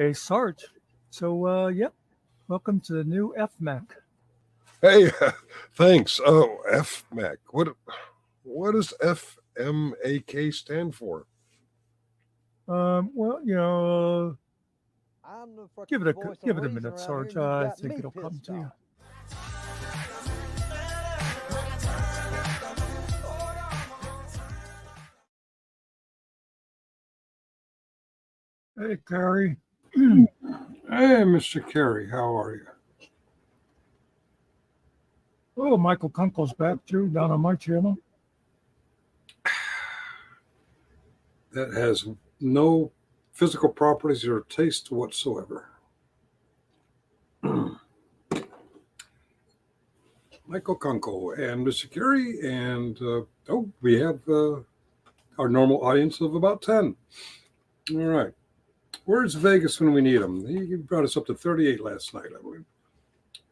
Hey, Sarge. So, yep, welcome to the new FMAC. Hey, thanks. Oh, FMAC. What does FMAK stand for? Well, I'm the give fucking it a voice give of it a reason minute, around here, Sarge. and you I got think me it'll come pissed to you. off. Hey, Carrie. Hey, Mr. Carey, how are you? Oh, Michael Kunkel's back too, down on my channel. That has no physical properties or taste whatsoever. Michael Kunkel and Mr. Carey, and we have our normal audience of about 10. All right. Where's Vegas when we need him? He brought us up to 38 last night, I believe.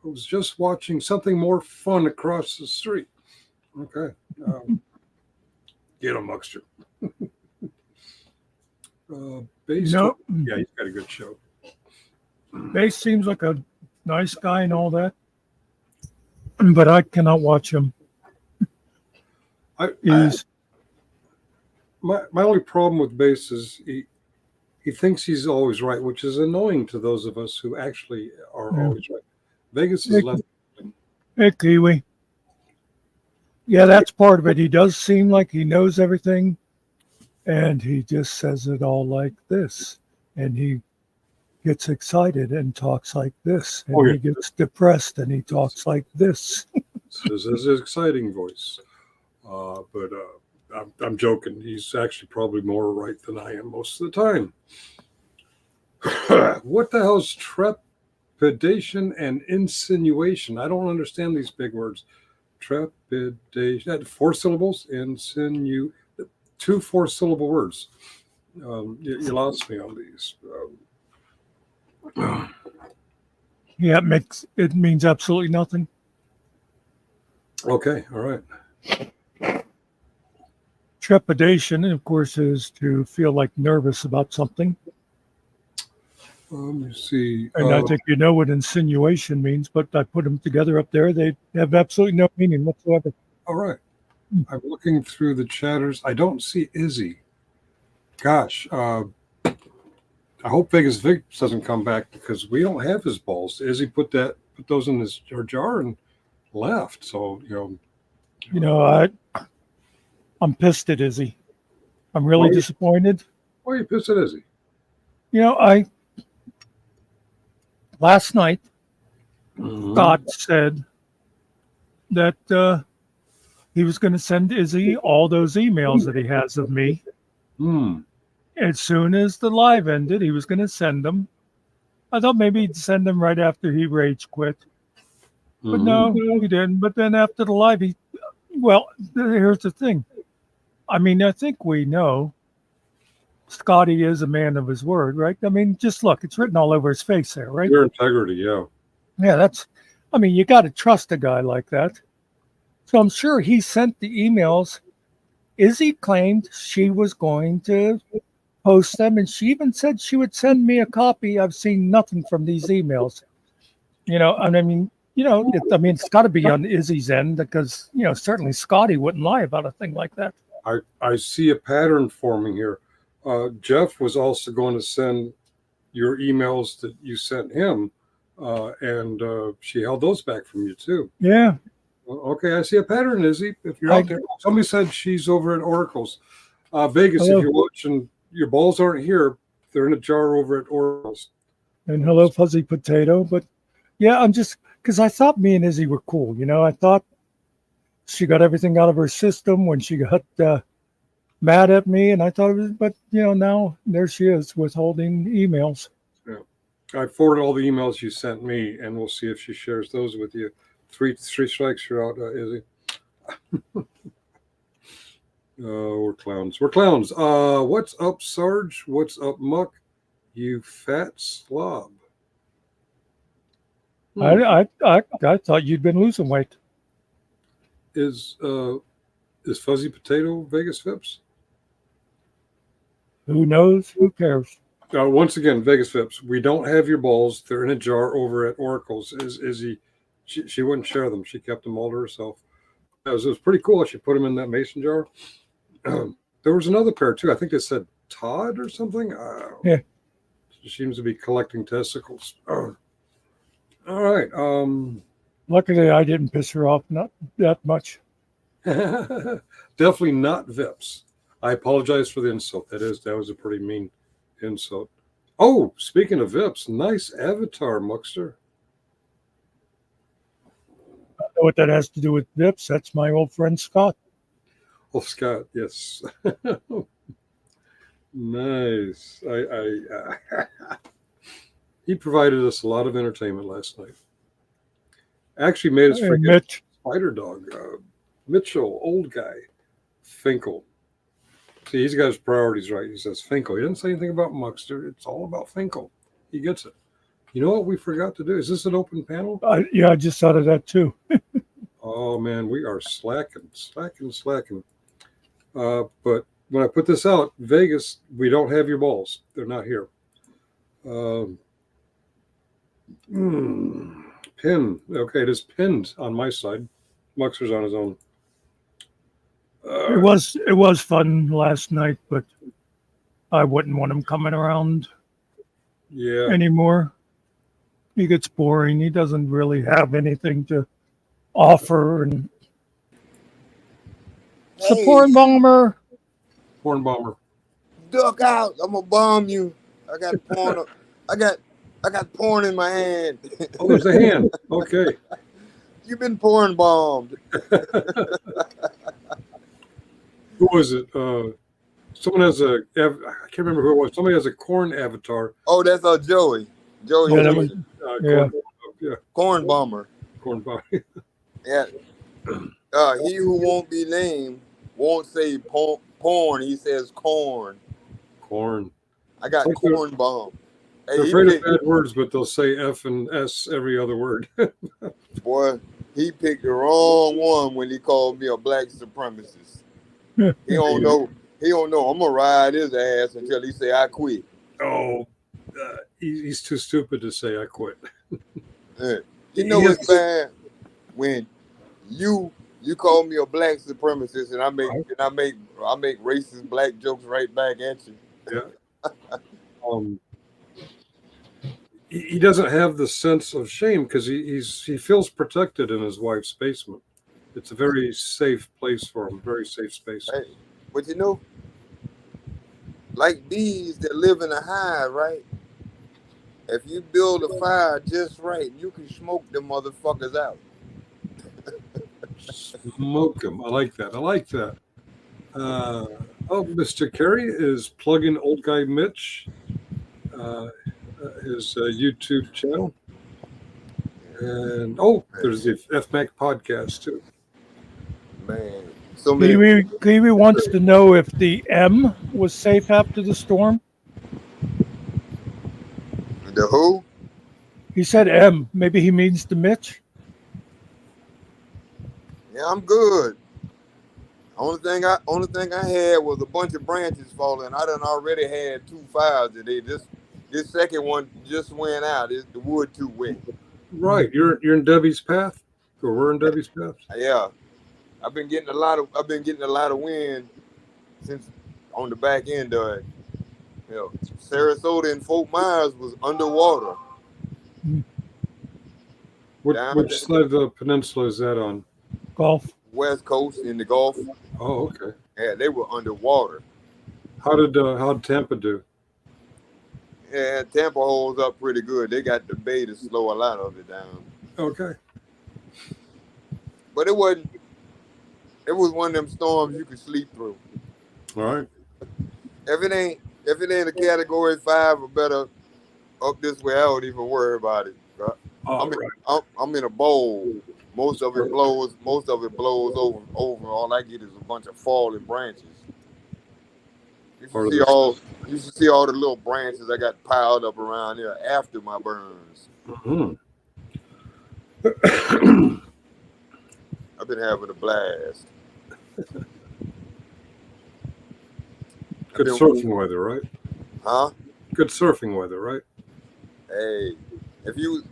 I was just watching something more fun across the street. Okay. Get him, Muckster. Base, No, yeah, he's got a good show. Base seems like a nice guy and all that, but I cannot watch him. My only problem with Base is he thinks he's always right, which is annoying to those of us who actually are always right. Vegas is left. Hey, Kiwi. Yeah, that's part of it. He does seem like he knows everything, and he just says it all like this. And he gets excited and talks like this. And he gets depressed and he talks like this. This is his exciting voice. But I'm joking. He's actually probably more right than I am most of the time. What the hell is trepidation and insinuation? I don't understand these big words. Trepidation, 4 syllables, 2 4-syllable words. You lost me on these. Yeah, it means absolutely nothing. Okay, all right. Trepidation, of course, is to feel like nervous about something. Let me see. And I think you know what insinuation means, but I put them together up there. They have absolutely no meaning whatsoever. All right. I'm looking through the chatters. I don't see Izzy. Gosh, I hope Vegas Vic doesn't come back because we don't have his balls. Izzy put those in his jar and left. So I'm pissed at Izzy. I'm really disappointed. Why are you pissed at Izzy? Last night, Scott said that he was going to send Izzy all those emails that he has of me. As soon as the live ended, he was going to send them. I thought maybe he'd send them right after he rage quit. But no, he didn't. But then after the live, here's the thing. I mean, I think we know Scotty is a man of his word, right? I mean, just look, it's written all over his face there, right? Your integrity, yeah. Yeah, you got to trust a guy like that. So I'm sure he sent the emails. Izzy claimed she was going to post them, and she even said she would send me a copy. I've seen nothing from these emails. It's got to be on Izzy's end because, certainly Scotty wouldn't lie about a thing like that. I see a pattern forming here. Jeff was also going to send your emails that you sent him, and she held those back from you too. Yeah. Okay, I see a pattern, Izzy. If you're out there, somebody said she's over at Oracle's. Vegas, hello. If you're watching, your balls aren't here. They're in a jar over at Oracle's. And hello, Fuzzy Potato. But yeah, I'm just, because I thought me and Izzy were cool. I thought she got everything out of her system when she got mad at me. And I thought it was, but now there she is withholding emails. Yeah. I forwarded all the emails you sent me, and we'll see if she shares those with you. Three strikes, you're out, Izzy. We're clowns. What's up, Sarge? What's up, Muck? You fat slob. I thought you'd been losing weight. Is Fuzzy Potato Vegas Fips? Who knows? Who cares? Once again, Vegas Vips, we don't have your balls. They're in a jar over at Oracle's. Izzy, she wouldn't share them. She kept them all to herself. It was pretty cool. She put them in that mason jar. There was another pair too. I think they said Todd or something. Yeah. She seems to be collecting testicles. All right. Luckily, I didn't piss her off not that much. Definitely not Vips. I apologize for the insult. That was a pretty mean insult. Oh, speaking of Vips, nice avatar, Muckster. I don't know what that has to do with Vips. That's my old friend Scott. Oh, Scott, yes. Nice. He provided us a lot of entertainment last night. Actually made us Hey, forget Mitch. Spider Dog, Mitchell, old guy, Finkel. See, he's got his priorities right. He says Finkel. He didn't say anything about Muckster. It's all about Finkel. He gets it. You know what we forgot to do? Is this an open panel? Yeah, I just thought of that too. Oh, man, we are slacking. But when I put this out, Vegas, we don't have your balls. They're not here. Pin. Okay, it is pinned on my side. Muxer's on his own. It was fun last night, but I wouldn't want him coming around anymore. He gets boring. He doesn't really have anything to offer. And it's a porn bomber. Porn bomber. Duck out! I'm gonna bomb you. I got porn. I got porn in my hand. Oh, there's a hand. Okay. You've been porn bombed. Who was it? Someone has I can't remember who it was. Somebody has a corn avatar. Oh, that's Joey. Joey. Yeah, Houston. Corn bomber. Corn bomber. Yeah. He who won't be named won't say porn. He says corn. Corn. I got corn bomb. Hey, They're afraid of bad words, but they'll say F and S every other word. Boy, he picked the wrong one when he called me a black supremacist. He don't know. He don't know. I'm gonna ride his ass until he say I quit. Oh, he's too stupid to say I quit. You know it's bad when you call me a black supremacist and I make racist black jokes right back at you. Yeah. He doesn't have the sense of shame because he feels protected in his wife's basement. It's a very safe place for him, very safe space. Hey, but you know, like bees that live in a hive, right? If you build a fire just right, you can smoke them motherfuckers out. Smoke them. I like that. Mr. Kerry is plugging Old Guy Mitch, his YouTube channel. And there's the FMAC podcast too. Man, Kiwi wants to know if the M was safe after the storm. The who? He said M. Maybe he means the Mitch. Yeah, I'm good. Only thing I had was a bunch of branches falling. I done already had 2 fires today. This second one just went out. The wood too wet. Right, you're in Debbie's path, or we're in Debbie's path. Yeah, I've been getting a lot of wind since on the back end of it. You know, Sarasota and Fort Myers was underwater. Which side of the peninsula is that on? Gulf. West Coast in the Gulf. Oh, okay. Yeah, they were underwater. How did Tampa do? Yeah, Tampa holds up pretty good. They got the bay to slow a lot of it down. Okay. But it was one of them storms you could sleep through. All right. If it ain't a category 5 or better up this way, I don't even worry about it. I'm in a bowl. Most of it blows over. All I get is a bunch of falling branches. You should see all the little branches I got piled up around here after my burns. Mm-hmm. I've been having a blast. Good surfing weather, right? Huh? Good surfing weather, right? Hey, if you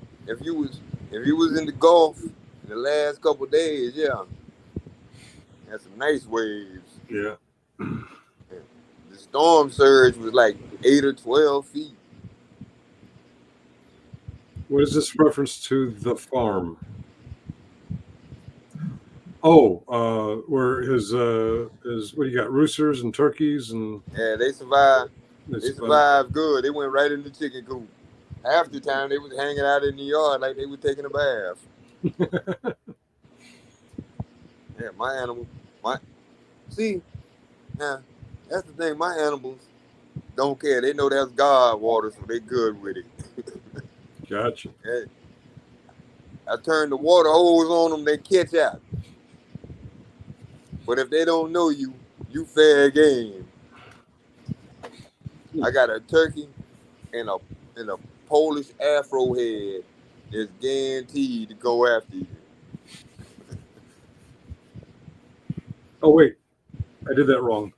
was in the Gulf in the last couple of days, yeah, had some nice waves. Yeah. The storm surge was like 8 or 12 feet. What is this reference to the farm? Oh, where his what do you got? Roosters and turkeys and Yeah, they survived. they They survived good. They went right in the chicken coop. Half the time they was hanging out in the yard like they were taking a bath. Yeah, see, now that's the thing. My animals don't care. They know that's God water, so they good with it. Gotcha. Yeah. I turn the water hose on them, they catch out. But if they don't know you, you fair game. I got a turkey and a Polish Afro head that's guaranteed to go after you. Oh wait, I did that wrong.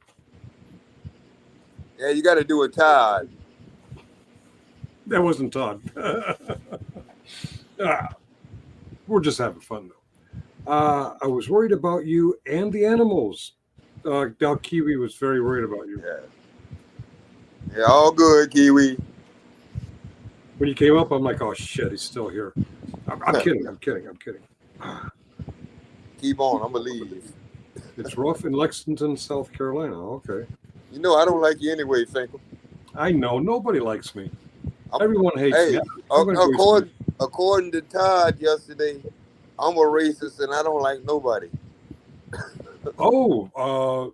Yeah, you got to do a Todd. That wasn't Todd. We're just having fun though. I was worried about you and the animals. Del Kiwi was very worried about you. Yeah, all good, Kiwi. When you came up, I'm like, oh shit, he's still here. I'm kidding. Keep on, I'm going to leave. It's rough in Lexington, South Carolina. Okay. You know I don't like you anyway, Finkel. I know. Nobody likes me. Everyone hates me. According to Todd yesterday, I'm a racist and I don't like nobody.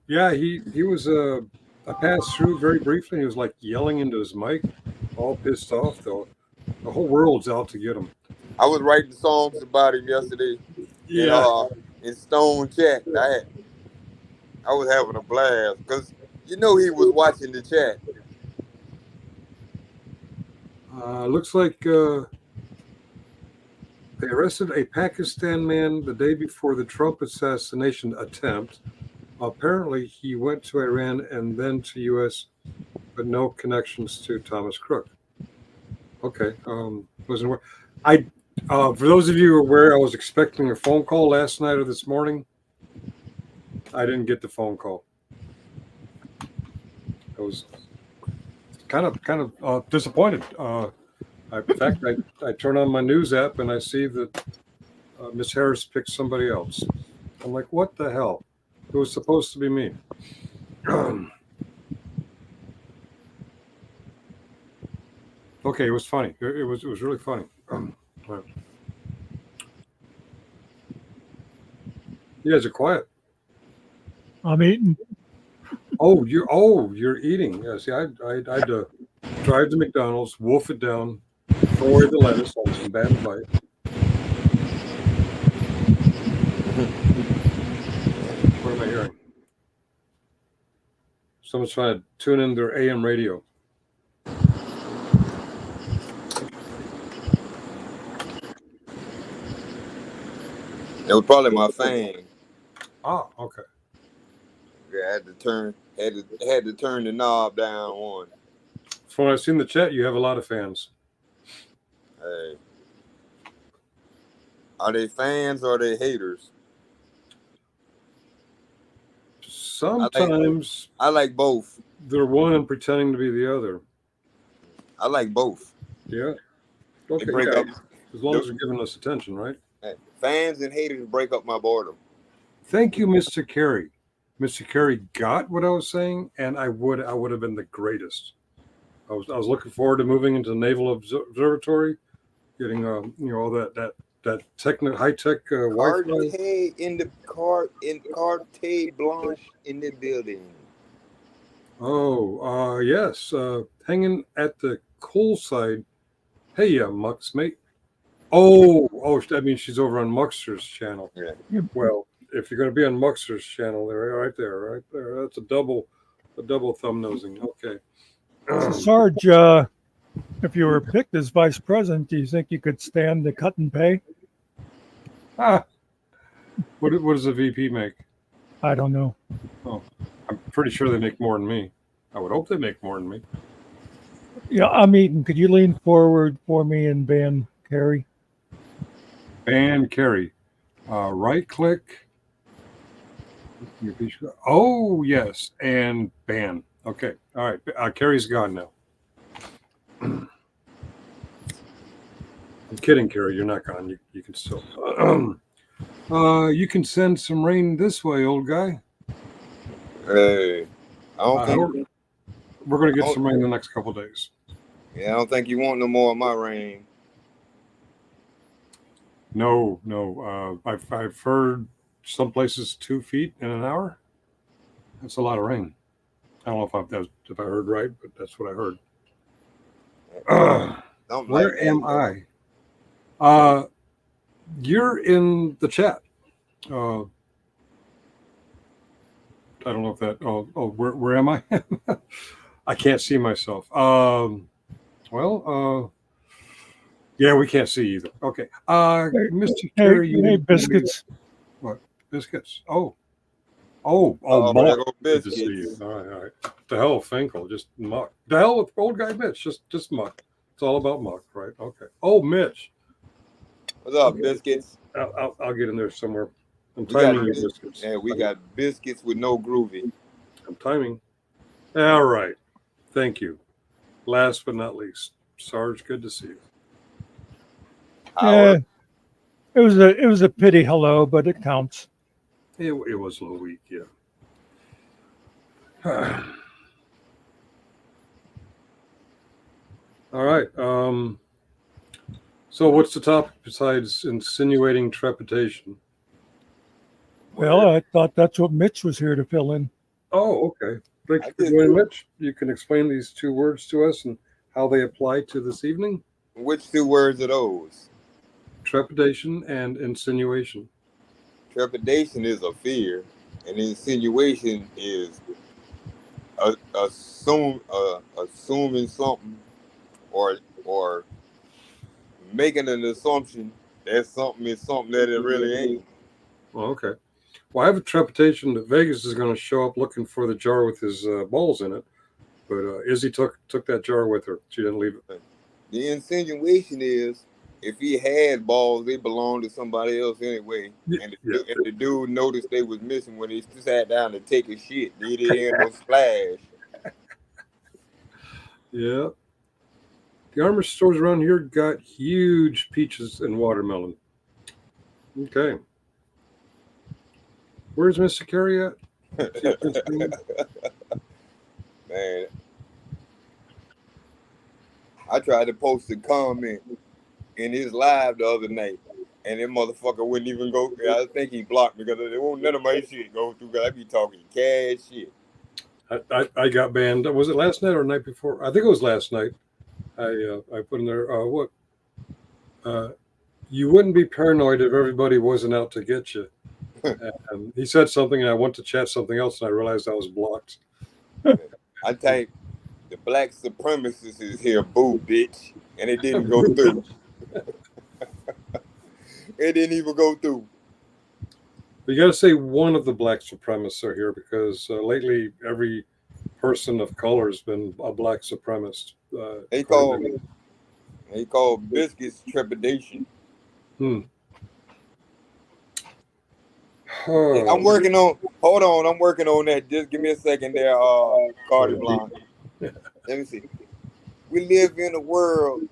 Yeah, he was I passed through very briefly. He was like yelling into his mic, all pissed off though. The whole world's out to get him. I was writing songs about him yesterday. Yeah. In Stone Chat. I was having a blast because you know he was watching the chat. Looks like they arrested a Pakistan man the day before the Trump assassination attempt. Apparently, he went to Iran and then to U.S., but no connections to Thomas Crook. Okay, wasn't aware. For those of you who are aware, I was expecting a phone call last night or this morning. I didn't get the phone call. I was kind of disappointed. In fact, I turn on my news app and I see that Miss Harris picked somebody else. I'm like, what the hell? It was supposed to be me. Okay, it was funny. It was really funny. You guys are quiet. I'm eating. You're eating. Yeah, see, I had to drive to McDonald's, wolf it down, throw away the lettuce on some bad advice. What am I hearing? Someone's trying to tune in their AM radio. It was probably my fan. Ah, okay. Yeah, I had to turn the knob down one. From what I've seen in the chat, you have a lot of fans. Hey. Are they fans or are they haters? Sometimes I like both. They're one and pretending to be the other. I like both. Yeah. Okay. They break up. As long as they're giving us attention, right? Hey, fans and haters break up my boredom. Thank you, Mr. Carey. Mr. Carey got what I was saying, and I would have been the greatest. I was looking forward to moving into the Naval Observatory, getting all that high tech Wi-Fi. Carte in the carte blanche in the building. Oh, yes. Hanging at the cool side. Hey, Mux, mate. Oh, I mean, she's over on Muckster's channel. Yeah. Well, if you're going to be on Muckster's channel, right there. That's a double thumb nosing. Okay. So Sarge, if you were picked as vice president, do you think you could stand the cut and pay? What does a VP make? I don't know. Oh, I'm pretty sure they make more than me. I would hope they make more than me. Yeah, I'm eating. Could you lean forward for me and ban Carrie? Ban Carrie. Right click. Oh, yes. And ban. Okay. All right. Carrie's gone now. I'm kidding, Carrie. You're not gone. You can still. You can send some rain this way, old guy. Hey, I don't think. We're going to I get don't- some rain in the next couple of days. Yeah, I don't think you want no more of my rain. No. I've heard some places 2 feet in an hour. That's a lot of rain. I don't know if I heard right, but that's what I heard. Something Where like that, am though. I? You're in the chat. I don't know if that. Where am I? I can't see myself. Yeah, we can't see either. Okay. Mr. Carey, Hey, biscuits. What? Biscuits? Oh, Oh, there Muck. go Good to see you. biscuits. All right. The hell with Finkel, just Muck. The hell with old guy Mitch, just Muck. It's all about Muck, right? Okay. Oh, Mitch. What's up, biscuits? I'll get in there somewhere. I'm We got timing your biscuits. Yeah, we got biscuits with no groovy. I'm timing. All right. Thank you. Last but not least, Sarge, good to see you. Yeah, it was a pity hello, but it counts. It was a little weak, yeah. All right. So what's the topic besides insinuating trepidation? Well, I thought that's what Mitch was here to fill in. Oh, okay. Thank you for joining, Mitch. You can explain these 2 words to us and how they apply to this evening? Which 2 words are those? Trepidation and insinuation. Trepidation is a fear, and insinuation is assuming something or making an assumption that something is something that it really ain't. Well, okay. Well, I have a trepidation that Vegas is going to show up looking for the jar with his balls in it, but Izzy took that jar with her. She didn't leave it. The insinuation is if he had balls, they belonged to somebody else anyway. And the dude noticed they was missing when he sat down to take a shit. He didn't hear no splash. Yeah. The armor stores around here got huge peaches and watermelon. Okay. Where's Mr. Carey at? Man, I tried to post a comment in his live the other night, and that motherfucker wouldn't even go. I think he blocked me because it won't none of my shit go through. Because I be talking cash shit. I got banned. Was it last night or the night before? I think it was last night. I put in there what? You wouldn't be paranoid if everybody wasn't out to get you. He said something, and I went to chat something else, and I realized I was blocked. I typed, the black supremacist is here, boo, bitch. And it didn't go through. It didn't even go through. But you got to say one of the black supremacists are here because lately every person of color has been a black supremacist. They call biscuits trepidation. I'm working on. Hold on, I'm working on that. Just give me a second there, Cardi Blanc. Let me see. We live in a world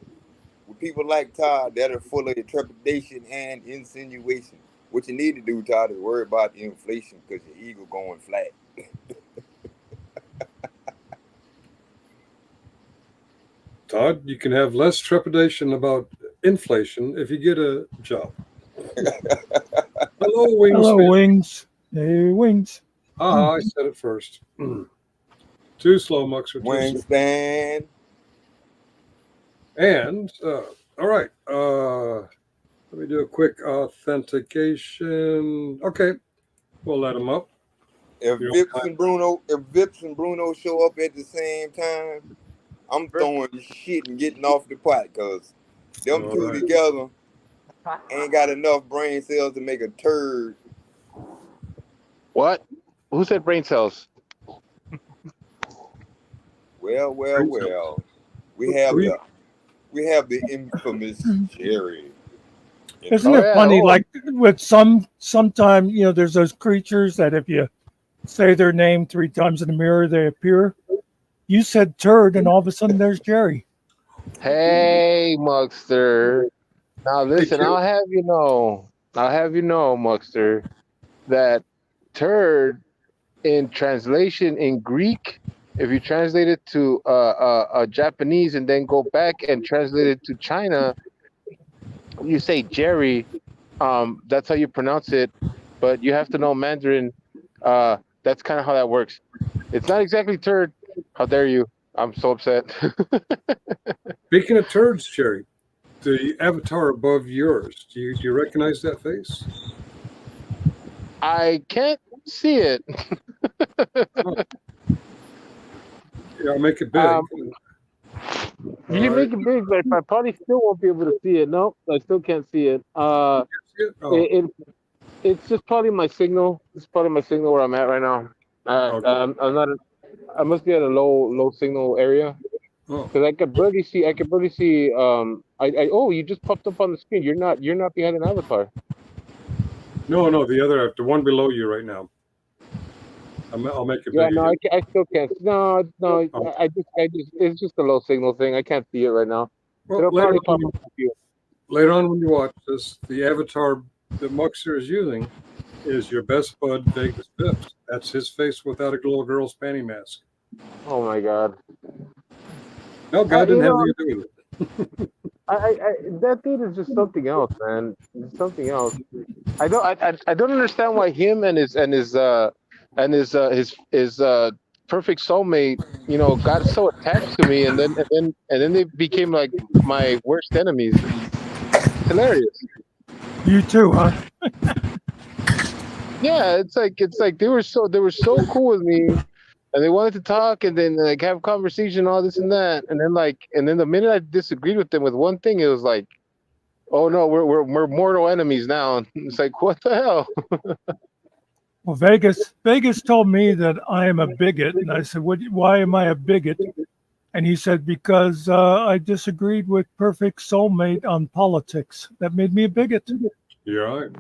with people like Todd that are full of trepidation and insinuation. What you need to do, Todd, is worry about the inflation because your ego going flat. Todd, you can have less trepidation about inflation if you get a job. Hello, Wings. Hello, Wings. Hey, Wings. I said it first. Too slow, Muckster. Wingspan. And, all right. Let me do a quick authentication. Okay. We'll let them up. If Vips and Bruno show up at the same time, I'm throwing shit and getting off the pot because them two together ain't got enough brain cells to make a turd. What? Who said brain cells? Well. we have the infamous Jerry. Isn't it funny? Like with sometimes there's those creatures that if you say their name 3 times in the mirror, they appear. You said turd, and all of a sudden there's Jerry. Hey, Muckster. Now listen, I'll have you know, Muckster, that turd in translation in Greek, if you translate it to Japanese and then go back and translate it to China, you say Jerry. That's how you pronounce it, but you have to know Mandarin. That's kind of how that works. It's not exactly turd. How dare you? I'm so upset. Speaking of turds, Jerry, the avatar above yours, do you recognize that face? I can't see it. Yeah, I'll make it big. You can make it big, but I probably still won't be able to see it. No, I still can't see it. It's just probably my signal. It's probably my signal where I'm at right now. Okay. I'm not. I must be at a low signal area because I could barely see. Oh, you just popped up on the screen. You're not behind an avatar. No, the one below you right now. I'll make it Yeah, big. no, I still can't. No. I just. It's just a low signal thing. I can't see it right now. Well, It'll probably pop up with you. Later on when you watch this, the avatar that Muckster is using is your best bud Vegas Pips. That's his face without a little girl's panty mask. Oh my God. No, God didn't have anything to do with it. That dude is just something else, man. It's something else. I don't understand why him and his perfect soulmate, got so attached to me, and then they became like my worst enemies. It's hilarious. You too, huh? Yeah, it's like they were so cool with me, and they wanted to talk and then like have conversation, all this and that, and then the minute I disagreed with them with one thing, it was like, oh no, we're mortal enemies now. It's like, what the hell? Well, Vegas told me that I am a bigot, and I said, why am I a bigot? And he said, because I disagreed with Perfect Soulmate on politics. That made me a bigot. You're right.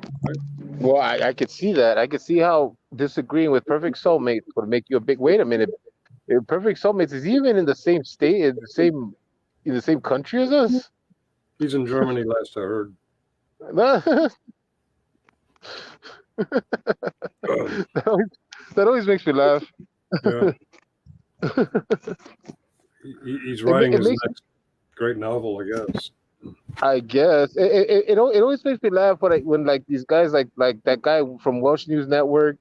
Well, I could see that. I could see how disagreeing with Perfect Soulmates would make you a big. Wait a minute, if Perfect Soulmates is even in the same state, in the same country as us. He's in Germany, last I heard. That always makes me laugh. Yeah. He's writing his next great novel, I guess. I guess it always makes me laugh when like these guys like that guy from Welsh News Network,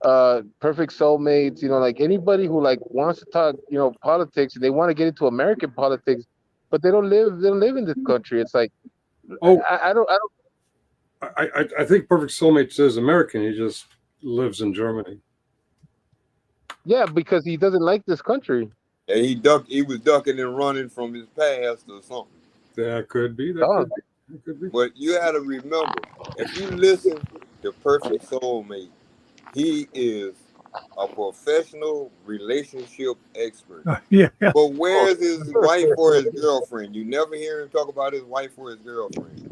Perfect Soulmates, like anybody who like wants to talk, politics, and they want to get into American politics, but they don't live in this country. It's like, I think Perfect Soulmates is American. He just lives in Germany. Yeah, because he doesn't like this country. And he was ducking and running from his past or something. That could be. Could be. But you got to remember, if you listen to Perfect Soulmate, he is a professional relationship expert. Yeah. But where's his wife or his girlfriend? You never hear him talk about his wife or his girlfriend.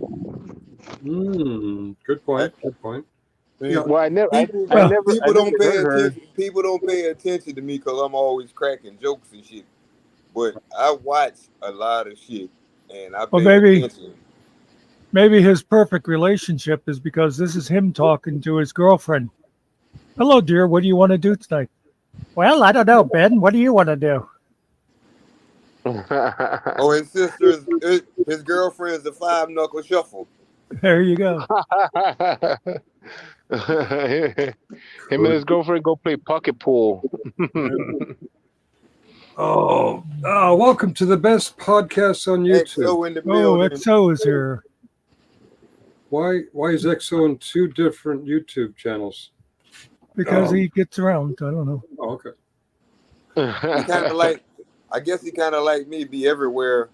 Good point. Good point. Yeah. Well, People don't pay attention to me because I'm always cracking jokes and shit. But I watch a lot of shit, and I pay attention. Maybe his perfect relationship is because this is him talking to his girlfriend. Hello, dear. What do you want to do tonight? Well, I don't know, Ben. What do you want to do? Oh, his sister's his girlfriend's the 5-knuckle shuffle. There you go. Him and his girlfriend go play pocket pool. Welcome to the best podcast on YouTube. XO in the building. XO is here. Why is XO in 2 different YouTube channels? Because he gets around. I don't know. Oh, okay. He kind of like, I guess he kind of like me, be everywhere.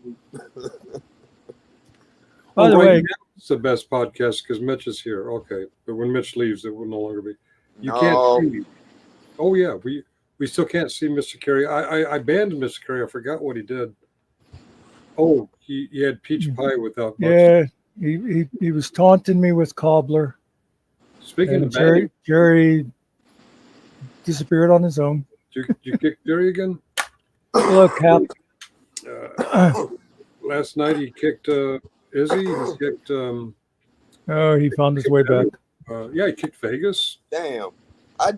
By the way, it's the best podcast because Mitch is here. Okay, but when Mitch leaves, it will no longer be. You No. can't see. Oh yeah, we still can't see Mr. Carey. I banned Mr. Carey. I forgot what he did. Oh, he had peach pie without Yeah, he was taunting me with cobbler. Speaking And of bad, Jerry disappeared on his own. did you kick Jerry again? Hello, Cap. Last night he kicked Izzy. He kicked. Oh, he found his way back. Yeah, he kicked Vegas. Damn.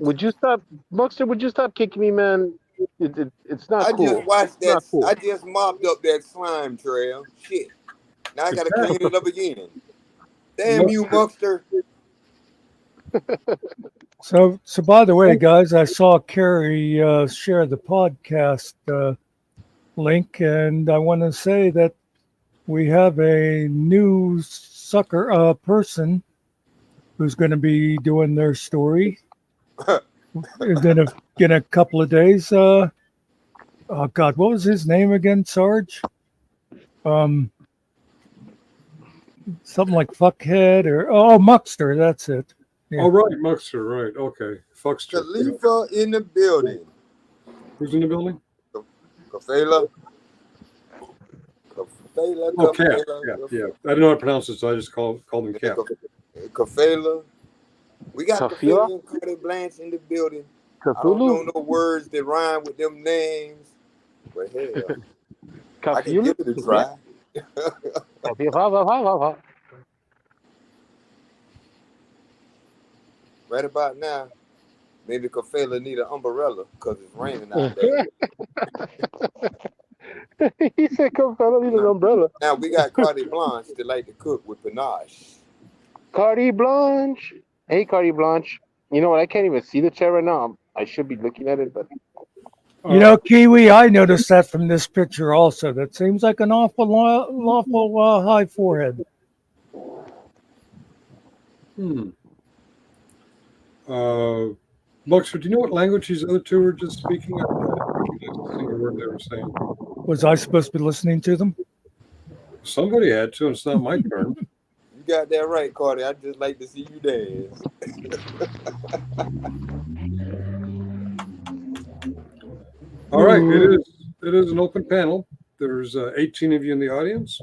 Would you stop, Muckster? Would you stop kicking me, man? It's not I cool. just watched It's not that. cool. I just mopped up that slime trail. Shit. Now I gotta clean it up again. Damn you, Muckster. So by the way, guys, I saw Carrie share the podcast link, and I want to say that we have a new sucker person who's going to be doing their story in a couple of days. Oh God, what was his name again, Sarge? Something like Fuckhead or Muckster. That's it. Yeah. Oh right, Muckster. Right. Okay. Fuckster. Khalifa in the building. Who's in the building? Kafela. Oh, Cap. Yeah. I don't know how to pronounce it, so I just called him Cap. Kafela. We got Kafila? Kafela and Cardi Blanche in the building. I Cthulhu? don't know no words that rhyme with them names, but hell, I can give it a try. Right about now, maybe Kafela need an umbrella because it's raining out there. He said, "Come, fella, need an umbrella." Now we got Cardi Blanche that like to cook with panache. Cardi Blanche. Hey, Cardi Blanche. You know what? I can't even see the chair right now. I should be looking at it, but You know, Kiwi, I noticed that from this picture also. That seems like an awful high forehead. Muckster, do you know what language these other two were just speaking? I didn't see a word they were saying. Was I supposed to be listening to them? Somebody had to, and it's not my turn. You got that right, Cardi. I just like to see you dance. All right, it is an open panel. There's 18 of you in the audience,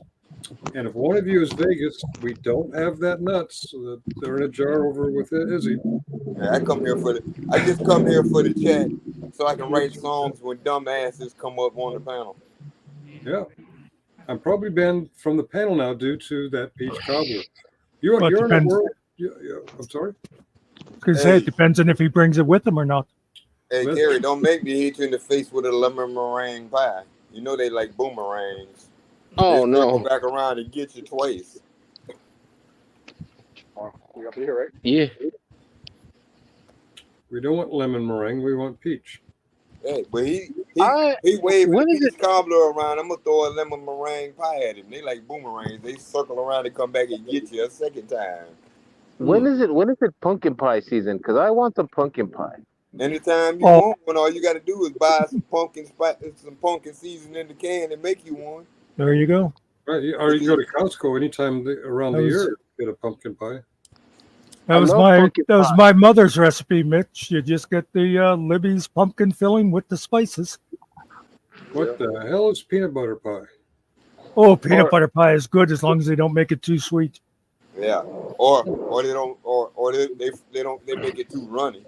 and if one of you is Vegas, we don't have that nuts. So that they're in a jar over with Izzy. Yeah, I just come here for the chat, so I can write songs when dumb asses come up on the panel. Yeah, I'm probably banned from the panel now due to that peach cobbler. You're in a world. I'm sorry. Because it depends on if he brings it with him or not. Hey, Gary, don't make me hit you in the face with a lemon meringue pie. You know they like boomerangs. oh They no, circle back around and get you twice. We up here, right? yeah. We don't want lemon meringue. We want peach. Hey, but he waving when the is peach cobbler around. I'm gonna throw a lemon meringue pie at him. They like boomerangs. They circle around and come back and get you a second time. When is it pumpkin pie season? Because I want some pumpkin pie. Anytime you want one, all you got to do is buy some pumpkin season in the can and make you one. There you go. Right, or you can go to Costco anytime around the year to get a pumpkin pie. That was my mother's recipe, Mitch. You just get the Libby's pumpkin filling with the spices. What the hell is peanut butter pie? Oh, peanut butter pie is good as long as they don't make it too sweet. Yeah, or they don't, or they make it too runny.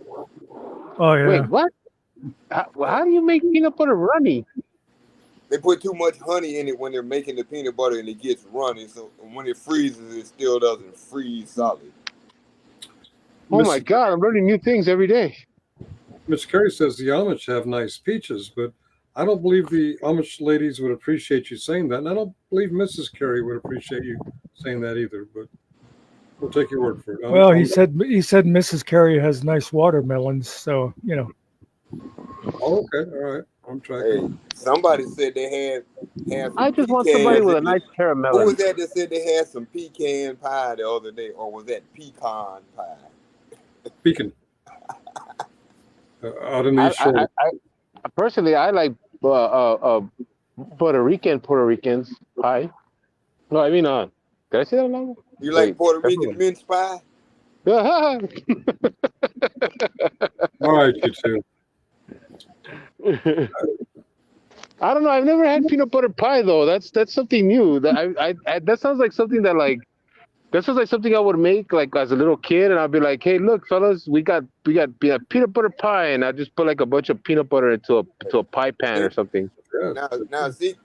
Oh yeah. Wait, what? How do you make peanut butter runny? They put too much honey in it when they're making the peanut butter and it gets runny. So when it freezes, it still doesn't freeze solid. Oh my God, I'm learning new things every day. Miss Carey says the Amish have nice peaches, but I don't believe the Amish ladies would appreciate you saying that. And I don't believe Mrs. Carey would appreciate you saying that either, but we'll take your word for it. Well, he said Mrs. Carey has nice watermelons, so you know. Oh, okay, all right. I'm tracking. Hey, somebody said they had some I just want somebody with a nice caramel. Who was that said they had some pecan pie the other day, or was that pecan pie? Pecan. Out in these shores. I personally, I like Puerto Ricans pie. No, I mean, did I say that wrong? You like Puerto Rican mince pie? All right, you two. I don't know. I've never had peanut butter pie though. That's something new. That that sounds like something that like that sounds like something I would make like as a little kid, and I'd be like, "Hey, look, fellas, we got peanut butter pie," and I just put like a bunch of peanut butter into a pie pan or something. Yeah. Now see,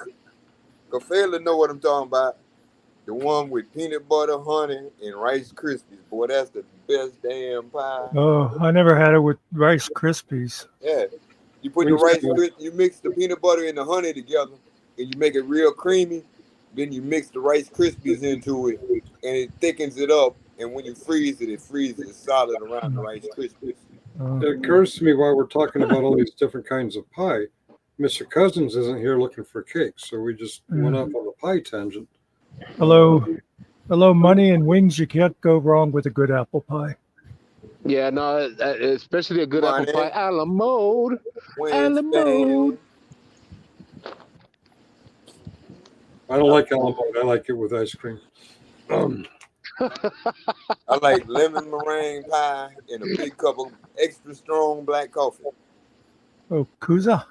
Kafela know what I'm talking about. The one with peanut butter, honey, and Rice Krispies. Boy, that's the best damn pie. Oh, I never had it with Rice Krispies. Yeah. You put We the used to- you mix the peanut butter and the honey together, and you make it real creamy. Then you mix the Rice Krispies into it, and it thickens it up. And when you freeze it freezes solid around the Rice Krispies. It occurs to me while we're talking about all these different kinds of pie, Mr. Cousins isn't here looking for cake, so we just went off on the pie tangent. Hello, money and wings. You can't go wrong with a good apple pie. Yeah, no, especially a good Money. apple pie a la mode. Wednesday. I don't like almond. I like it with ice cream. I like lemon meringue pie and a big cup of extra strong black coffee. Oh, Kuza.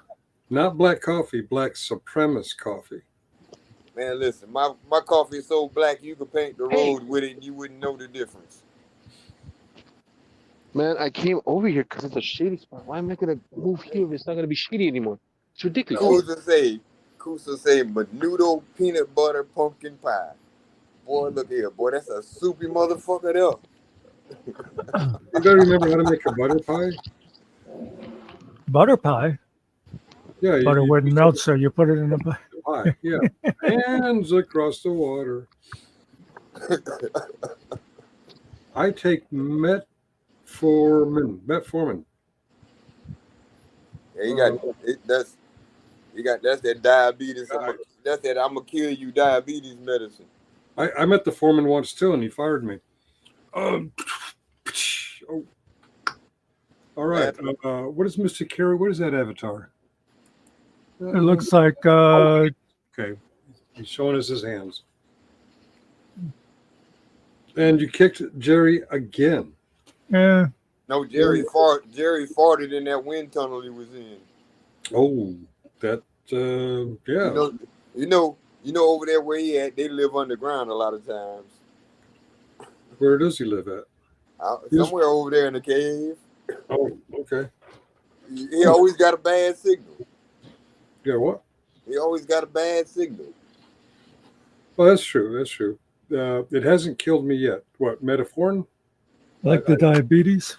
Not black coffee, black supremacist coffee. Man, listen, my coffee is so black you could paint the road with it and you wouldn't know the difference. Man, I came over here because it's a shady spot. Why am I gonna move here if it's not gonna be shady anymore? It's ridiculous. Kusa say menudo peanut butter pumpkin pie. Boy, look here, boy, that's a soupy motherfucker there. You gotta remember how to make a butter pie. Butter pie. Yeah, Butter wouldn't melt, so you put it in a pie. pie. Yeah, hands across the water. I take metformin. Yeah, you got it. That's that diabetes. That's that I'm gonna kill you diabetes medicine. I met the foreman once too, and he fired me. Oh. All right. What is Mr. Carey? What is that avatar? It looks like Okay. He's showing us his hands. And you kicked Jerry again. yeah. No, Jerry farted in that wind tunnel he was in. Oh, that yeah. You know over there where he at, they live underground a lot of times. Where does he live at? Somewhere over there in the cave. Oh, okay. He always got a bad signal. Yeah, what? He always got a bad signal. Well, that's true. That's true. It hasn't killed me yet. What, metformin? Like the diabetes.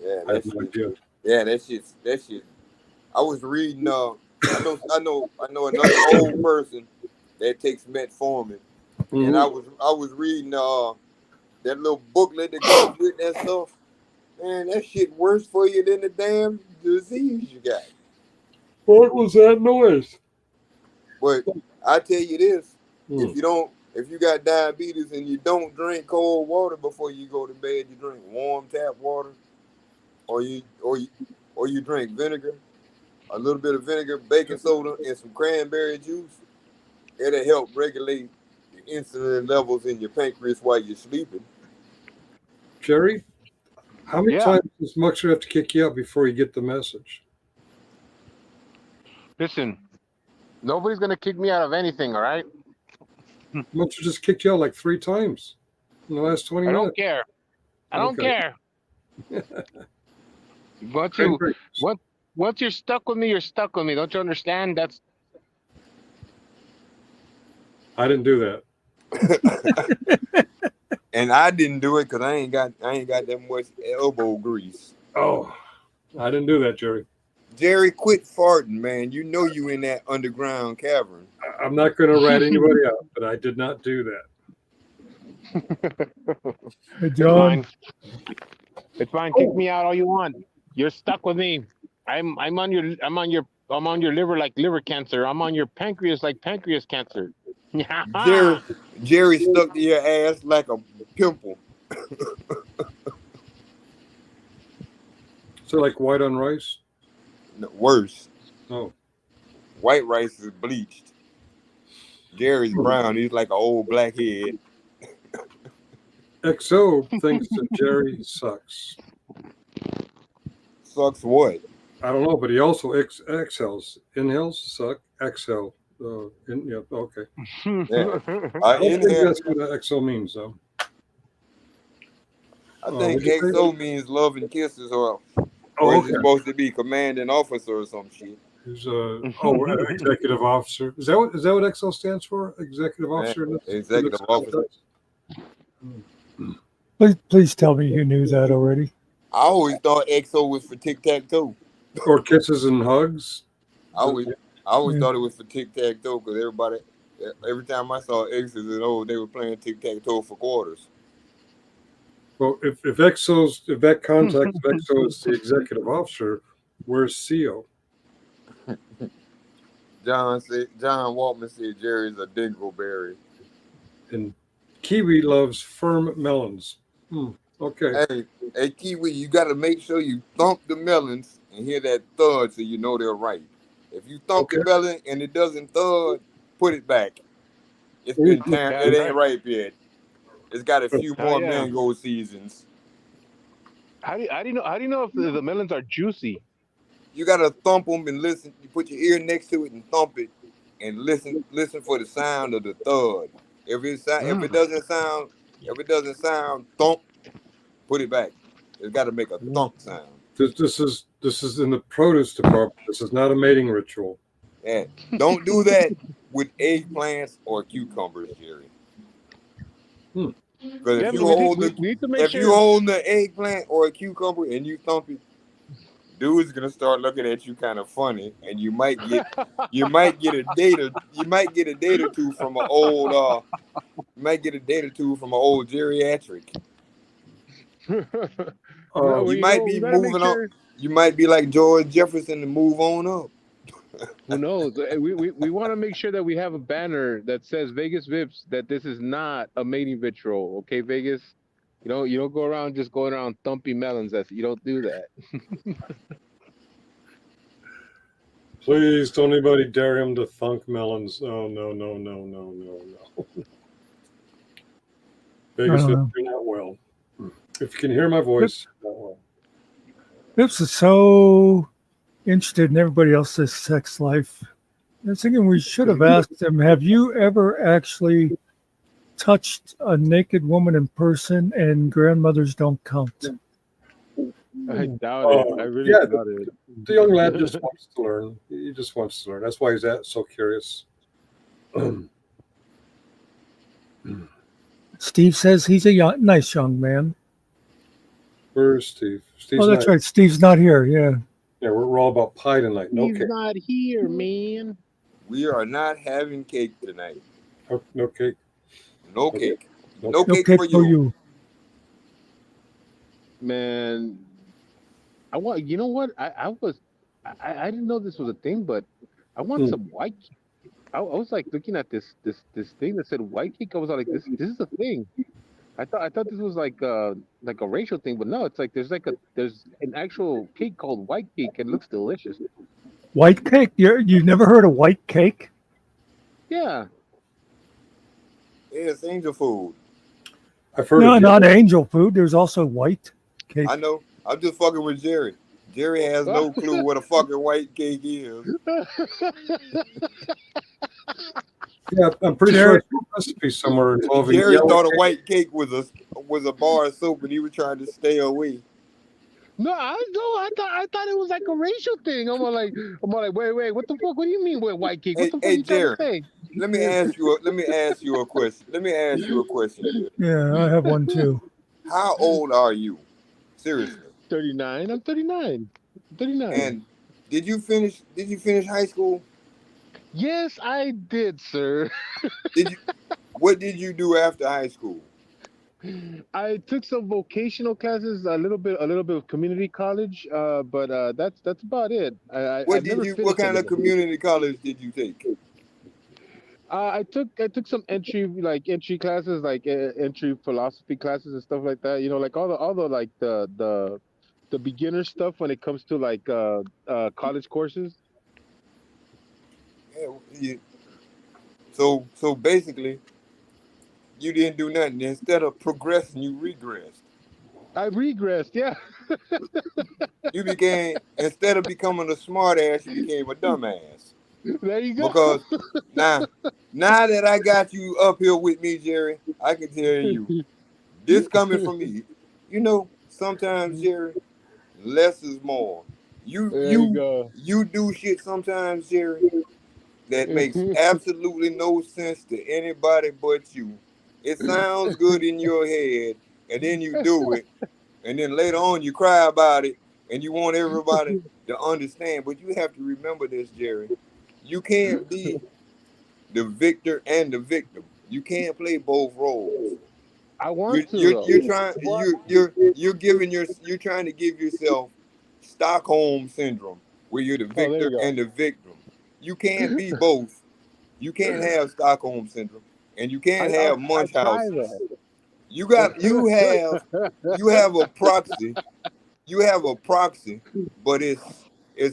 Yeah, I have no idea. Yeah, that shit. I was reading. I know another old person that takes metformin, and I was reading that little booklet that comes with that stuff. Man, that shit worse for you than the damn disease you got. What was that noise? But I tell you this: if you got diabetes and you don't drink cold water before you go to bed, you drink warm tap water, or you drink vinegar, a little bit of vinegar, baking soda, and some cranberry juice. It'll help regulate the insulin levels in your pancreas while you're sleeping. Jerry, how many times does Muckster have to kick you out before you get the message? Listen, nobody's gonna kick me out of anything, all right? Muckster just kicked you out like 3 times in the last 20 minutes. I don't care. I don't care. Once you're stuck with me, you're stuck with me. Don't you understand? I didn't do that. And I didn't do it because I ain't got that much elbow grease. Oh, I didn't do that, Jerry. Jerry, quit farting, man. You know you in that underground cavern. I'm not going to rat anybody out, but I did not do that. Hey, John. It's fine. Kick me out all you want. You're stuck with me. I'm on your liver like liver cancer. I'm on your pancreas like pancreas cancer. Jerry stuck to your ass like a pimple. So like white on rice? No, worse. Oh. White rice is bleached. Jerry's brown. He's like an old blackhead. XO thinks that Jerry sucks. Sucks what? I don't know, but he also exhales. Inhales, suck. Excel. Okay. Yeah. I don't think Inhale. that's what Excel means, though. I think Would you say? XO means love and kisses, or Oh, is it okay. supposed to be commanding officer or some shit? Who's executive officer? Is that what Excel stands for? Executive Man, officer. executive officer. Please tell me you knew that already. I always thought XO was for tic tac toe. Or kisses and hugs. I always Yeah. thought it was for tic tac toe because every time I saw X's and O's, they were playing tic tac toe for quarters. Well, if that context of Exo is the executive officer, where's CO? John Waltman said Jerry's a dingleberry. And Kiwi loves firm melons. Okay. Hey, Kiwi, you got to make sure you thump the melons and hear that thud so you know they're ripe. If you thump the melon and it doesn't thud, put it back. It's been time. It ain't ripe yet. It's got a few more mango seasons. How do you know if the melons are juicy? You gotta thump them and listen. You put your ear next to it and thump it, and listen for the sound of the thud. If it doesn't sound thump, put it back. It's got to make a thump sound. This is in the produce department. This is not a mating ritual. Yeah, don't do that with eggplants or cucumbers, Jerry. Because if you hold the eggplant or a cucumber and you thump it, dude's gonna start looking at you kind of funny, and you might get a date or two from an old geriatric. You might be moving on. You might be like George Jefferson and move on up. Who knows? We want to make sure that we have a banner that says Vegas Vips that this is not a mating ritual. Okay, Vegas. You don't go around just going around thumping melons. You don't do that. Please don't anybody dare him to thunk melons. Oh no. Vegas, you're not well. If you can hear my voice, not well. Vips is so interested in everybody else's sex life. I was thinking we should have asked him, have you ever actually touched a naked woman in person, and grandmothers don't count? I doubt it. I really doubt it. The young lad just wants to learn. He just wants to learn. That's why he's so curious. Steve says he's a nice young man. Where's Steve? Steve's that's right. Steve's not here. Yeah. Yeah, we're all about pie tonight. No cake. He's not here, man. We are not having cake tonight. No cake. No cake. No cake for you. Man, I want. You know what? I didn't know this was a thing, but I want some white cake. I was like looking at this thing that said white cake. I was like, this is a thing. I thought this was like a racial thing, but no, it's like there's an actual cake called white cake and it looks delicious. White cake? You've never heard of white cake? Yeah. Yeah, it's angel food. I've heard. No, not angel food. There's also white cake. I know. I'm just fucking with Jerry. Jerry has no clue what a fucking white cake is. Yeah, I'm pretty sure it's a recipe somewhere involving. Jerry thought a white cake was a bar of soap, and he was trying to stay away. No, I thought it was like a racial thing. I'm like, wait, what the fuck? What do you mean with white cake? What the fuck are you trying to say? Let me ask you a question. Yeah, I have one too. How old are you? Seriously. 39. I'm 39. 39. And did you finish high school? Yes, I did, sir. What did you do after high school? I took some vocational classes, a little bit of community college, but that's about it. What kind of community college did you take? I took some entry classes, like entry philosophy classes and stuff like that. Like all the like the beginner stuff when it comes to like college courses. Yeah, so basically, you didn't do nothing. Instead of progressing, you regressed. I regressed, yeah. Instead of becoming a smart ass, you became a dumbass. There you go. Because now that I got you up here with me, Jerry, I can tell you this coming from me. You know, sometimes, Jerry, less is more. You There you you go. you do shit sometimes, Jerry, that makes absolutely no sense to anybody but you. It sounds good in your head, and then you do it, and then later on you cry about it, and you want everybody to understand. But you have to remember this, Jerry. You can't be the victor and the victim. You can't play both roles. I You're want to you're, though. you're trying What? you're trying to give yourself Stockholm syndrome, where you're the Oh, there victor you and the victim. You can't be both. You can't have Stockholm syndrome, and you go. can't have I try Munchausen's. You have a proxy. You have a proxy, but it's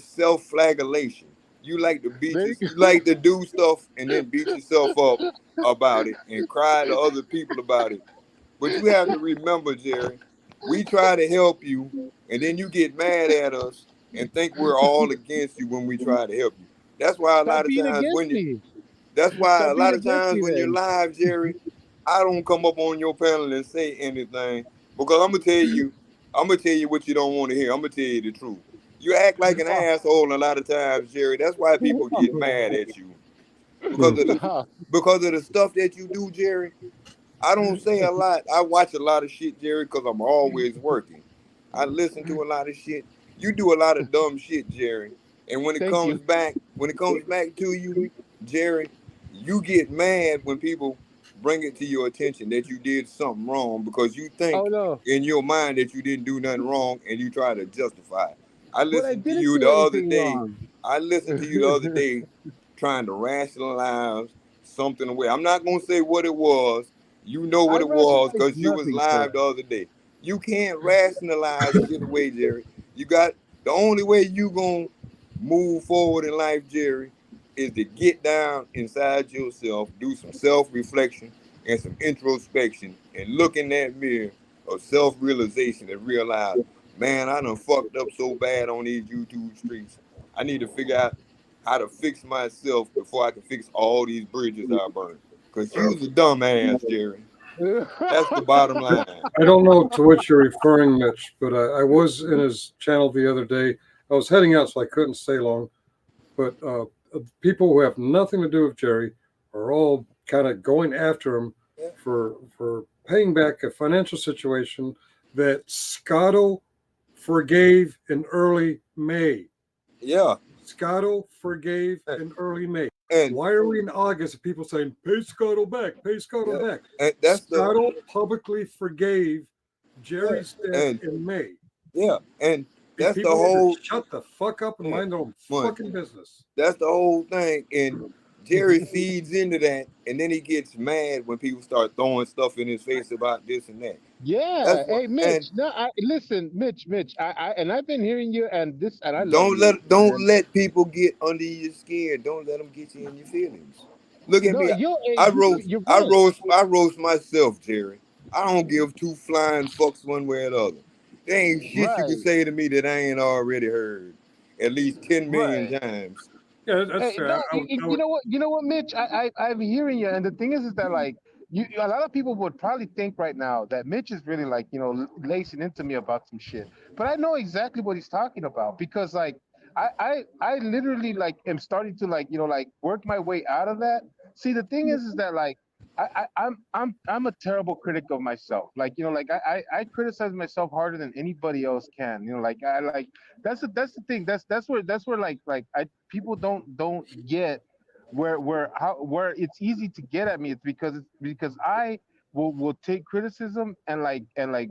self-flagellation. there you You like to do stuff and then beat yourself up about it and cry to other people about it. But you have to remember, Jerry, we try to help you, and then you get mad at us and think we're all against you when we try to help you. That's why a stop lot of being times against when you me. that's why a Stop being lot of against times me when you're then. live, Jerry, I don't come up on your panel and say anything because I'm gonna tell you what you don't want to hear. I'm gonna tell you the truth. You act like an Oh, asshole a lot of times, Jerry. That's why people get mad at you because of the stop. because of the stuff that you do, Jerry. I don't say a lot. I watch a lot of shit, Jerry, because I'm always working. I listen to a lot of shit. You do a lot of dumb shit, Jerry. And Thank you. when it comes back to you, Jerry, you get mad when people bring it to your attention that you did something wrong because you Oh think no, in your mind that you didn't do nothing wrong and you try to justify it. I but I listened to didn't you do the other anything day. wrong. I listened to you the other day trying to rationalize something away. I'm not gonna say what it was. You know I what it was rationalize because you was nothing, sir. live the other day. You can't rationalize shit away, Jerry. You got the only way you gonna move forward in life, Jerry, is to get down inside yourself, do some self-reflection and some introspection, and look in that mirror of self-realization and realize, man, I done fucked up so bad on these YouTube streets. I need to figure out how to fix myself before I can fix all these bridges I burned. Cause you's a dumbass, Jerry. That's the bottom line. I don't know to what you're referring, Mitch, but I was in his channel the other day. I was heading out, so I couldn't stay long. But people who have nothing to do with Jerry are all kind of going after him Yeah. for paying back a financial situation that Scotto forgave in early May. Yeah. Scotto forgave in early May. And Why are we in August and people saying, pay Scotto back, pay Scotto yeah, back? and that's the Scotto publicly forgave yeah, Jerry's debt and in May. yeah, and These that's the people need to whole shut the fuck up and yeah, mind their own money. fucking business. That's the whole thing. And Jerry feeds into that, and then he gets mad when people start throwing stuff in his face about this and that. That's Yeah. what. Hey, And Mitch. No, listen, Mitch. And I've been hearing you, and I love you, don't man. let people get under your skin. Don't let them get you in your feelings. Look at No, me. hey, you're right. I roast myself, Jerry. I don't give two flying fucks one way or the other. There ain't shit you can Right, say to me that I ain't already heard at least 10 million right. times. Yeah, that's Hey, fair. no, you know what, Mitch? I'm hearing you, and the thing is that like a lot of people would probably think right now that Mitch is really like lacing into me about some shit, but I know exactly what he's talking about because like I literally like am starting to like like work my way out of that. See, the thing is that like. I'm a terrible critic of myself. Like like I criticize myself harder than anybody else can. Like I like that's the thing. That's where like I people don't get where it's easy to get at me. It's because I will take criticism and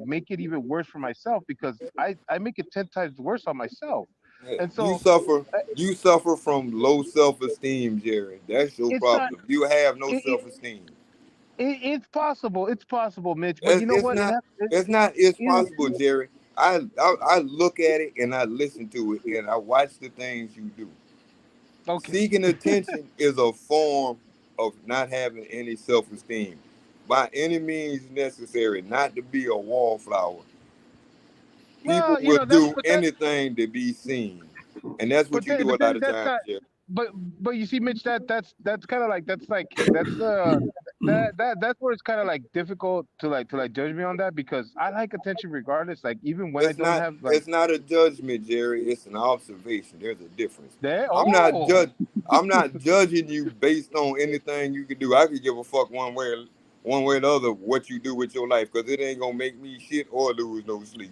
make it even worse for myself because I make it 10 times worse on myself. Yeah, And so you suffer from low self-esteem, Jerry. That's your it's not problem. You have no it, self-esteem. it's possible, Mitch. But you It's, know it's what? not it's not it's It, possible, Jerry. I look at it and I listen to it and I watch the things you do. okay. Seeking attention is a form of not having any self-esteem. By any means necessary, not to be a wallflower. People Well, will that's do anything to be seen. And that's what but you then do but a lot then of that's times, not Jerry. but you see, Mitch, that's kind of like that's where it's kind of like difficult to judge me on that, because I like attention regardless. Like even when I don't have like It's not a judgment, Jerry. It's an observation. There's a difference. there. I'm not Oh, judge. I'm not judging you based on anything you can do. I could give a fuck one way or the other what you do with your life, because it ain't gonna make me shit or lose no sleep.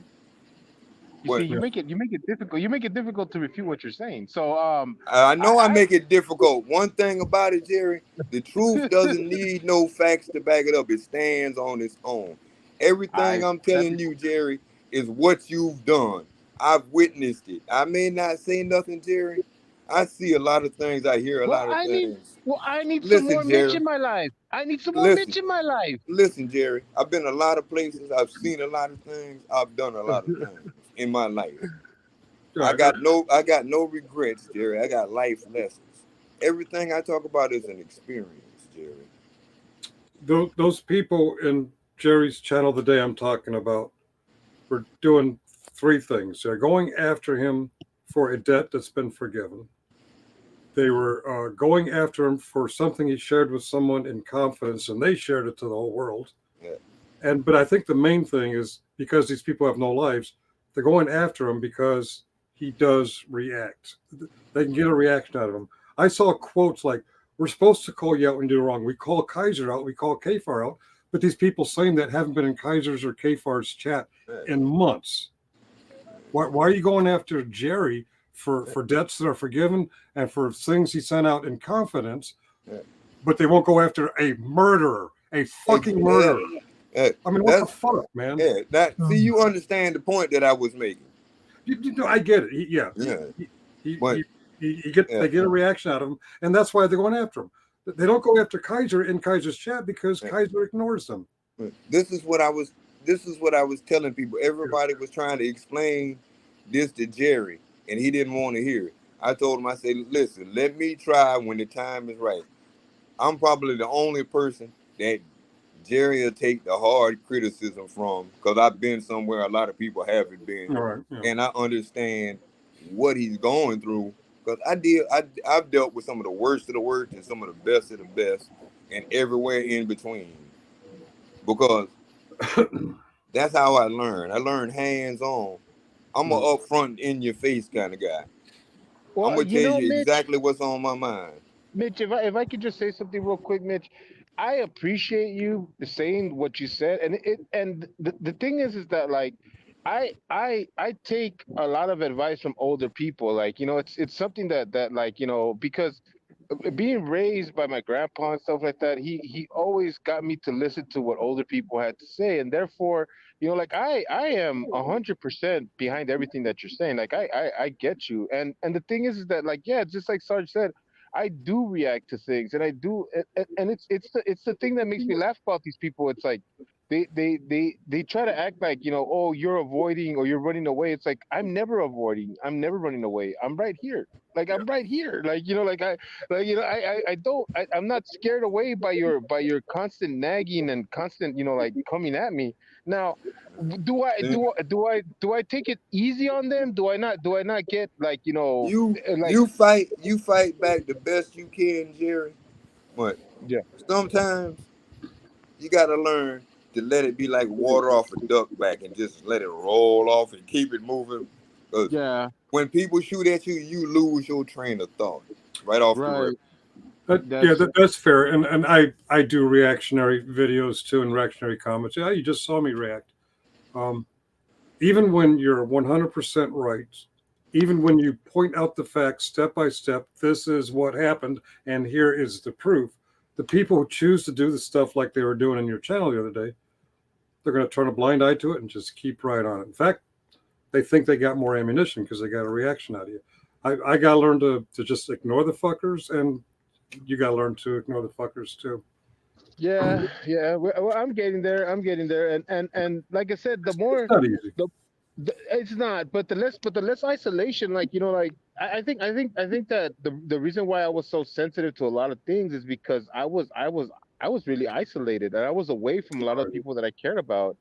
you see, But you make it difficult. You make it difficult to refute what you're saying. So I know I I make it difficult. One thing about it, Jerry, the truth doesn't need no facts to back it up. It stands on its own. Everything I I'm that telling you, Jerry, is what you've done. I've witnessed it. I may not say nothing, Jerry. I see a lot of things. I hear a well lot of I need things. well I need some Listen, more Mitch Jerry. in my life. I need some more Listen. Mitch in my life. Listen, Jerry. I've been a lot of places. I've seen a lot of things. I've done a lot of things in my life. All right. I got no regrets, Jerry. I got life lessons. Everything I talk about is an experience, Jerry. Those people in Jerry's channel the day I'm talking about were doing three things. They're going after him for a debt that's been forgiven. They were going after him for something he shared with someone in confidence, and they shared it to the whole world. Yeah. But I think the main thing is because these people have no lives, they're going after him because he does react. They can get a reaction out of him. I saw quotes like, "We're supposed to call you out when you do wrong. We call Kaiser out. We call KFAR out." But these people saying that haven't been in Kaiser's or KFAR's chat Yeah. in months. Why are you going after Jerry for debts that are forgiven and for things he sent out in confidence, Yeah. but they won't go after a murderer, a fucking murderer? I mean, what the That's fuck, man? see, you understand the point that I was making. I get it. Yeah. He, But they get a reaction out of him, and that's why they're going after him. They don't go after Kaiser in Kaiser's chat because Kaiser ignores them. this is what I was telling people. Everybody was trying to explain this to Jerry, and he didn't want to hear it. I told him, I said, listen, let me try when the time is right. I'm probably the only person that Jerry will take the hard criticism from, because I've been somewhere a lot of people haven't been, All right. Yeah. and I understand what he's going through. Because I've dealt with some of the worst of the worst and some of the best of the best, and everywhere in between. Because that's how I learn. I learn hands on. I'm a upfront, in your face kind of guy. I'm Well, gonna tell you Mitch, exactly what's on my mind. Mitch, if I could just say something real quick, Mitch, I appreciate you saying what you said, and the thing is that like I take a lot of advice from older people. Like it's something that like because being raised by my grandpa and stuff like that, he always got me to listen to what older people had to say, and therefore like I am 100% behind everything that you're saying. Like I get you, and the thing is that like yeah, just like Sarge said, I do react to things, and I do, and it's the thing that makes me laugh about these people. It's like they try to act like oh, you're avoiding or you're running away. It's like I'm never avoiding, I'm never running away. I'm right here. Like I'm right here. Like like I don't. I'm not scared away by your constant nagging and constant like coming at me. Now, do I See? do I do I do I take it easy on them? Do I not get like like You fight back the best you can, Jerry. But yeah. sometimes you gotta learn to let it be like water off a duck back and just let it roll off and keep it moving. 'Cause Yeah, when people shoot at you, you lose your train of thought right off the rip. right. That's That's fair. And I do reactionary videos too and reactionary comments. Yeah, you just saw me react. Um, Even when you're 100% right, even when you point out the facts step by step, this is what happened, and here is the proof. The people who choose to do the stuff like they were doing in your channel the other day, they're going to turn a blind eye to it and just keep right on it. In fact, they think they got more ammunition because they got a reaction out of you. I got to learn to just ignore the fuckers, and you got to learn to ignore the fuckers too. yeah. Well, I'm getting there. I'm getting there, and like I said, the It's more not easy. it's not, but the less isolation, like like I think that the reason why I was so sensitive to a lot of things is because I was really isolated, and I was away from a lot of people that I cared about.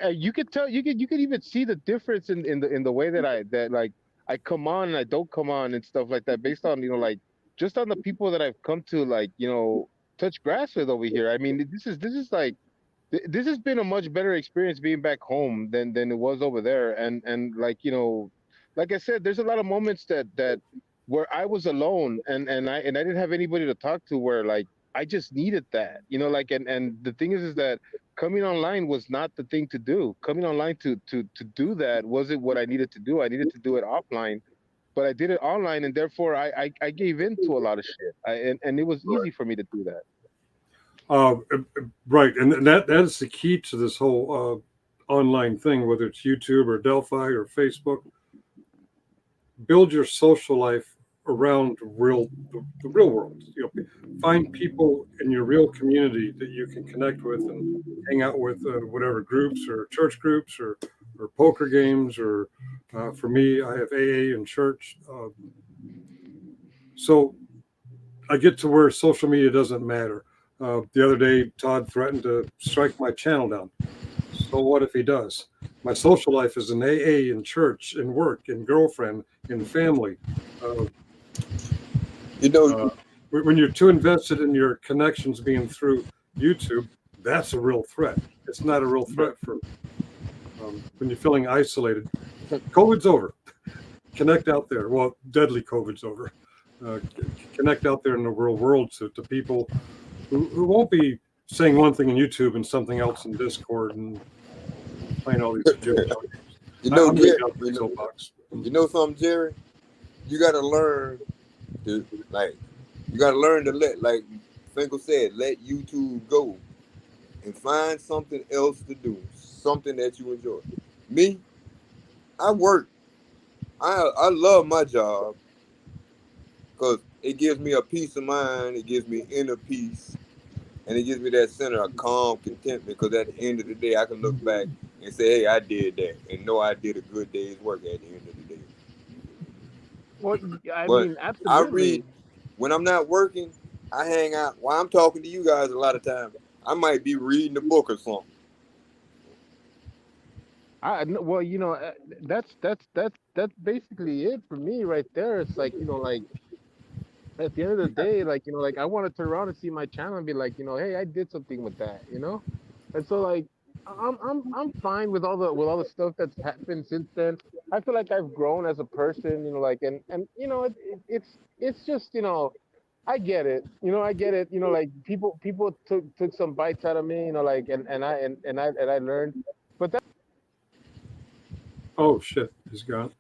You could tell, you could even see the difference in the way that like I come on and I don't come on and stuff like that, based on like just on the people that I've come to like, touch grass with over here. I mean, this is like this has been a much better experience being back home than it was over there. And like, like I said, there's a lot of moments that where I was alone and I didn't have anybody to talk to, where like I just needed that, like, and the thing is that coming online was not the thing to do. Coming online to do that wasn't what I needed to do. I needed to do it offline, but I did it online, and therefore I gave in to a lot of shit. And it was easy for me to do that. Uh, right, and that is the key to this whole online thing, whether it's YouTube or Delphi or Facebook. Build your social life around the real world. Find people in your real community that you can connect with and hang out with, whatever groups or church groups or poker games, or for me, I have AA in church. So I get to where social media doesn't matter. The other day, Todd threatened to strike my channel down. So what if he does? My social life is in AA, in church, in work, in girlfriend, in family. When you're too invested in your connections being through YouTube, that's a real threat. It's not a real threat for when you're feeling isolated. COVID's over. Connect out there. Well, deadly COVID's over. Connect out there in the real world to people who won't be saying one thing in YouTube and something else in Discord and playing all these stupid games. You know something, Jerry? You gotta learn to let, like Finkel said, let YouTube go and find something else to do, something that you enjoy. Me, I work. I love my job because it gives me a peace of mind, it gives me inner peace, and it gives me that center of calm contentment, because at the end of the day, I can look back and say, hey, I did that, and know I did a good day's work at the end of the day. Well, I mean, absolutely. I read, when I'm not working, I hang out. While I'm talking to you guys a lot of times, I might be reading a book or something. Well, that's basically it for me right there. It's like, like at the end of the day, like, like I want to turn around and see my channel and be like, hey, I did something with that, and so like I'm fine with all the stuff that's happened since then. I feel like I've grown as a person, like, and it's just, I get it, I get it, like people took some bites out of me, like, and I learned, but that. Oh shit, he's gone.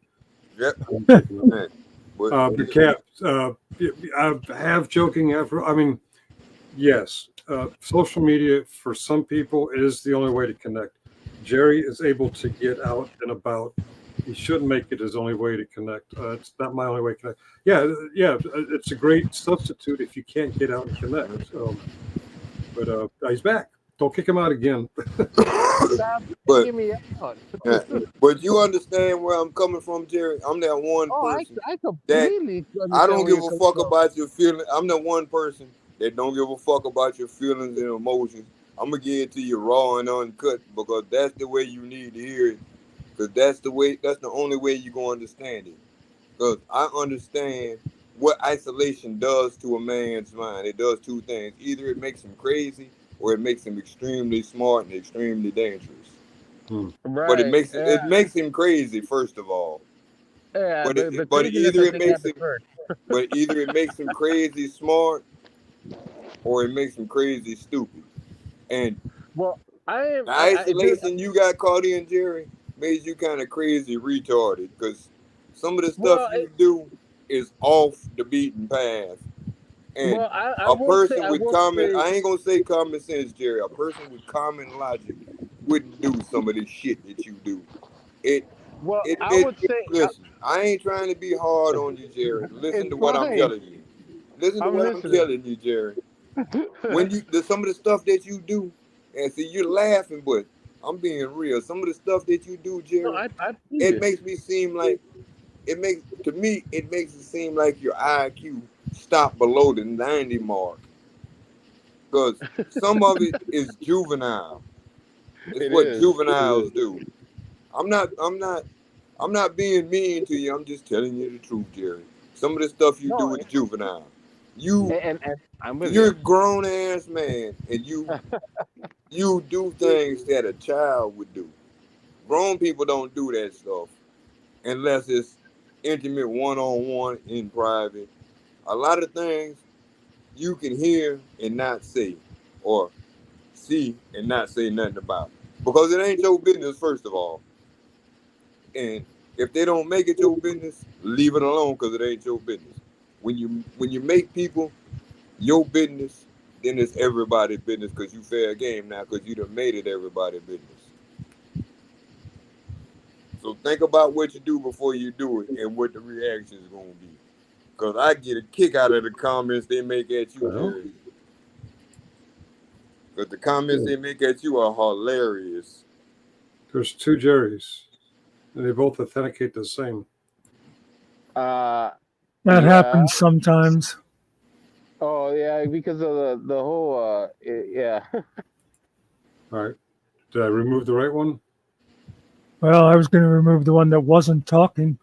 Yep. The cat. I have joking after. I mean, yes, social media for some people is the only way to connect. Jerry is able to get out and about. He shouldn't make it his only way to connect. It's not my only way to connect. Yeah, it's a great substitute if you can't get out and connect. But he's back. Don't kick him out again. but you understand where I'm coming from, Jerry? I'm that one person I completely I don't give a fuck about your feelings. I'm the one person that don't give a fuck about your feelings and emotions. I'm gonna give it to you raw and uncut, because that's the way you need to hear it. Because that's the only way you're gonna understand it. Because I understand what isolation does to a man's mind. It does two things. Either it makes him crazy, or it makes him extremely smart and extremely dangerous. Right. But it makes him crazy, first of all. Yeah, but either it makes him crazy smart, or it makes him crazy stupid. And the isolation you got caught in, Jerry, made you kind of crazy retarded, because some of the stuff you do is off the beaten path. And a person with I ain't gonna say common sense, Jerry. A person with common logic wouldn't do some of the shit that you do. Listen, I ain't trying to be hard on you, Jerry. Listen to what I'm telling you. Listen to what I'm telling you, Jerry. When some of the stuff that you do, and see, you're laughing, but I'm being real. Some of the stuff that you do, Jerry, it makes me seem like it makes it seem like your IQ stopped below the 90 mark, because some of it is juvenile. It's what juveniles do. I'm not being mean to you. I'm just telling you the truth, Jerry. Some of the stuff you do is juvenile. You and I'm with you're a you. grown ass man, and you do things that a child would do. Grown people don't do that stuff unless it's intimate, one on one, in private. A lot of things you can hear and not say, or see and not say nothing about, because it ain't your business, first of all. And if they don't make it your business, leave it alone, because it ain't your business. When you make people your business, then it's everybody's business, because you fair game now, because you done made it everybody's business. So think about what you do before you do it and what the reaction is going to be. Because I get a kick out of the comments they make at you, Well, Jerry. Because the comments they make at you are hilarious. there's two Jerrys, and they both authenticate the same. Uh, That yeah. happens sometimes. Oh yeah, because of the whole yeah. All right. Did I remove the right one? Well, I was going to remove the one that wasn't talking.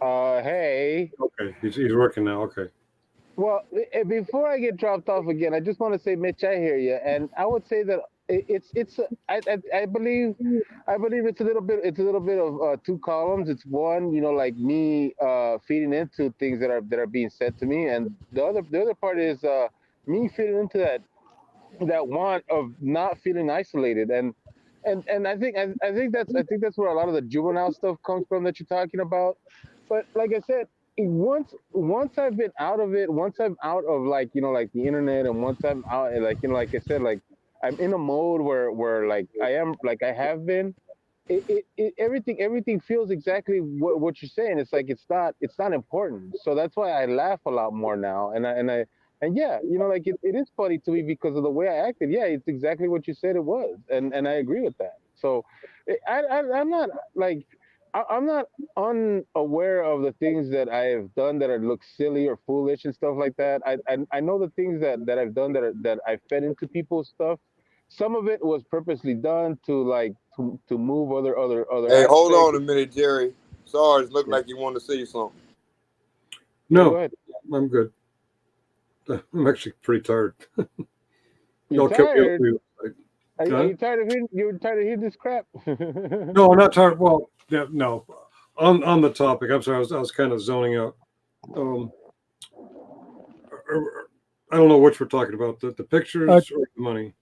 Hey. Okay. He's working now. Okay. Well, before I get dropped off again, I just want to say, Mitch, I hear you, and I would say that I believe it's a little bit of two columns. It's one, like me feeding into things that are being said to me, and the other part is me feeding into that want of not feeling isolated, and I think that's where a lot of the juvenile stuff comes from that you're talking about. But like I said, once I've been out of it, once I'm out of, like the internet, and once I'm out, and, like I said, like I'm in a mode where like I am, like I have been. Everything feels exactly what you're saying. It's like it's not important. So that's why I laugh a lot more now, and yeah, like it is funny to me because of the way I acted. Yeah, it's exactly what you said it was, and I agree with that. So I'm not like I'm not unaware of the things that I have done that look silly or foolish and stuff like that. I know the things that I've done that I fed into people's stuff. Some of it was purposely done to move other Hey, hold aspects. on a minute, Jerry. Sarge, look Yeah, like you want to say something. yeah, go No, ahead. I'm good. I'm actually pretty tired. You're Y'all kept me up. tired. Are Huh? you tired of hearing? You're tired of hearing this crap? No, I'm not tired. Well, yeah, no. On the topic, I'm sorry. I was kind of zoning out. Um, I don't know which we're talking about. The I, pictures or the money.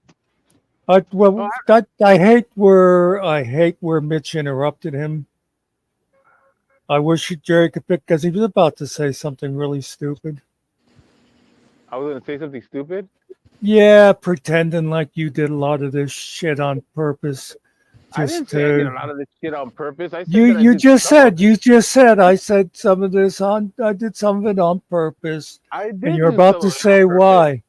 well, I hate where Mitch interrupted him. I wish Jerry could pick because he was about to say something really stupid. I was gonna say something stupid. Yeah, pretending like you did a lot of this shit on purpose, I just didn't say I did a to lot of this shit on purpose. I you. said that I You did just some of said it. I said some of this on. I did some of it on purpose, I and did you're do about some to of it on say purpose. why.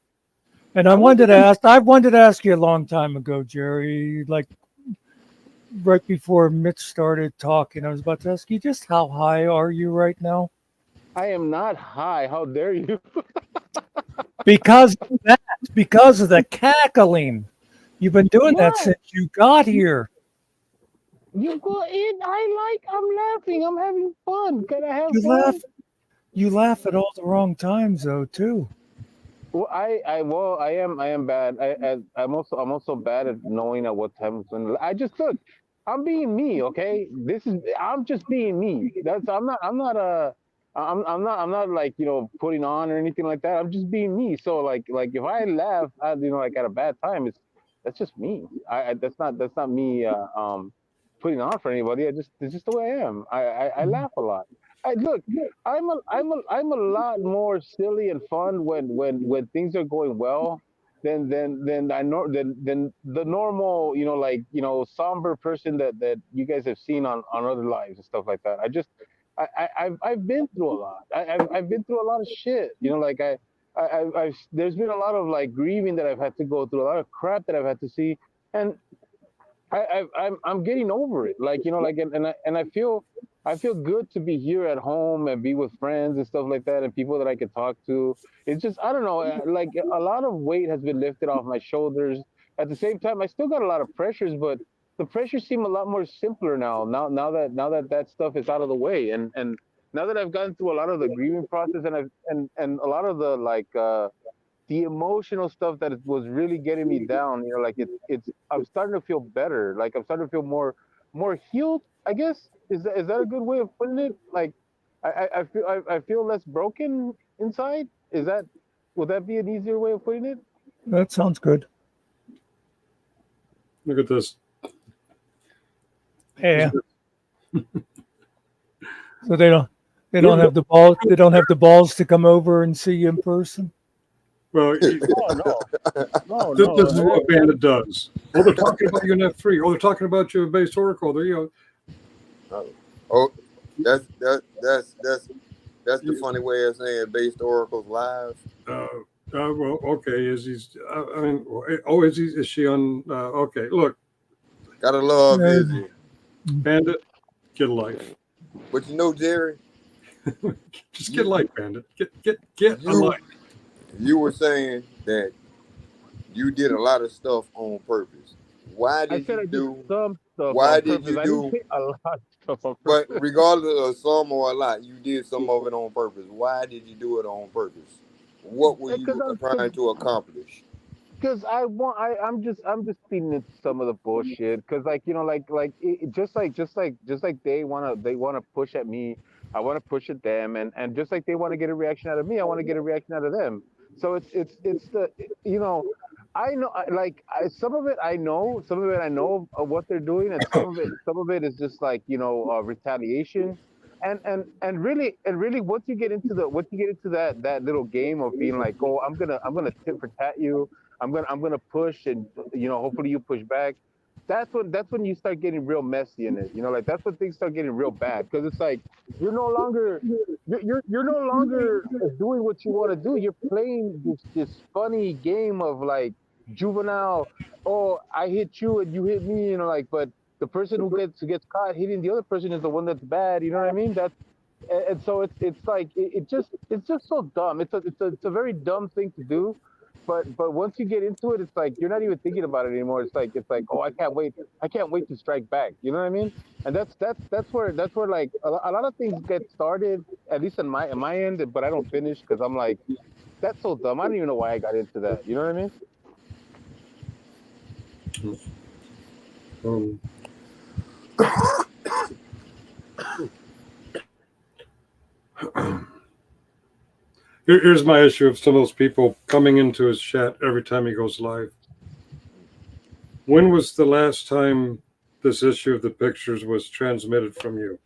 And I wasn't gonna. I wanted to ask you a long time ago, Jerry, like right before Mitch started talking. I was about to ask you just how high are you right now? I am not high. How dare you? Because of that, because of the cackling. You've been doing that What? since you got here. You go in. I'm laughing. I'm having fun. Can I have You fun? laugh you laugh at all the wrong times though too. Well, I am bad. I'm also bad at knowing at what time it's when. I just look. I'm being me. Okay. I'm just being me. I'm not like putting on or anything like that. I'm just being me. So like if I laugh, like at a bad time, that's just me. That's not me putting on for anybody. It's just the way I am. I laugh a lot. Look, I'm a lot more silly and fun when things are going well than the normal, somber person that you guys have seen on other lives and stuff like that. I've been through a lot. I've been through a lot of shit. Like there's been a lot of like grieving that I've had to go through, a lot of crap that I've had to see, and I'm getting over it. Like and I feel good to be here at home and be with friends and stuff like that and people that I can talk to. It's just I don't know, like a lot of weight has been lifted off my shoulders. At the same time, I still got a lot of pressures, but the pressures seem a lot more simpler now. Now that that stuff is out of the way, and now that I've gotten through a lot of the grieving process, and a lot of the the emotional stuff that was really getting me down, like it's I'm starting to feel better. Like I'm starting to feel more healed, I guess. Is that a good way of putting it? Like I feel less broken inside. Would that be an easier way of putting it? That sounds good. Look at this. Yeah. So they don't have the balls. They don't have the balls to come over and see you in person. Well, Oh no, this is what Bandit does. Oh, they're talking about you in F3. Oh, they're talking about you in base Oracle. There you go. Oh, that's the funny way of saying based Oracle's live. Well, okay. Is she on? Okay, look. Gotta love Izzy. Bandit, get a life. But Jerry, just get a life, Bandit. Get a life. You were saying that you did a lot of stuff on purpose. Why did you do some stuff? Why did you do a lot of stuff on purpose? But regardless of some or a lot, you did some of it on purpose. Why did you do it on purpose? What were you trying to accomplish? Because I'm just feeding into some of the bullshit. Because just like they wanna push at me, I want to push at them, and just like they want to get a reaction out of me, I want to get a reaction out of them. So it's the I know some of it I know of what they're doing, and some of it is just like retaliation. And really once you get into that little game of being like, oh, I'm gonna tit for tat you, I'm gonna push, and hopefully you push back. That's when you start getting real messy in it. Like that's when things start getting real bad, because it's like you're no longer doing what you want to do. You're playing this funny game of like juvenile. Oh, I hit you and you hit me. But the person who gets caught hitting the other person is the one that's bad. You know what I mean? And so it's like it's just so dumb. It's a very dumb thing to do. But once you get into it, it's like you're not even thinking about it anymore. It's like oh, I can't wait to strike back. You know what I mean? And that's where like a lot of things get started, at least in my end, but I don't finish because I'm like, that's so dumb. I don't even know why I got into that. You know what I mean? Here's my issue of some of those people coming into his chat every time he goes live. When was the last time this issue of the pictures was transmitted from you?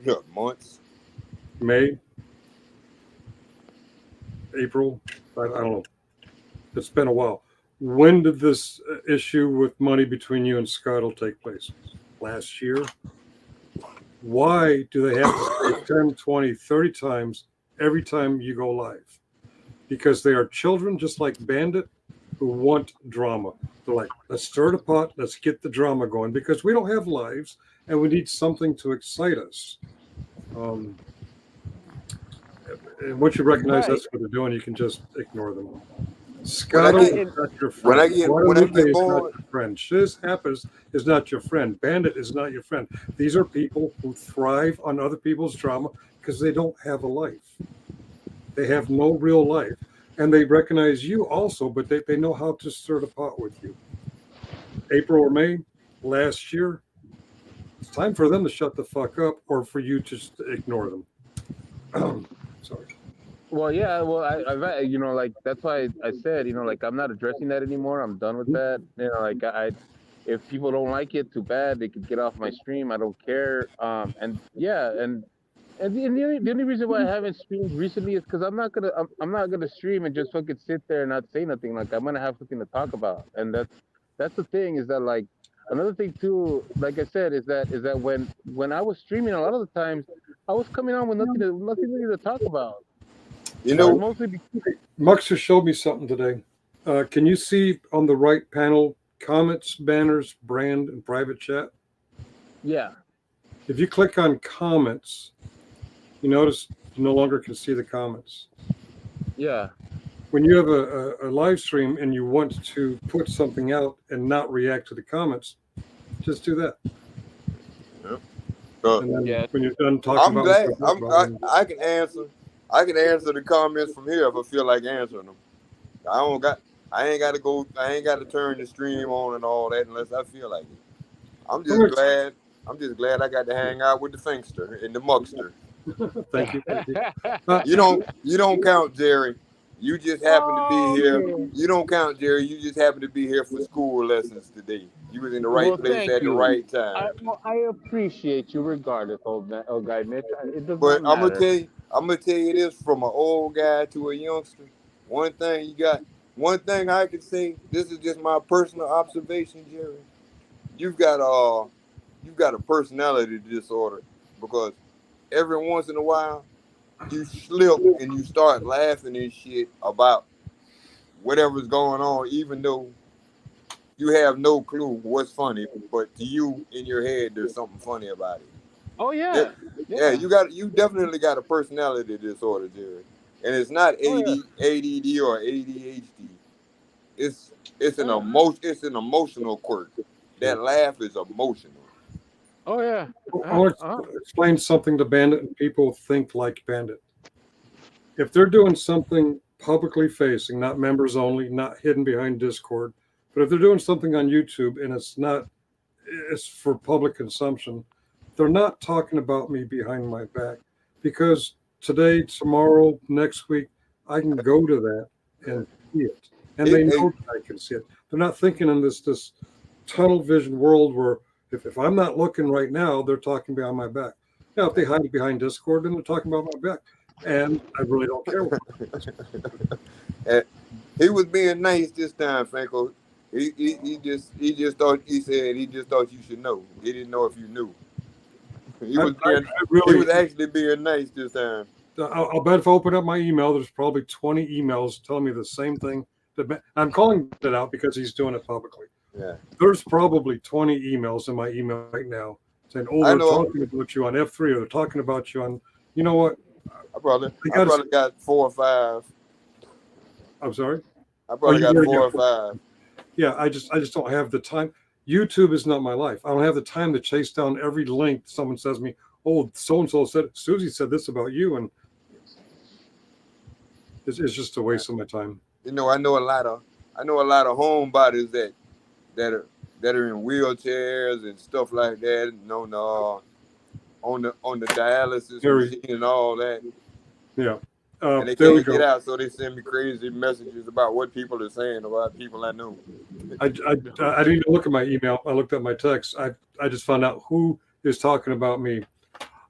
Yeah, months. May? April? I don't know. It's been a while. When did this issue with money between you and Scottle take place? Last year? Why do they have to say 10, 20, 30 times every time you go live? Because they are children just like Bandit who want drama. They're like, let's stir the pot, let's get the drama going, because we don't have lives and we need something to excite us. And once you recognize that's what they're doing, you can just ignore them. Scotto is not your friend. When I get bored, not your friend. Shiz Happers is not your friend. Bandit is not your friend. These are people who thrive on other people's drama because they don't have a life. They have no real life. And they recognize you also, but they know how to stir the pot with you. April or May last year, it's time for them to shut the fuck up or for you to just ignore them. Sorry. Well, yeah, well, I like that's why I said, like I'm not addressing that anymore. I'm done with that. Like if people don't like it, too bad. They could get off my stream. I don't care. And the only reason why I haven't streamed recently is because I'm not gonna stream and just fucking sit there and not say nothing. Like I'm gonna have something to talk about, and that's the thing, is that like another thing too. Like I said, is that when I was streaming, a lot of the times I was coming on with nothing really to talk about. Mostly Muckster showed me something today. Can you see on the right panel comments, banners, brand, and private chat? Yeah. If you click on comments, you notice you no longer can see the comments. Yeah. When you have a live stream and you want to put something out and not react to the comments, just do that. Yep. And then Yes. when you're done talking I'm about glad. what you're about him, I can answer. I can answer the comments from here if I feel like answering them. I don't got. I ain't got to go. I ain't got to turn the stream on and all that unless I feel like it. I'm all just right. glad. I'm just glad I got to hang out with the Finkster and the Muckster. Thank you. Thank you. You don't count, Jerry. You just happen to be here. Okay. You don't count, Jerry. You just happen to be here for school lessons today. You was in the right Well, place thank at the you. right time. I appreciate you regardless, old guy Mitch. It does But not matter. I'm gonna tell you this from an old guy to a youngster. One thing you got, one thing I can say. This is just my personal observation, Jerry. You've got a personality disorder because every once in a while you slip and you start laughing and shit about whatever's going on, even though you have no clue what's funny. But to you in your head, there's something funny about it. Oh Yeah, yeah, yeah, yeah. you definitely got a personality disorder, Jerry, and it's not Oh yeah. ADD or ADHD. It's Yeah. it's an emotional quirk. That laugh is emotional. Oh yeah. I want to explain something to Bandit, and people think like Bandit. If they're doing something publicly facing, not members only, not hidden behind Discord, but if they're doing something on YouTube and it's for public consumption, they're not talking about me behind my back, because today, tomorrow, next week, I can go to that and see it, and they know that I can see it. They're not thinking in this tunnel vision world where if I'm not looking right now, they're talking behind my back. Now, if they hide behind Discord, then they're talking about my back, and I really don't care. And he was being nice this time, Franco. He just thought he just thought you should know. He didn't know if you knew. He was he was actually being nice this time. I'll bet if I open up my email, there's probably 20 emails telling me the same thing. I'm calling it out because he's doing it publicly. Yeah. There's probably 20 emails in my email right now saying, "Oh, they're talking about you on F3, or they're talking about you on." You know what? I probably got 4 or 5. I'm sorry. I probably got 4 or 5. Yeah, I just don't have the time. YouTube is not my life. I don't have the time to chase down every link someone says to me. Oh, so and so said Susie said this about you, and it's just a waste of my time. You know, I know a lot of homebodies that are in wheelchairs and stuff like that, and on the dialysis machine and all that. Yeah. And they can't get out, so they send me crazy messages about what people are saying about people I know. I didn't even look at my email. I looked at my text. I just found out who is talking about me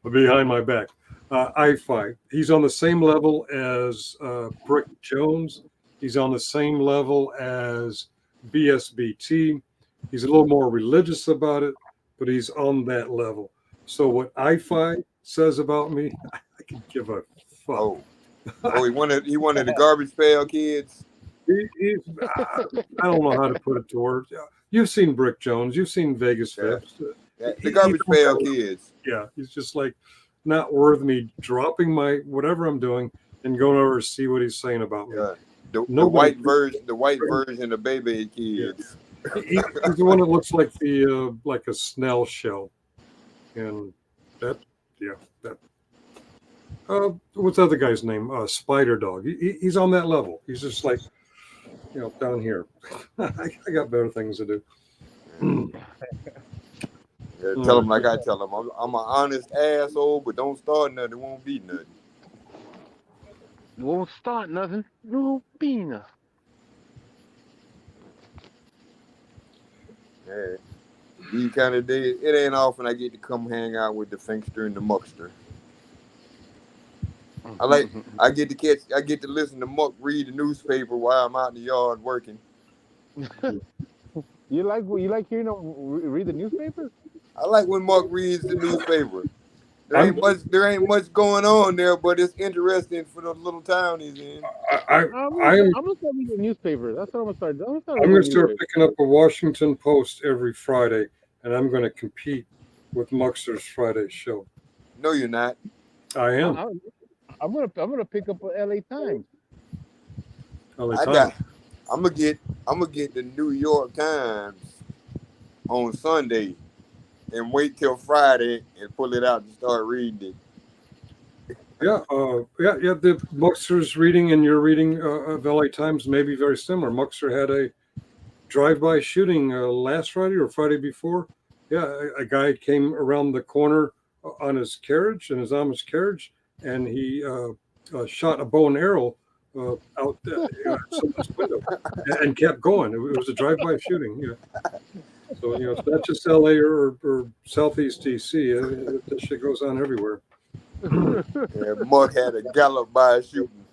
behind my back. I-Fi. He's on the same level as Brick Jones. He's on the same level as BSBT. He's a little more religious about it, but he's on that level. So what I-Fi says about me, I can give a fuck. Oh, he wanted the garbage pail kids. I don't know how to put it to words. You've seen Brick Jones. You've seen Vegas Phipps. Yeah, the garbage pail kids. Yeah, he's just like not worth me dropping my whatever I'm doing and going over to see what he's saying about me. Yeah. The white version of Baby Kids. Yeah. He's the one that looks like like a Snell shell, and that. What's the other guy's name? Spider Dog. He's on that level. He's just like, down here. I got better things to do. Yeah, tell him like I tell him. I'm an honest asshole, but don't start nothing. It won't be nothing. It won't start nothing. It won't be nothing. Yeah. These kind of days, it ain't often I get to come hang out with the Finkster and the Muckster. I get to listen to Muck read the newspaper while I'm out in the yard working. You like hearing him read the newspaper? I like when Muck reads the newspaper. There ain't much going on there, but it's interesting for the little town he's in. I'm gonna start reading the newspaper. That's what I'm gonna start. I'm gonna start picking up a Washington Post every Friday, and I'm gonna compete with Muckster's Friday show. No, you're not. I am. I'm gonna pick up a LA Times. I'm gonna get the New York Times on Sunday, and wait till Friday and pull it out and start reading it. Yeah, yeah. The Muckster's reading and your reading of LA Times may be very similar. Muckster had a drive-by shooting last Friday or Friday before. Yeah, a guy came around the corner on his carriage, in his Amish carriage, and he shot a bow and arrow out someone's window and kept going. It was a drive-by shooting. Yeah. So it's not just LA or Southeast DC. This shit goes on everywhere. And Muck had a gallop by shooting.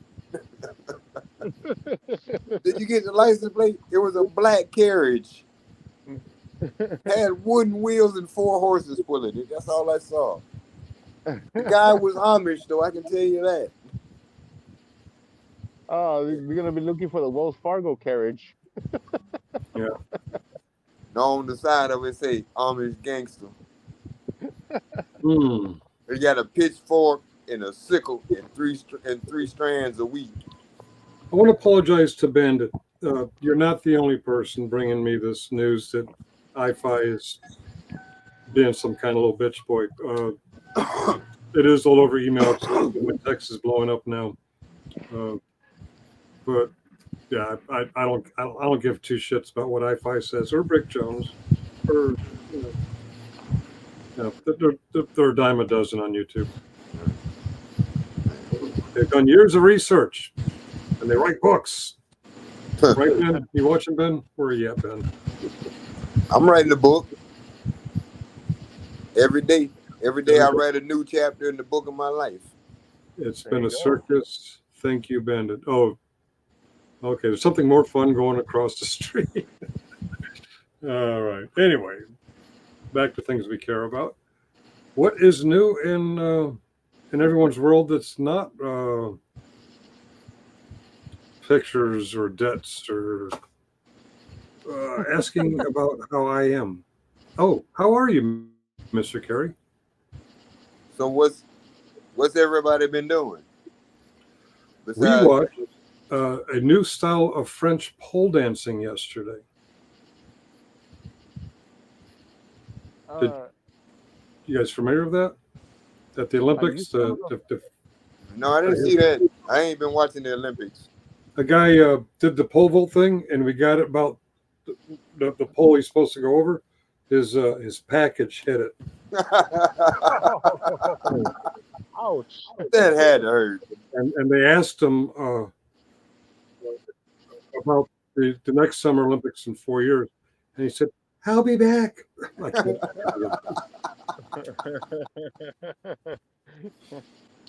Did you get the license plate? It was a black carriage. Had wooden wheels and 4 horses pulling it. That's all I saw. The guy was Amish, though, I can tell you that. Oh, we're gonna be looking for the Wells Fargo carriage. Yeah. Now on the side of it say Amish gangster. Hmm. He got a pitchfork and a sickle and three strands of wheat. I want to apologize to Bandit. You're not the only person bringing me this news that I-Fi is being some kind of little bitch boy. It is all over email. My text is blowing up now. But yeah, I don't give 2 shits about what I-Fi says or Rick Jones or they're a dime a dozen on YouTube. They've done years of research and they write books. Right, Ben? You watching, Ben? Where are you at, Ben? I'm writing a book every day. Every day I write a new chapter in the book of my life. It's been a circus. Thank you, Bandit. Oh, okay. There's something more fun going across the street. All right. Anyway, back to things we care about. What is new in everyone's world that's not pictures or debts or asking about how I am? Oh, how are you, Mr. Carey? So what's everybody been doing? We Besides, watched a new style of French pole dancing yesterday. You guys familiar with that? At the Olympics, no, I didn't see that. I ain't been watching the Olympics. a guy did the pole vault thing, and we got it about the pole he's supposed to go over. His package hit it. Ouch! That had to hurt. And they asked him about the next Summer Olympics in 4 years, and he said, "I'll be back."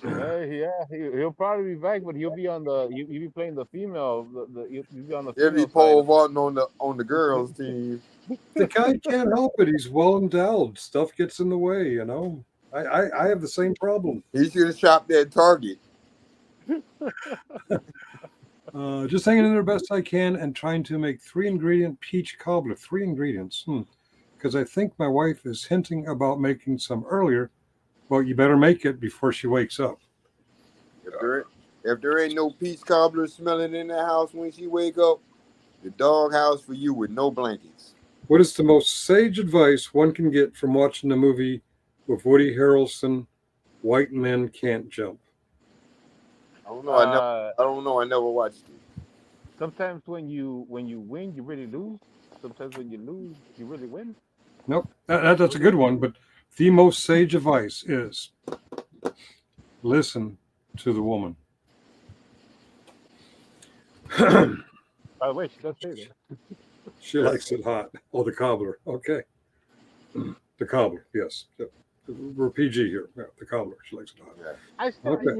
Yeah, he'll probably be back, but he'll be on the he'll be playing the female. He'll be on the He'll female be pole side. vaulting on the girls' team. The guy can't help it. He's well endowed. Stuff gets in the way, I have the same problem. He should have shopped at Target. Just hanging in there best I can and trying to make 3-ingredient peach cobbler. 3 ingredients. Because I think my wife is hinting about making some earlier. Well, you better make it before she wakes up. If there ain't no peach cobbler smelling in the house when she wake up, the dog house for you with no blankets. What is the most sage advice one can get from watching the movie with Woody Harrelson, White Men Can't Jump? I don't know. I never watched it. Sometimes when you win, you really lose. Sometimes when you lose, you really win. Nope, that's a good one. But the most sage advice is listen to the woman. By the way, she does say that. She likes it hot. Oh, the cobbler. Okay. The cobbler, yes. We're PG here. Yeah, the cobbler. She likes it hot. Yeah. I still, Okay.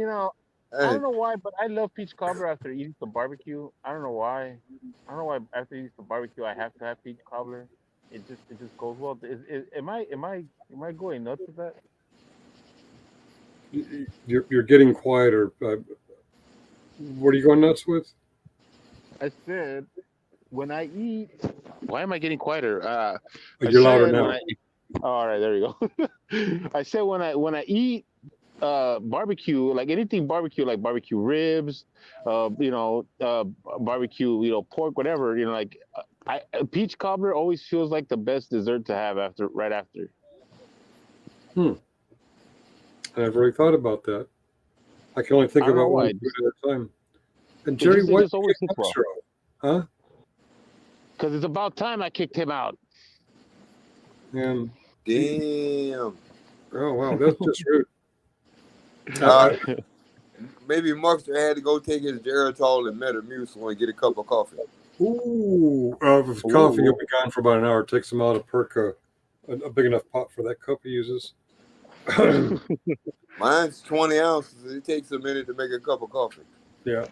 I don't know why, but I love peach cobbler after eating some barbecue. I don't know why. I don't know why after eating some barbecue I have to have peach cobbler. It just goes well. Am I going nuts with that? You're getting quieter. What are you going nuts with? I said when I eat. Why am I getting quieter? You're louder now. All right, there you go. I said when I eat barbecue, like anything barbecue, like barbecue ribs, barbecue, pork, whatever, peach cobbler always feels like the best dessert to have right after. I've already thought about that. I can only think I don't know about why. one food at a time. And Jerry, it why just did you always kick sits well. Muckster out? Huh? Because it's about time I kicked him out. And Damn. oh wow, that's just rude. Maybe Muckster had to go take his Geritol and Metamucil and get a cup of coffee. With coffee, he'll be gone for about an hour. It takes him out to perk a big enough pot for that cup he uses. Mine's 20 ounces. It takes a minute to make a cup of coffee. Yeah.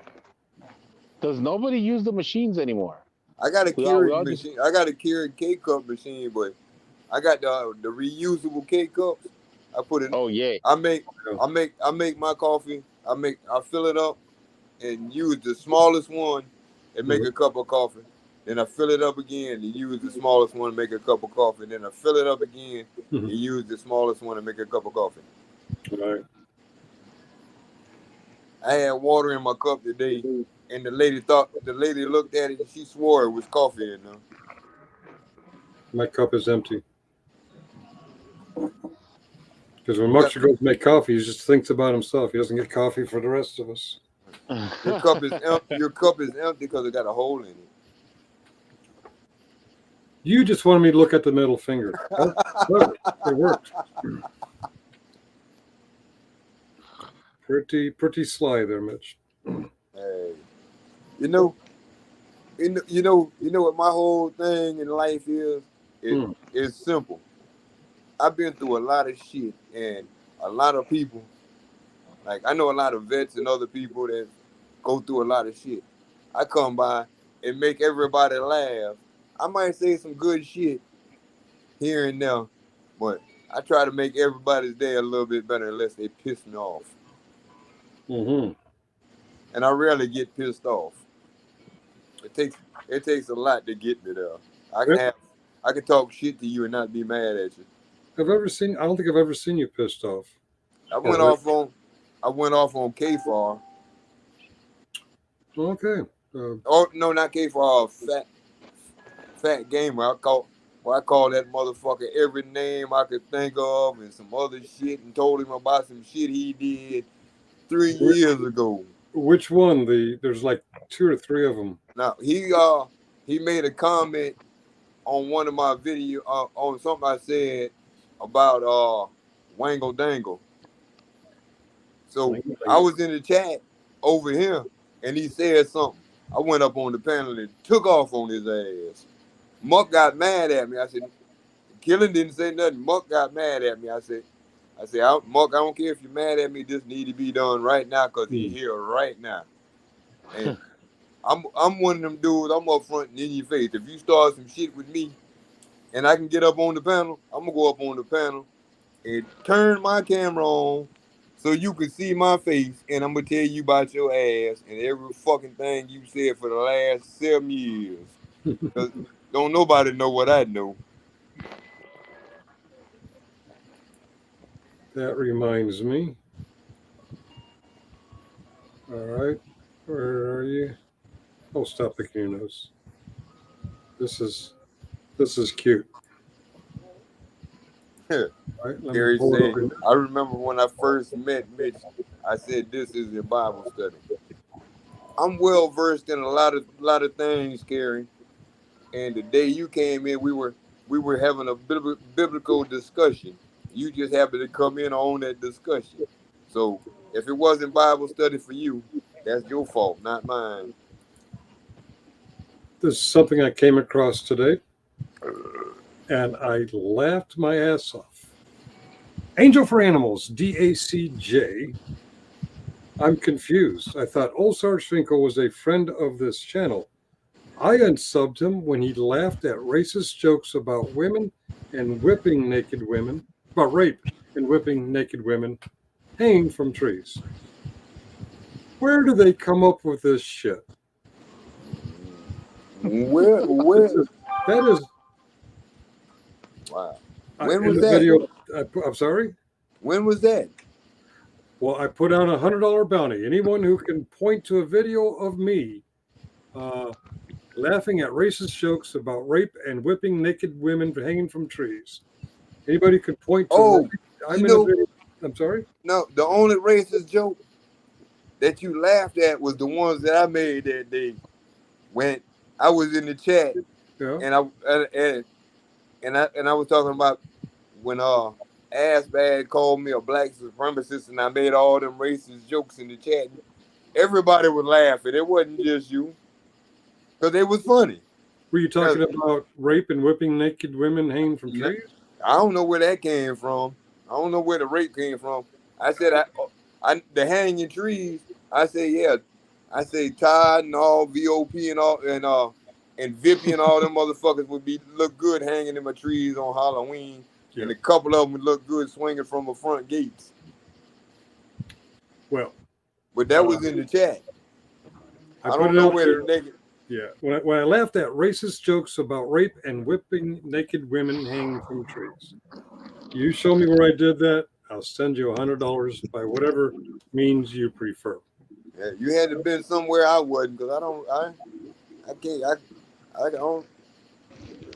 Does nobody use the machines anymore? I got a We all Keurig just- machine. I got a Keurig K-cup machine, but I got the reusable K-cups. I put it. Oh yeah. I make my coffee. I fill it up and use the smallest one and make a cup of coffee. Then I fill it up again and use the smallest one to make a cup of coffee. Then I fill it up again and use the smallest one to make a cup of coffee. Right. I had water in my cup today, and the lady looked at it and she swore it was coffee in there. My cup is empty. Because when Muckster goes to make coffee, he just thinks about himself. He doesn't get coffee for the rest of us. Your cup is empty. Your cup is empty because it got a hole in it. You just wanted me to look at the middle finger. It worked. Pretty sly there, Mitch. Hey, you know what my whole thing in life is? It's simple. I've been through a lot of shit, and a lot of people, like I know a lot of vets and other people that go through a lot of shit. I come by and make everybody laugh. I might say some good shit here and there, but I try to make everybody's day a little bit better unless they piss me off. And I rarely get pissed off. It takes a lot to get me there. I can talk shit to you and not be mad at you. I don't think I've ever seen you pissed off. I went off on K-Far. Okay. Oh no, not K-Far. Fat Gamer. I call that motherfucker every name I could think of and some other shit and told him about some shit he did 3 years ago. Which one? There's like 2 or 3 of them. Now he made a comment on one of my videos on something I said about Wangle Dangle. So I was in the chat over here and he said something. I went up on the panel and took off on his ass. Muck got mad at me. I said, Killing didn't say nothing. Muck got mad at me. I said, Muck, I don't care if you're mad at me. This need to be done right now because he's here right now. And I'm one of them dudes. I'm up front and in your face. If you start some shit with me and I can get up on the panel, I'm going to go up on the panel and turn my camera on so you can see my face and I'm going to tell you about your ass and every fucking thing you said for the last 7 years. Don't nobody know what I know. That reminds me. All right. Where are you? Oh, stop picking your nose. This is cute. Right, Gary said, I remember when I first met Mitch, I said, this is a Bible study. I'm well versed in a lot of things, Gary. And the day you came in, we were having a biblical discussion. You just happened to come in on that discussion. So if it wasn't Bible study for you, that's your fault, not mine. This is something I came across today, and I laughed my ass off. Angel for Animals, DACJ. I'm confused. I thought Old Sarge Finkel was a friend of this channel. I unsubbed him when he laughed at racist jokes about women and whipping naked women, about rape and whipping naked women hanging from trees. Where do they come up with this shit? Where? That is. Wow. When was the that? Video, I'm sorry? When was that? Well, I put out a $100 bounty. Anyone who can point to a video of me laughing at racist jokes about rape and whipping naked women hanging from trees. Anybody could point to I'm sorry. No, the only racist joke that you laughed at was the ones that I made that day when I was in the chat Yeah. and I was talking about when ass bag called me a black supremacist and I made all them racist jokes in the chat. Everybody was laughing. It wasn't just you, because it was funny. Were you talking about rape and whipping naked women hanging from trees? I don't know where that came from. I don't know where the rape came from. I said the hanging trees. I say yeah. I say Todd and all VOP and all and Vippy and all them motherfuckers would look good hanging in my trees on Halloween, and a couple of them would look good swinging from the front gates. Well, but that was in the chat. I don't know where the naked. Yeah, when I laughed at racist jokes about rape and whipping naked women hanging from trees, you show me where I did that, I'll send you $100 by whatever means you prefer. Yeah, you had to been somewhere I wasn't, because I don't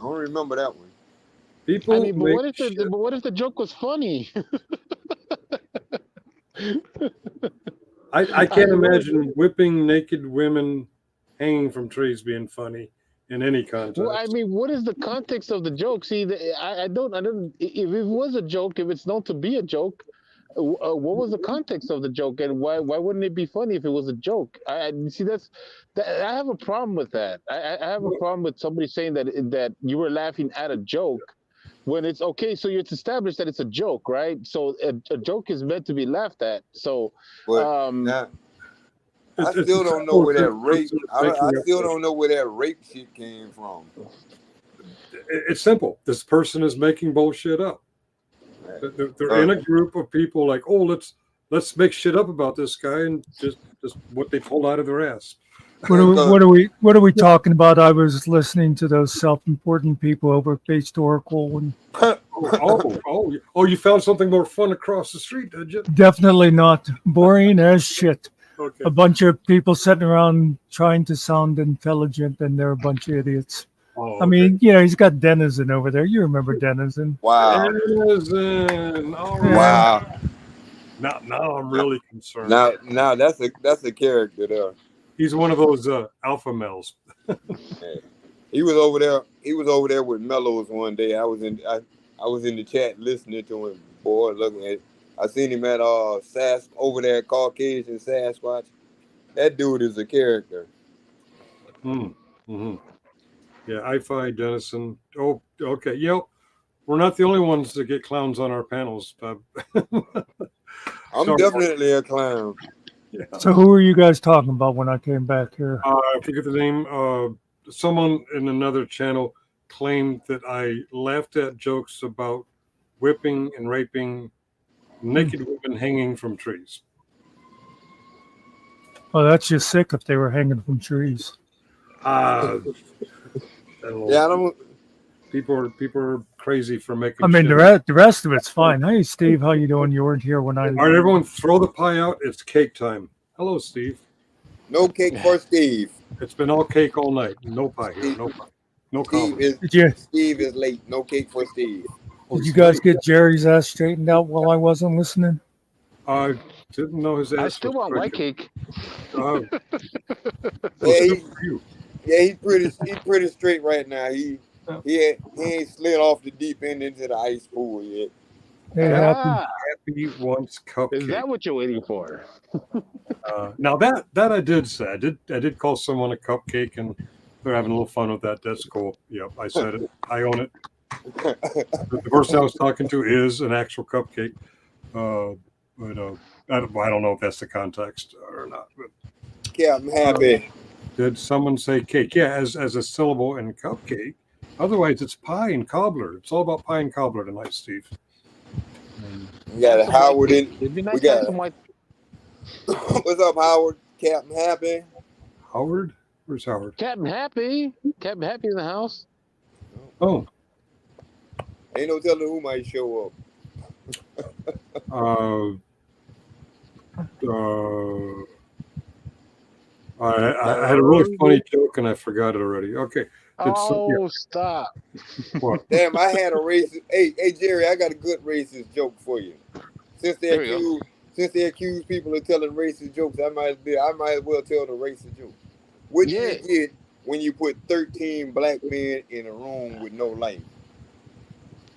remember that one. People, I mean, but what if the joke was funny? I can't imagine whipping naked women hanging from trees being funny in any context. Well, I mean, what is the context of the joke? See, I don't. If it was a joke, if it's known to be a joke, what was the context of the joke, and why wouldn't it be funny if it was a joke? I see I have a problem with that. I have a problem with somebody saying that you were laughing at a joke when it's okay. So it's established that it's a joke, right? So a joke is meant to be laughed at. So, I still don't know where that rape. I still don't know where that rape shit came from. It's simple. This person is making bullshit up. They're in a group of people like, oh, let's make shit up about this guy and just what they pulled out of their ass. What are we talking about? I was listening to those self-important people over at Based Oracle, and you found something more fun across the street, did you? Definitely not. Boring as shit. Okay. A bunch of people sitting around trying to sound intelligent, and they're a bunch of idiots. I mean, he's got Denizen over there. You remember Denizen? Wow. Denizen. All right. Wow. Now I'm really concerned. Now that's a character there. He's one of those alpha males. He was over there. He was over there with Mellows one day. I was in the chat listening to him. Boy, looking at. I seen him at over there, Caucasian Sasquatch. That dude is a character. Mm-hmm. Yeah, I-Fi, Dennison. Oh, okay. We're not the only ones that get clowns on our panels. I'm definitely a clown. Yeah. So who are you guys talking about when I came back here? I forget the name. Someone in another channel claimed that I laughed at jokes about whipping and raping naked women hanging from trees. Oh, that's just sick if they were hanging from trees. I don't. People are crazy for making. I mean, the rest of it's fine. Hey, Steve, how you doing? You weren't here when I. All right, everyone, throw the pie out. It's cake time. Hello, Steve. No cake for Steve. It's been all cake all night. No pie here. No pie. No comment. Steve is late. No cake for Steve. Did you guys get Jerry's ass straightened out while I wasn't listening? I didn't know his ass. I still want white cake. He's pretty straight right now. He ain't slid off the deep end into the ice pool yet. Hey, Happy wants cupcake. Is that what you're waiting for? Now that I did say, I did call someone a cupcake, and they're having a little fun with that. That's cool. Yep, I said it. I own it. The person I was talking to is an actual cupcake. But I don't know if that's the context or not. But yeah, I'm happy. Did someone say cake? Yeah, as a syllable in cupcake. Otherwise, it's pie and cobbler. It's all about pie and cobbler tonight, Steve. We got Howard in. It'd be nice to have some white. What's up, Howard? Captain Happy. Howard? Where's Howard? Captain Happy. Captain Happy in the house. Oh. Ain't no telling who might show up. I had a really funny joke and I forgot it already. Okay. Oh, stop. What? Damn, I had a racist. Hey, Jerry, I got a good racist joke for you. Since Here we go. they accuse people of telling racist jokes, I might as well tell the racist joke. What do Yeah. you get when you put 13 black men in a room with no light?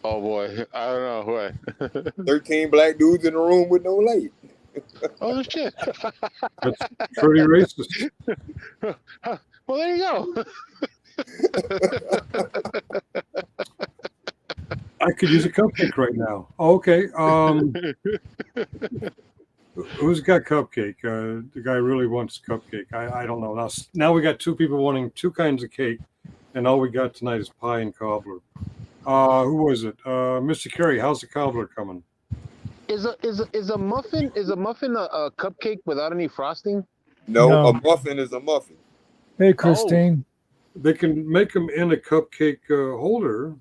Oh boy, I don't know what. 13 black dudes in a room with no light. Oh shit. That's pretty racist. Well, there you go. I could use a cupcake right now. Okay. Who's got cupcake? The guy really wants cupcake. I don't know. Now we got two people wanting two kinds of cake, and all we got tonight is pie and cobbler. Who was it? Mr. Carey, how's the cobbler coming? Is a muffin a cupcake without any frosting? No, No. a muffin is a muffin. Hey, Christine. They can make them in a cupcake holder,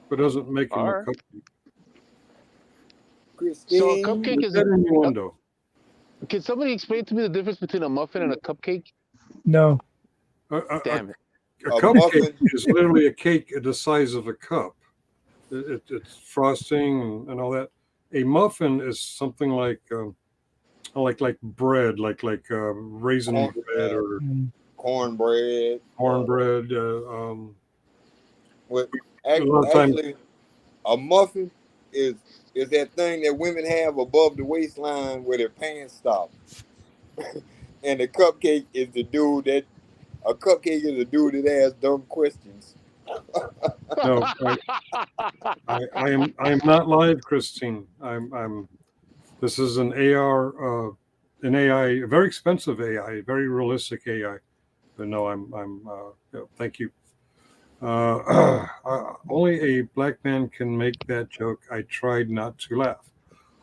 but doesn't make them Alright. a cupcake. Christine. So a cupcake is Put that in your window. Can somebody explain to me the difference between a muffin and a cupcake? No. Damn it. A A cupcake muffin. is literally a cake the size of a cup. It's frosting and all that. A muffin is something like bread, like raisin bread or Cornbread. cornbread. With A lot of times- actually, a muffin is that thing that women have above the waistline where their pants stop. And a cupcake is a dude that asks dumb questions. No, I am not live, Christine. This is an AR, an AI, a very expensive AI, very realistic AI. But no, thank you. Only a black man can make that joke. I tried not to laugh.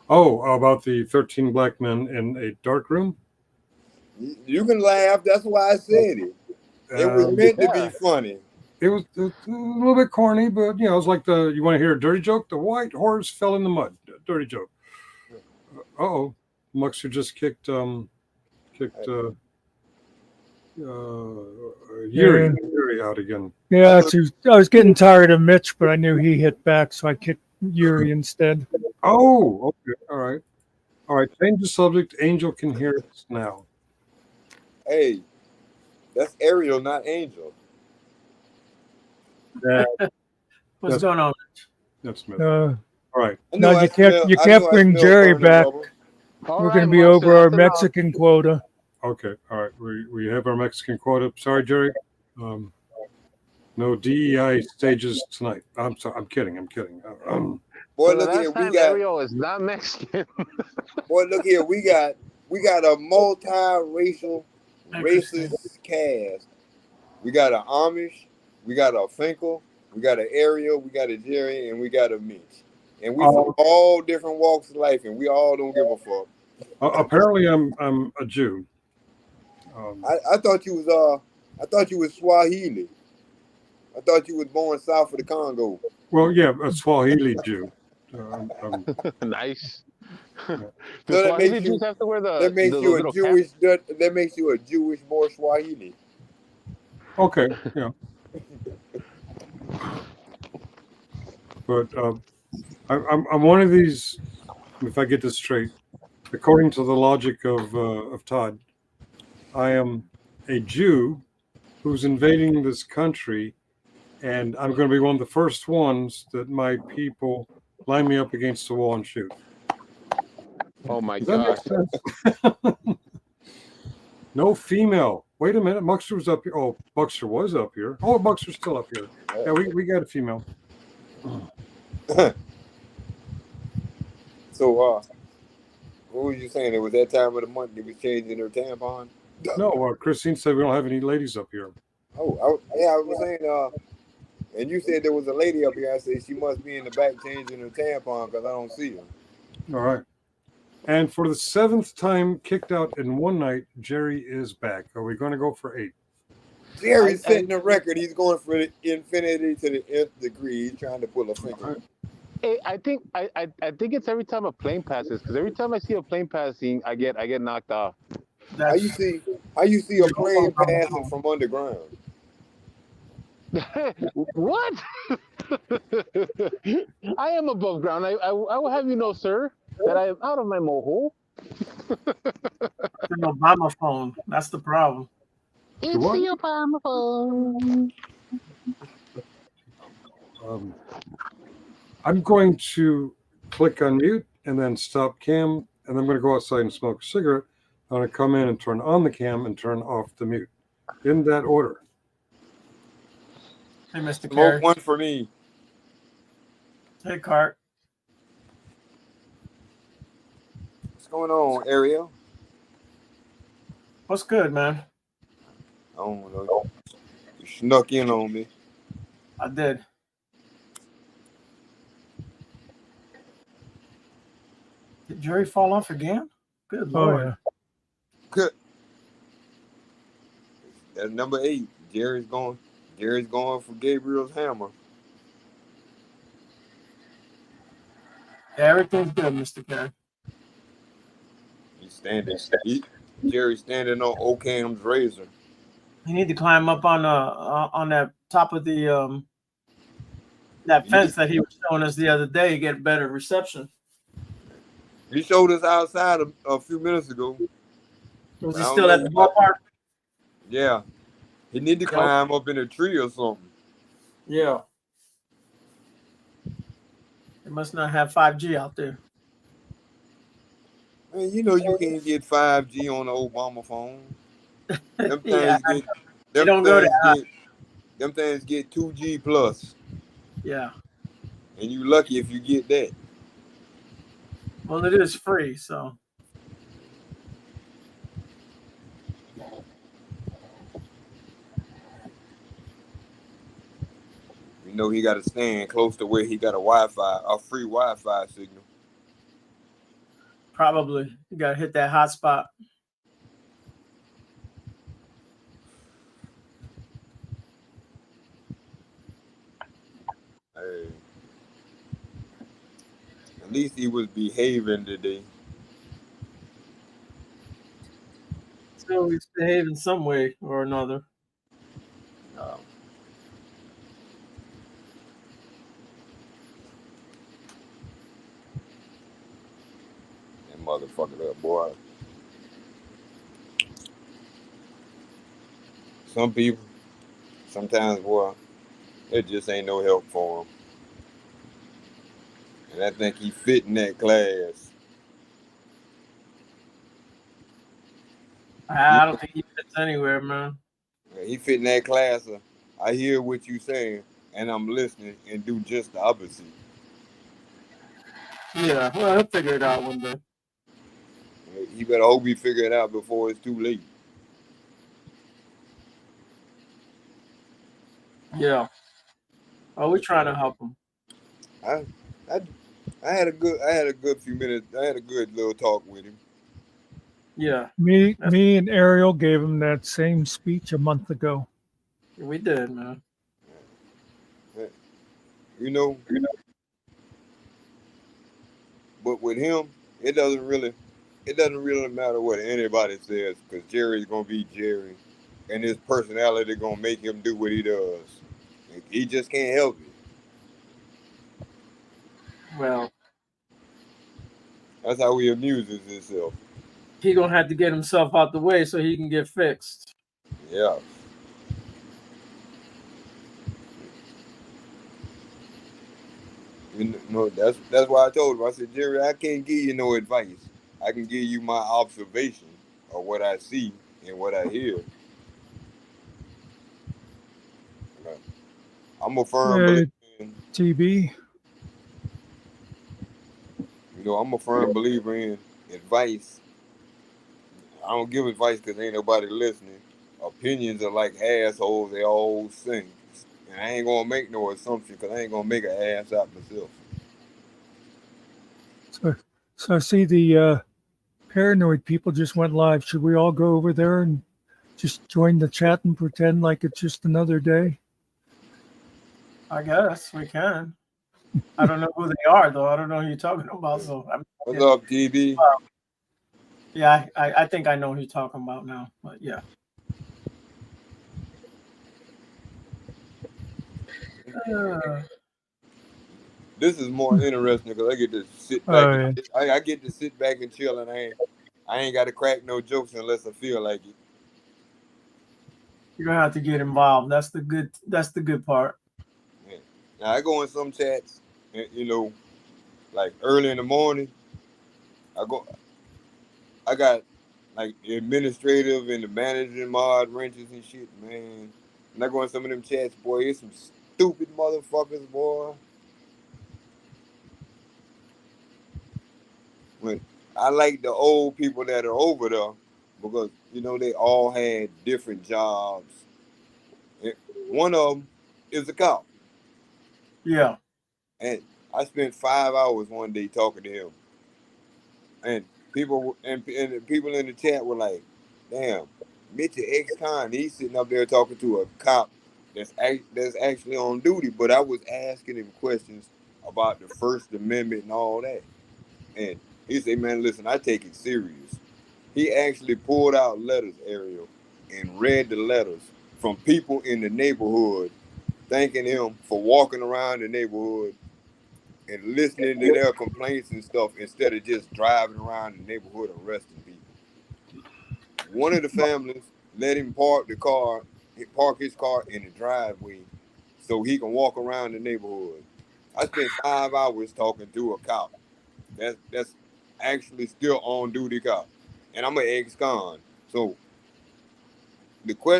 Oh, about the 13 black men in a dark room? You can laugh. That's why I said it. It was meant to be funny. It was a little bit corny, but it was like you want to hear a dirty joke? The white horse fell in the mud. Dirty joke. Uh-oh. Muckster just kicked Yuri out again. Yeah, I was getting tired of Mitch, but I knew he hit back, so I kicked Yuri instead. Oh, okay. All right. Change the subject. Angel can hear us now. Hey, that's Ariel, not Angel. What's going on? That's Smith. All right. No, you can't bring Jerry back. We're going to be over our Mexican quota. Okay. All right. We have our Mexican quota. Sorry, Jerry. No DEI stages tonight. I'm sorry. I'm kidding. Boy, look here. We got Ariel is not Mexican. Boy, look here. We got a multi-racial, racist cast. We got an Amish. We got a Finkel. We got an Ariel. We got a Jerry, and we got a Mitch. And we from all different walks of life, and we all don't give a fuck. Apparently, I'm a Jew. I thought you was Swahili. I thought you was born south of the Congo. Well, yeah, a Swahili Jew. Nice. So that makes you have to wear that makes you a Jewish more Swahili. Okay, yeah. But I'm one of these. If I get this straight, according to the logic of Todd, I am a Jew who's invading this country, and I'm going to be one of the first ones that my people line me up against the wall and shoot. Oh my Does that gosh. make sense? No female. Wait a minute. Muckster was up here. Oh, Muckster was up here. Oh, Muckster's still up here. Yeah, we got a female. So, what were you saying? It was that time of the month they was changing their tampon? No, Christine said we don't have any ladies up here. Oh, I was saying, and you said there was a lady up here. I said she must be in the back changing her tampon because I don't see her. All right. And for the 7th time kicked out in one night, Jerry is back. Are we going to go for 8? Jerry's setting the record. He's going for the infinity to the nth degree. He's trying to pull a finger. Hey, I think it's every time a plane passes, because every time I see a plane passing, I get knocked off. How you see a plane passing from underground? What? I am above ground. I will have you know, sir, that I am out of my mohole. It's an Obama phone. That's the problem. It's what? the Obama phone. I'm going to click on mute and then stop cam, and I'm going to go outside and smoke a cigarette. I'm going to come in and turn on the cam and turn off the mute. In that order. Hey, Mr. Smoke Carey. one for me. Hey, Cart. What's going on, Ariel? What's good, man? I don't know. You snuck in on me. I did. Did Jerry fall off again? Good Oh Lord. yeah. Good. That's number 8. Jerry's going for Gabriel's hammer. Yeah, everything's good, Mr. Carey. He's standing. Jerry's standing on Occam's razor. You need to climb up on that top of the that fence that he was showing us the other day. Get better reception. He showed us outside a few minutes ago. Was I he don't still know. at the ballpark? Yeah. He need to Yep. climb up in a tree or something. Yeah. They must not have 5G out there. Man, you know you can't get 5G on the Obama phone. Them Yeah, things get they don't go that high. them things get 2G plus. Yeah. And you lucky if you get that. Well, it is free, so. You know he gotta stand close to where he got a free Wi-Fi signal. Probably. You got to hit that hot spot. Hey. At least he was behaving today. So he's behaving some way or another. That motherfucker that boy. Some people, sometimes, boy, it just ain't no help for him. And I think he fit in that class. I don't think he fits anywhere, man. He fit in that class of, I hear what you saying, and I'm listening and do just the opposite. Yeah, well, he'll figure it out one day. He better hope he figure it out before it's too late. Yeah. Oh, we're trying to help him. I had a good few minutes. I had a good little talk with him. Yeah, Me and Ariel gave him that same speech a month ago. we did, man. You know, but with him, it doesn't really matter what anybody says, because Jerry's gonna be Jerry, and his personality gonna make him do what he does. He just can't help it. Well, That's how he amuses himself. he gonna have to get himself out the way so he can get fixed. Yeah. You know, that's why I told him. I said, Jerry, I can't give you no advice. I can give you my observation of what I see and what I hear. I'm a firm believer in, TB. I'm a firm believer in advice. I don't give advice because ain't nobody listening. Opinions are like assholes, they all sing. And I ain't gonna make no assumption because I ain't gonna make an ass out myself. So I see the paranoid people just went live. Should we all go over there and just join the chat and pretend like it's just another day? I guess we can. I don't know who they are, though. I don't know who you're talking about. So What's up, TB? Yeah, I think I know who you're talking about now. But yeah. This is more interesting because I get to sit back. Oh, yeah. I get to sit back and chill, and I ain't got to crack no jokes unless I feel like it. You don't have to get involved. That's the good part. Yeah. Now I go in some chats, and, like early in the morning. I got like the administrative and the managing mod wrenches and shit, man. And I go in some of them chats, boy. It's some stupid motherfuckers, boy. When I like the old people that are over there because they all had different jobs. One of them is a cop, Yeah. and I spent 5 hours one day talking to him, and people the people in the chat were like, "Damn, Mitchell ex-con, he's sitting up there talking to a cop that's actually on duty." But I was asking him questions about the First Amendment and all that, and he said, "Man, listen, I take it serious." He actually pulled out letters, Ariel, and read the letters from people in the neighborhood, thanking him for walking around the neighborhood and listening to their complaints and stuff instead of just driving around the neighborhood arresting people. One of the families let him park his car in the driveway so he can walk around the neighborhood. I spent 5 hours talking to a cop that's actually still on duty cop, and I'm an ex-con. So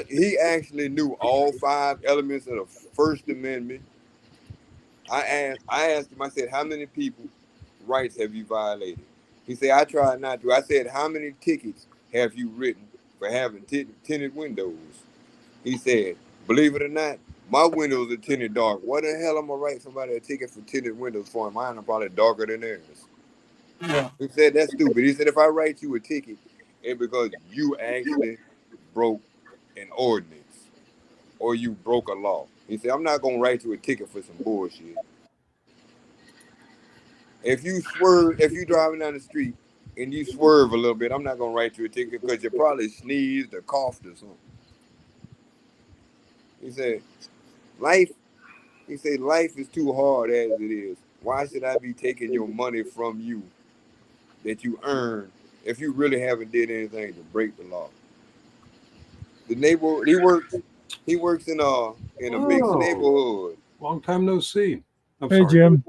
he actually knew all 5 elements of the First Amendment. I asked him, I said, how many people's rights have you violated? He said, I tried not to. I said, how many tickets have you written for having tinted windows? He said, believe it or not, my windows are tinted dark. What the hell am I write somebody a ticket for tinted windows for? Mine are probably darker than theirs. Yeah. He said, that's stupid. He said, if I write you a ticket, it's because you actually broke an ordinance or you broke a law. He said, I'm not going to write you a ticket for some bullshit. If you driving down the street and you swerve a little bit, I'm not going to write you a ticket because you probably sneezed or coughed or something. He said, life is too hard as it is. Why should I be taking your money from you that you earn if you really haven't did anything to break the law? The neighbor he works in a mixed neighborhood. Long time no see. I'm Hey, sorry. Jim.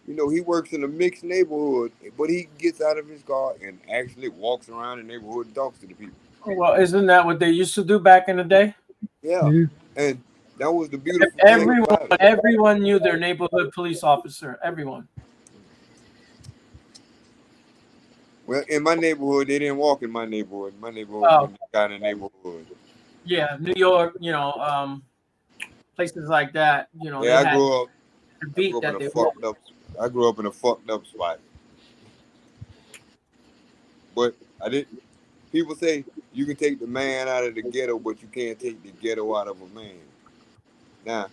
He works in a mixed neighborhood, but he gets out of his car and actually walks around the neighborhood and talks to the people. Well, isn't that what they used to do back in the day? Yeah, Yeah. and that was the beautiful thing about it. Everyone knew their neighborhood police officer. Everyone. Well, in my neighborhood, they didn't walk in my neighborhood. My neighborhood was the kind of neighborhood. Yeah, New York. Places like that. Yeah, they I had grew up. the beat that they fucked up. I grew up in a fucked up spot. But I didn't. People say you can take the man out of the ghetto, but you can't take the ghetto out of a man. Now,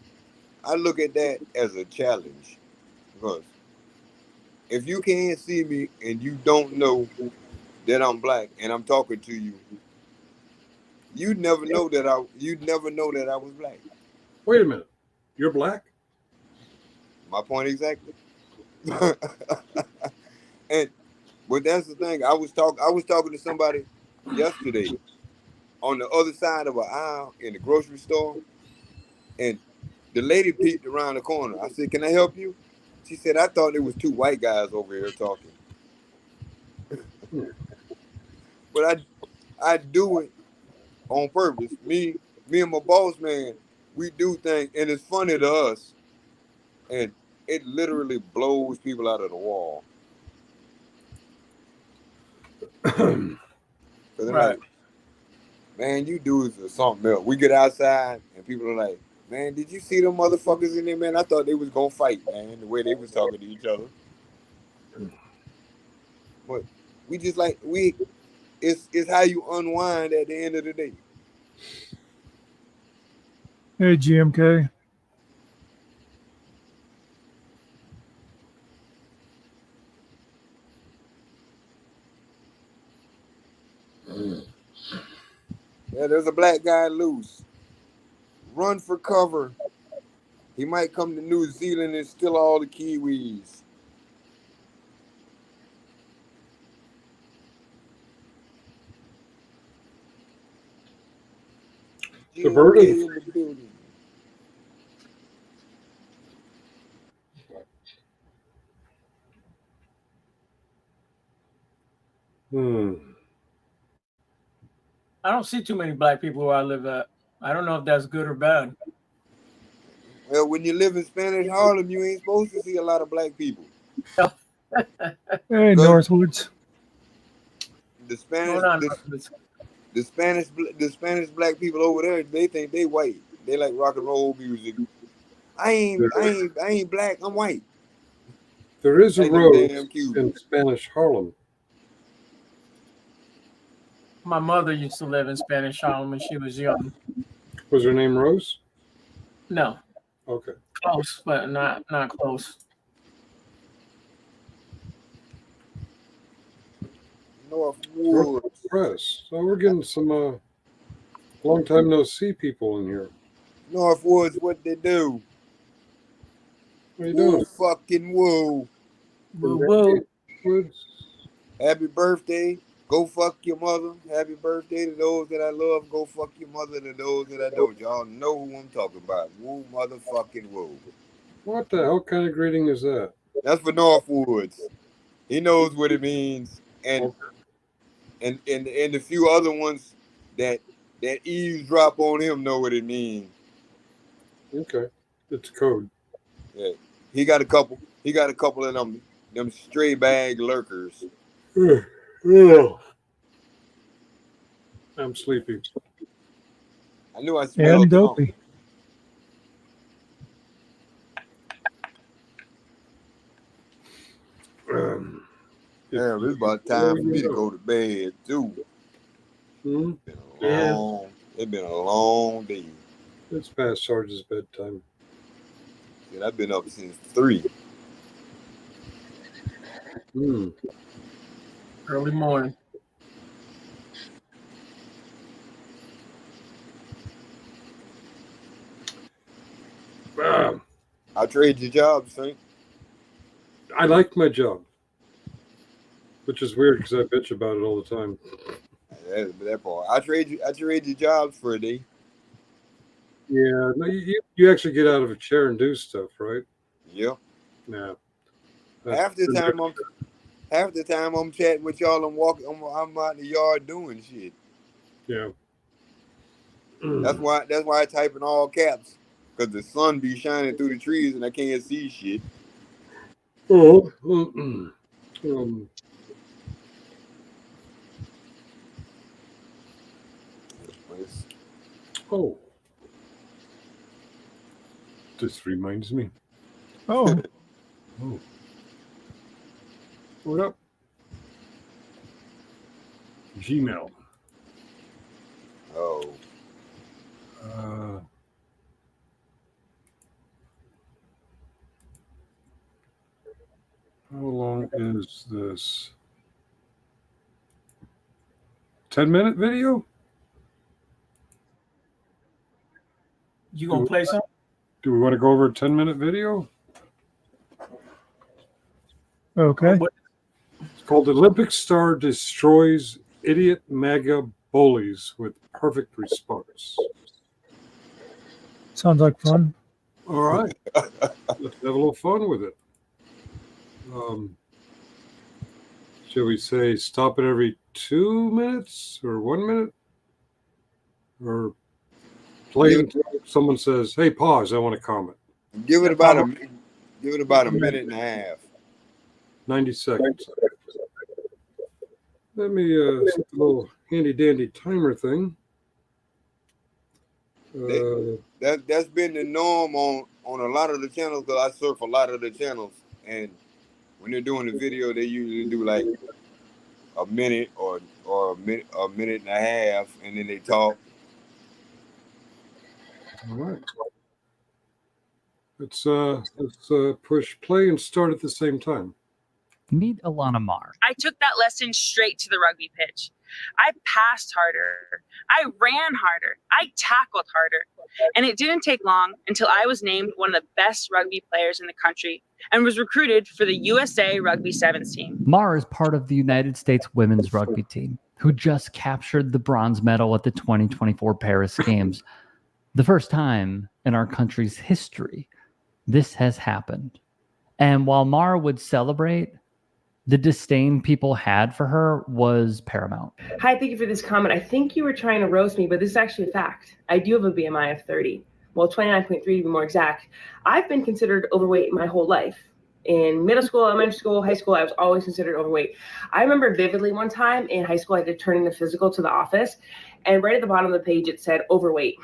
I look at that as a challenge because if you can't see me and you don't know that I'm black and I'm talking to you, you'd never know that I was black. Wait a minute. You're black? My point exactly. But that's the thing. I was talking to somebody yesterday on the other side of an aisle in the grocery store, and the lady peeked around the corner. I said, "Can I help you?" She said, "I thought there was 2 white guys over here talking." But I do it on purpose. Me and my boss man, we do things, and it's funny to us, and it literally blows people out of the wall. Because they're like, man, you dudes are something else. We get outside, and people are like, man, did you see them motherfuckers in there, man? I thought they was gonna fight, man, the way they was talking to each other. But we just like it's how you unwind at the end of the day. Hey, GMK. Yeah, there's a black guy loose. Run for cover. He might come to New Zealand and steal all the kiwis. Diverted. GOK in the building. I don't see too many black people where I live at. I don't know if that's good or bad. Well, when you live in Spanish Harlem, you ain't supposed to see a lot of black people. Hey, Northwoods. The Spanish, Hold on. the Spanish black people over there, they think they white. They like rock and roll music. I ain't black. I'm white. There is a Like them road damn in Cubans. Spanish Harlem. My mother used to live in Spanish Harlem when she was young. Was her name Rose? No, Okay. close, but not close. Northwood. Press. So we're getting some long time no see people in here. Northwoods, what they do? What are you Woo doing? fucking woo. Woo woo. Woods? Happy birthday. Go fuck your mother. Happy birthday to those that I love. Go fuck your mother to those that I don't. Y'all know who I'm talking about. Woo motherfucking woo. What the hell kind of greeting is that? That's for Northwoods. He knows what it means. And the few other ones that eavesdrop on him know what it means. Okay. It's code. Yeah. He got a couple of them stray bag lurkers. I'm sleepy. I knew I smelled And dopey. Damn, it's about time for me to go to bed too. Hmm? It's been a long day. It's past Sarge's bedtime. And I've been up since 3. Early morning. I'll trade your job, Saint. I like my job, which is weird because I bitch about it all the time. That part. I trade your jobs for a day. Yeah, no, you actually get out of a chair and do stuff, right? Yeah. Yeah. Half the time I'm chatting with y'all, I'm out in the yard doing shit. Yeah. That's why I type in all caps. Because the sun be shining through the trees and I can't see shit. Oh. Oh. This reminds me. Oh. What up? Gmail. Oh. How long is this? 10-minute video? You gonna play some? Do we want to go over a 10-minute video? Okay. It's called Olympic Star Destroys Idiot MAGA Bullies with Perfect Response. Sounds like fun. All right. Let's have a little fun with it. Shall we say stop it every 2 minutes or 1 minute? Or play until someone says, hey, pause, I want to comment. Give it about a minute and a half. 90 seconds. Let me set the little handy dandy timer thing. That's been the norm on a lot of the channels because I surf a lot of the channels, and when they're doing the video, they usually do like a minute or a minute and a half, and then they talk. All right. Let's push play and start at the same time. Meet Alana Marr. I took that lesson straight to the rugby pitch. I passed harder. I ran harder. I tackled harder. And it didn't take long until I was named one of the best rugby players in the country and was recruited for the USA Rugby Sevens team. Mara is part of the United States women's rugby team, who just captured the bronze medal at the 2024 Paris Games. The first time in our country's history this has happened. And while Mara would celebrate, the disdain people had for her was paramount. Hi, thank you for this comment. I think you were trying to roast me, but this is actually a fact. I do have a BMI of 30. Well, 29.3 to be more exact. I've been considered overweight my whole life. In middle school, elementary school, high school, I was always considered overweight. I remember vividly one time in high school, I had to turn in a physical to the office, and right at the bottom of the page, it said overweight.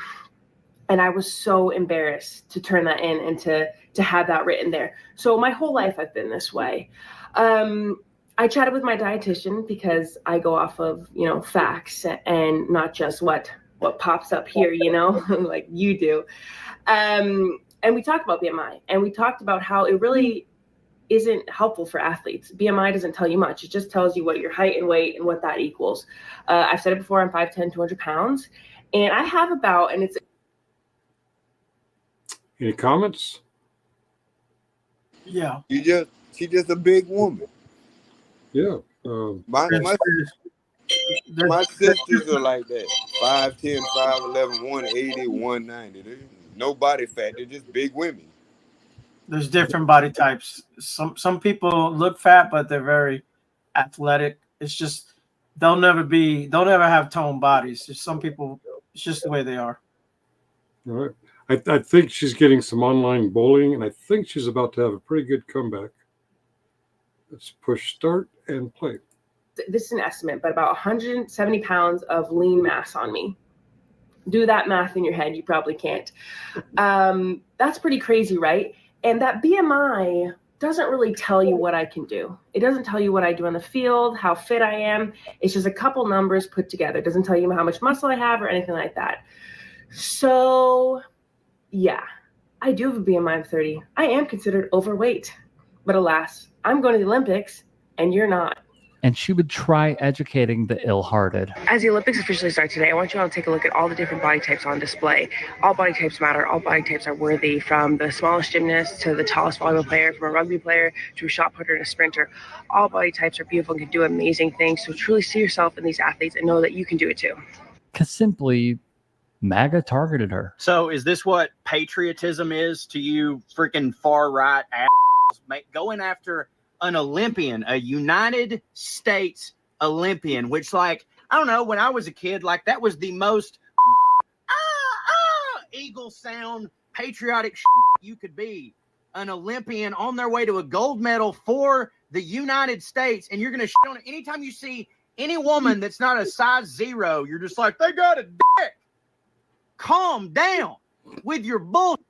And I was so embarrassed to turn that in and to have that written there. So my whole life, I've been this way. I chatted with my dietitian because I go off of, facts and not just what pops up here, like you do. And we talked about BMI, and we talked about how it really isn't helpful for athletes. BMI doesn't tell you much. It just tells you what your height and weight and what that equals. I've said it before, I'm 5'10", 200 pounds. And I have about, and it's... Any comments? Yeah. She's just a big woman. Yeah. My sisters are like that. 5'10", 5'11", 180, 190. There's no body fat. They're just big women. There's different body types. Some people look fat, but they're very athletic. It's just they'll never have toned bodies. Just some people, it's just the way they are. All right. I think she's getting some online bullying, and I think she's about to have a pretty good comeback. Let's push start and play. This is an estimate, but about 170 pounds of lean mass on me. Do that math in your head. You probably can't. That's pretty crazy, right? And that BMI doesn't really tell you what I can do. It doesn't tell you what I do on the field, how fit I am. It's just a couple numbers put together. It doesn't tell you how much muscle I have or anything like that. So, yeah, I do have a BMI of 30. I am considered overweight. But alas, I'm going to the Olympics, and you're not. And she would try educating the ill-hearted. As the Olympics officially start today, I want you all to take a look at all the different body types on display. All body types matter. All body types are worthy, from the smallest gymnast to the tallest volleyball player, from a rugby player to a shot putter and a sprinter. All body types are beautiful and can do amazing things. So truly see yourself in these athletes and know that you can do it too. Because simply, MAGA targeted her. So is this what patriotism is to you freaking far-right assholes? Going after an Olympian, a United States Olympian, which, like, I don't know, when I was a kid, like, that was the most eagle sound patriotic you could be. An Olympian on their way to a gold medal for the United States, and you're going to shit on it. Anytime you see any woman that's not a size 0, you're just like, they got a dick. Calm down with your bullshit.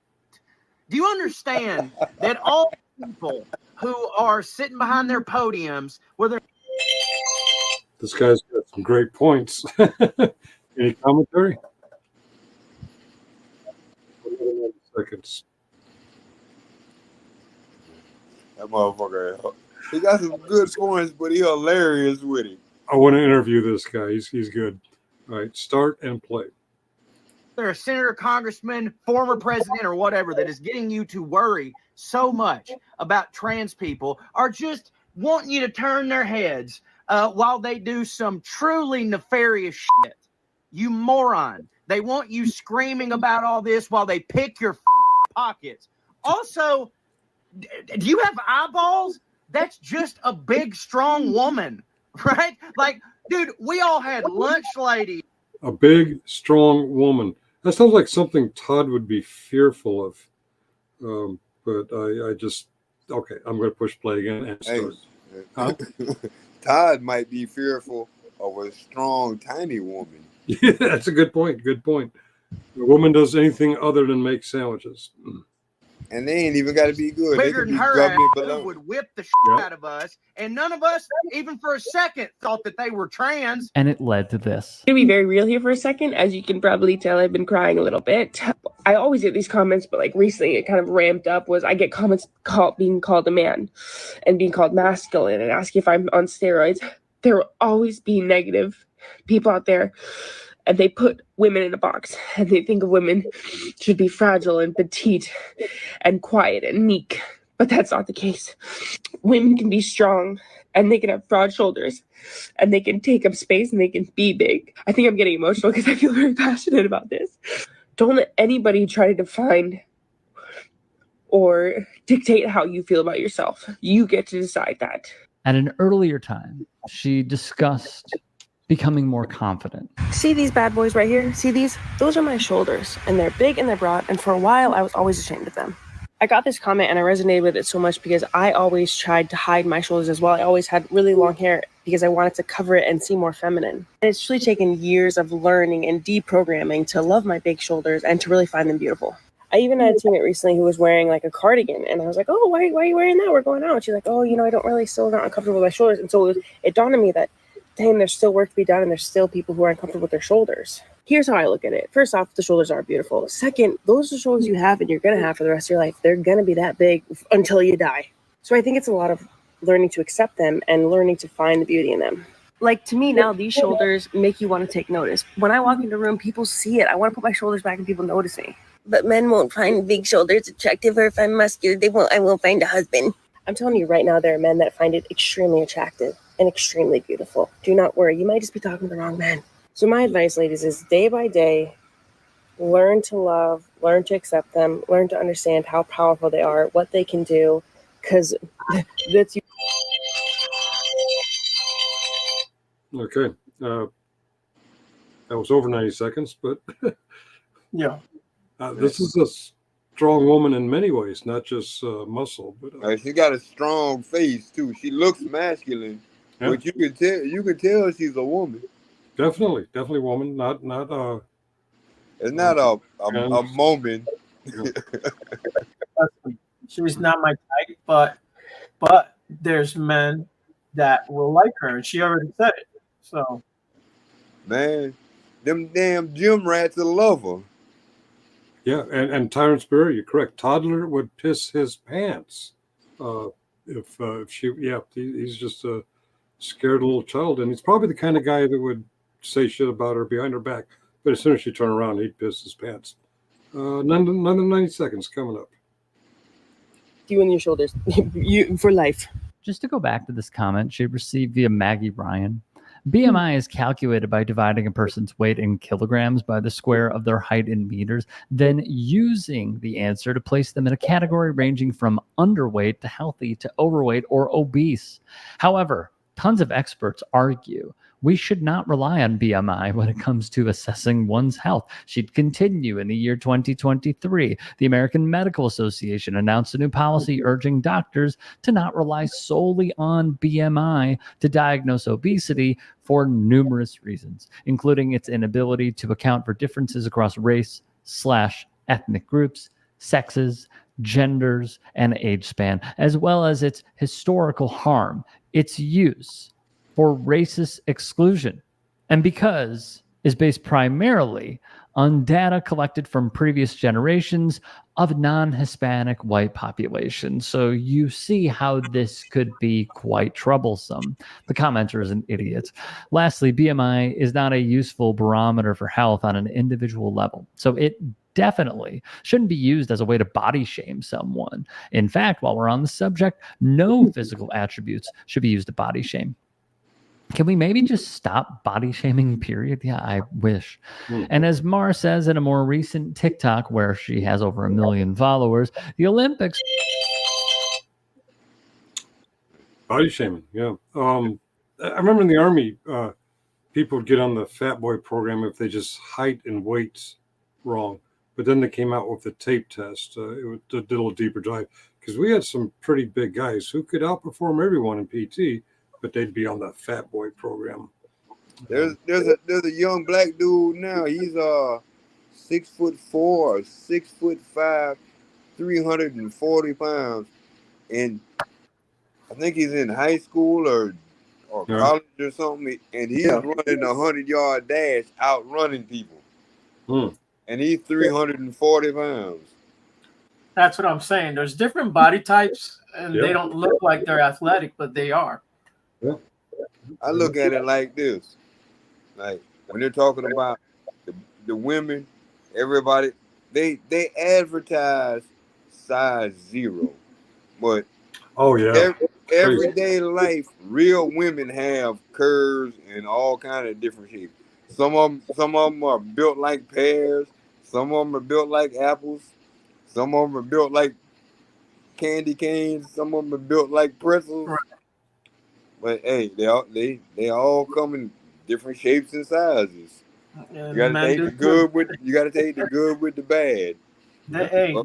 Do you understand that all people who are sitting behind their podiums, whether This guy's got some great points. Any commentary? 11 seconds. That motherfucker, he got some good points, but he hilarious with it. I want to interview this guy. He's good. All right, start and play. they're a senator, congressman, former president, or whatever that is getting you to worry so much about trans people are just wanting you to turn their heads while they do some truly nefarious shit. You moron. They want you screaming about all this while they pick your pockets. Also, do you have eyeballs? That's just a big, strong woman, right? Like, dude, we all had lunch lady. A big, strong woman. That sounds like something Todd would be fearful of. But I just, okay, I'm going to push play again and start. Hey, Todd might be fearful of a strong, tiny woman. Yeah, that's a good point. Good point. A woman does anything other than make sandwiches. And they ain't even got to be good. Bigger They than could be her grubbing ass below. would whip the shit out of us. And none of us, even for a second, thought that they were trans. And it led to this. To be very real here for a second, as you can probably tell, I've been crying a little bit. I always get these comments, but like recently it kind of ramped up. Was I get comments being called a man and being called masculine and asking if I'm on steroids. there will always be negative people out there, and they put women in a box, and they think of women should be fragile and petite and quiet and meek, but that's not the case. Women can be strong, and they can have broad shoulders, and they can take up space, and they can be big. I think I'm getting emotional because I feel very passionate about this. Don't let anybody try to define or dictate how you feel about yourself. You get to decide that. At an earlier time, she discussed becoming more confident. See these bad boys right here? See these? Those are my shoulders, and they're big and they're broad, and for a while I was always ashamed of them. I got this comment and I resonated with it so much because I always tried to hide my shoulders as well. I always had really long hair because I wanted to cover it and seem more feminine. And it's really taken years of learning and deprogramming to love my big shoulders and to really find them beautiful. I even had a teammate recently who was wearing like a cardigan, and I was like, "Oh, why are you wearing that? We're going out." She's like, "Oh, I don't really, still not uncomfortable with my shoulders." And so it dawned on me that, dang, there's still work to be done, and there's still people who are uncomfortable with their shoulders. Here's how I look at it. First off, the shoulders are beautiful. Second, those are the shoulders you have and you're going to have for the rest of your life. They're going to be that big until you die. So I think it's a lot of learning to accept them and learning to find the beauty in them. Like, to me now, these shoulders make you want to take notice. When I walk into a room, people see it. I want to put my shoulders back and people notice me. But men won't find big shoulders attractive, or if I'm muscular, I won't find a husband. I'm telling you right now, there are men that find it extremely attractive and extremely beautiful. Do not worry. You might just be talking to the wrong man. So my advice, ladies, is day by day, learn to love, learn to accept them, learn to understand how powerful they are, what they can do, because that's you. Okay. That was over 90 seconds, but Yeah. this is a strong woman in many ways, not just muscle. But she got a strong face too. She looks masculine, yeah. but you can tell she's a woman. Definitely woman, not it's not a moment. She's not my type, but there's men that will like her, and she already said it. So, man, them damn gym rats will love her. Yeah, and Tyrant Spirit, you're correct. Toddler would piss his pants if she. Yeah, he's just a scared little child, and he's probably the kind of guy that would say shit about her behind her back. But as soon as she turned around, he'd piss his pants. Another 90 seconds coming up. You and your shoulders, you for life. Just to go back to this comment she received via Maggie Ryan. BMI is calculated by dividing a person's weight in kilograms by the square of their height in meters, then using the answer to place them in a category ranging from underweight to healthy to overweight or obese. However, tons of experts argue we should not rely on BMI when it comes to assessing one's health. She'd continue in the year 2023. The American Medical Association announced a new policy urging doctors to not rely solely on BMI to diagnose obesity for numerous reasons, including its inability to account for differences across race/ethnic groups, sexes, genders, and age span, as well as its historical harm, its use for racist exclusion, and because is based primarily on data collected from previous generations of non-Hispanic white population. So you see how this could be quite troublesome. The commenter is an idiot. Lastly, BMI is not a useful barometer for health on an individual level. So it definitely shouldn't be used as a way to body shame someone. In fact, while we're on the subject, no physical attributes should be used to body shame. Can we maybe just stop body shaming, period? Yeah, I wish. And as Mar says in a more recent TikTok where she has over 1 million followers, the Olympics. Body shaming, yeah. I remember in the Army, people would get on the Fat Boy program if they just height and weights wrong. But then they came out with the tape test. It did a little deeper dive because we had some pretty big guys who could outperform everyone in PT, but they'd be on the Fat Boy program. There's a young black dude now. He's 6'4" or 6'5", 340 pounds, and I think he's in high school or college or something. And he's running a 100-yard dash, outrunning people. And he's 340 pounds. That's what I'm saying. There's different body types, and they don't look like they're athletic, but they are. Yeah. I look at it like this. Like when they're talking about the women, everybody they advertise size 0, but Oh yeah, crazy. everyday life, real women have curves and all kind of different shapes. Some of them are built like pears. Some of them are built like apples. Some of them are built like candy canes. Some of them are built like pretzels. Right. But hey, they all come in different shapes and sizes. Yeah, You got to men take do the too. good with the bad. Hey,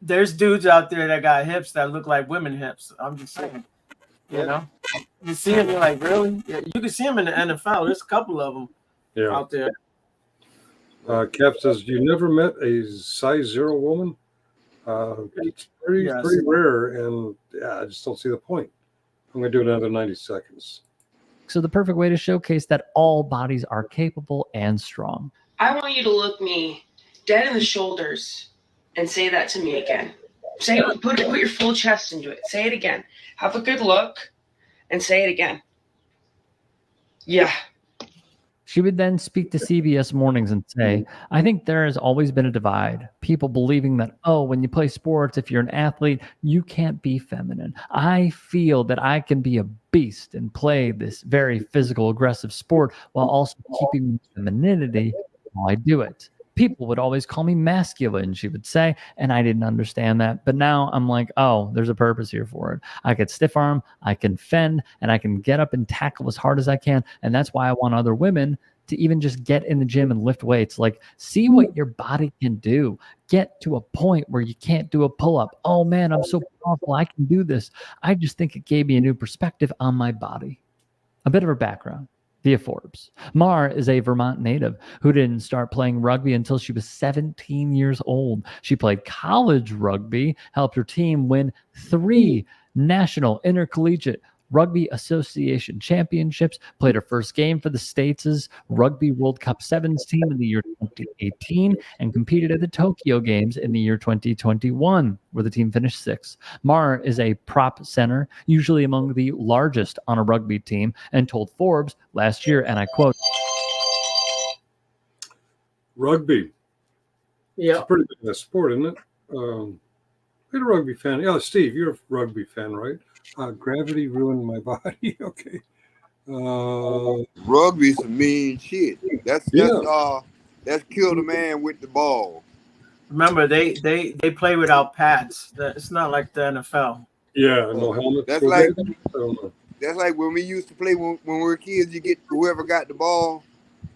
there's dudes out there that got hips that look like women hips. I'm just saying, you know, you see them, you're like, really? Yeah, you can see them in the NFL. There's a couple of them Yeah. out there. Cap says, "You never met a size 0 woman? It's pretty Yes. rare, and yeah, I just don't see the point." I'm gonna do another 90 seconds. So the perfect way to showcase that all bodies are capable and strong. I want you to look me dead in the shoulders and say that to me again. Say it, put your full chest into it. Say it again. Have a good look and say it again. Yeah. She would then speak to CBS Mornings and say, I think there has always been a divide. People believing that, oh, when you play sports, if you're an athlete, you can't be feminine. I feel that I can be a beast and play this very physical, aggressive sport while also keeping femininity while I do it. People would always call me masculine, she would say, and I didn't understand that. But now I'm like, oh, there's a purpose here for it. I could stiff arm, I can fend, and I can get up and tackle as hard as I can. And that's why I want other women to even just get in the gym and lift weights. Like, see what your body can do. Get to a point where you can't do a pull-up. Oh man, I'm so powerful, I can do this. I just think it gave me a new perspective on my body. A bit of her background via Forbes. Mar is a Vermont native who didn't start playing rugby until she was 17 years old. She played college rugby, helped her team win 3 national intercollegiate Rugby Association championships, played her first game for the States' Rugby World Cup Sevens team in the year 2018, and competed at the Tokyo Games in the year 2021, where the team finished 6th. Mar is a prop center, usually among the largest on a rugby team, and told Forbes last year, and I quote, Rugby. Yeah. It's a pretty big sport, isn't it? You're a rugby fan. Yeah, Steve, you're a rugby fan, right? Gravity ruined my body. Okay. Rugby's some mean shit. That's kill the man with the ball. Remember, they play without pads. It's not like the NFL. Yeah, no helmet. That's like when we used to play when we were kids. You get whoever got the ball.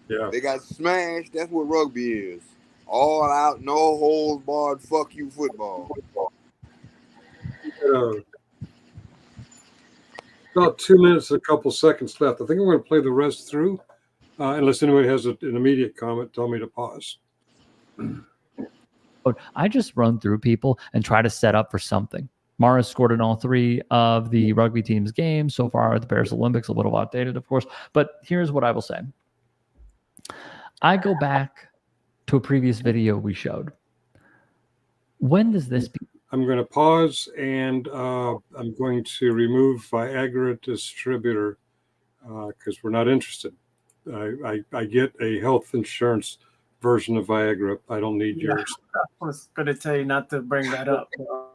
Yeah. They got smashed. That's what rugby is. All out, no holds barred. Fuck you, football. About 2 minutes, a couple seconds left. I think I'm going to play the rest through. Unless anybody has an immediate comment, tell me to pause. I just run through people and try to set up for something. Mara scored in all 3 of the rugby team's games so far at the Paris Olympics, a little outdated, of course. But here's what I will say. I go back to a previous video we showed. When does this begin? I'm going to pause, and I'm going to remove Viagra distributor because we're not interested. I get a health insurance version of Viagra. I don't need yours. I was going to tell you not to bring that up.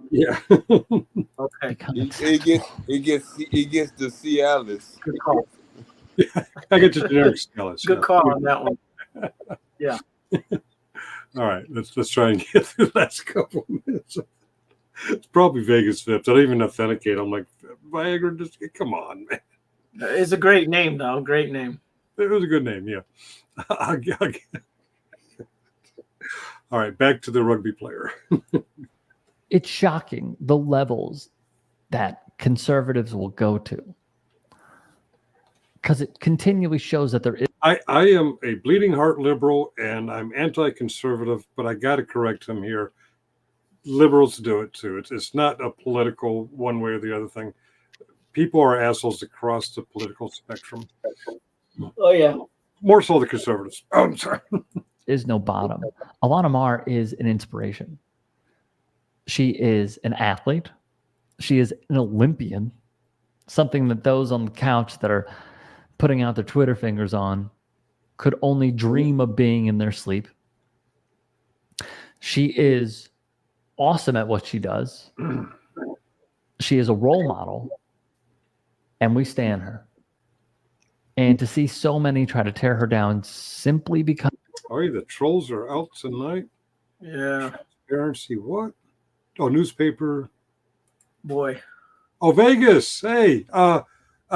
Yeah. Okay. He gets the Cialis. Good call. Yeah, I get the generic Cialis. Good call on that one. Yeah. All right, let's try and get through the last couple of minutes. It's probably Vegas Vips. I don't even authenticate. I'm like, Viagra, just come on, man. It's a great name, though. Great name. It was a good name, yeah. All right, back to the rugby player. It's shocking the levels that conservatives will go to, because it continually shows that there is. I am a bleeding heart liberal, and I'm anti-conservative, but I got to correct him here. Liberals do it too. It's not a political one way or the other thing. People are assholes across the political spectrum. Oh, yeah. More so the conservatives. Oh, I'm sorry. Is no bottom. Alana Mar is an inspiration. She is an athlete. She is an Olympian. something that those on the couch that are putting out their Twitter fingers on could only dream of being in their sleep. She is awesome at what she does. She is a role model, and we stand her. And to see so many try to tear her down simply because... Oh, the trolls are out tonight. Yeah. Transparency, what? Oh, newspaper. Boy. Oh, Vegas. Hey,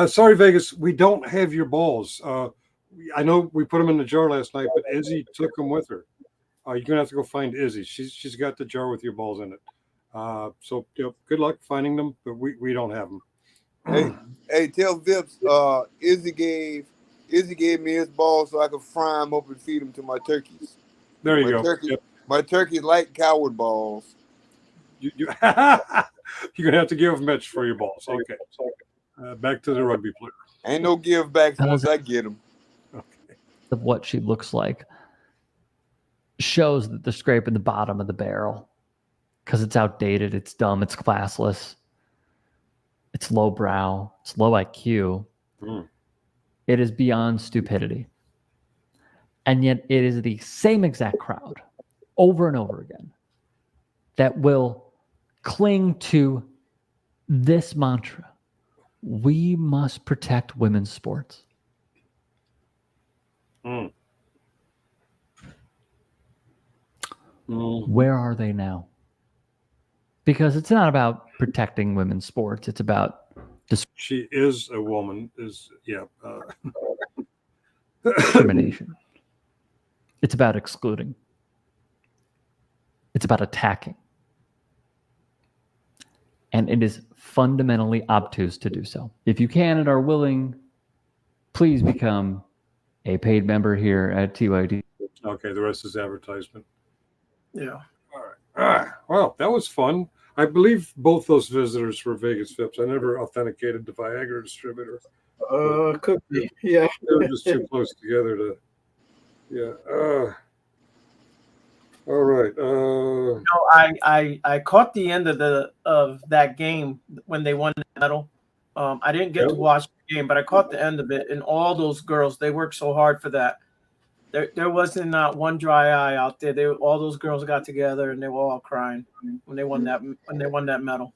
sorry, Vegas. We don't have your balls. I know we put them in the jar last night, but Izzy took them with her. You're gonna have to go find Izzy. She's got the jar with your balls in it. So good luck finding them, but we don't have them. Hey, tell Vips. Izzy gave me his balls so I could fry them up and feed them to my turkeys. There you go. My turkeys like coward balls. You're gonna have to give Mitch for your balls. Okay. Back to the rugby player. Ain't no give backs once I get them. Okay. Of what she looks like shows that they're scraping the bottom of the barrel because it's outdated, it's dumb, it's classless, it's lowbrow, it's low IQ. It is beyond stupidity. And yet it is the same exact crowd over and over again that will cling to this mantra. We must protect women's sports. Where are they now? Because it's not about protecting women's sports. It's about she is a woman. Discrimination. It's about excluding. It's about attacking. And it is fundamentally obtuse to do so. If you can and are willing, please become a paid member here at TYD. Okay, the rest is advertisement. Yeah. All right. Well, that was fun. I believe both those visitors were Vegas Vips. I never authenticated the Viagra distributor. Could be. Yeah. They were just too close together to. Yeah. All right. No, I caught the end of that game when they won the medal. I didn't get to watch the game, but I caught the end of it. And all those girls, they worked so hard for that. There wasn't not one dry eye out there. All those girls got together and they were all crying when they won that medal.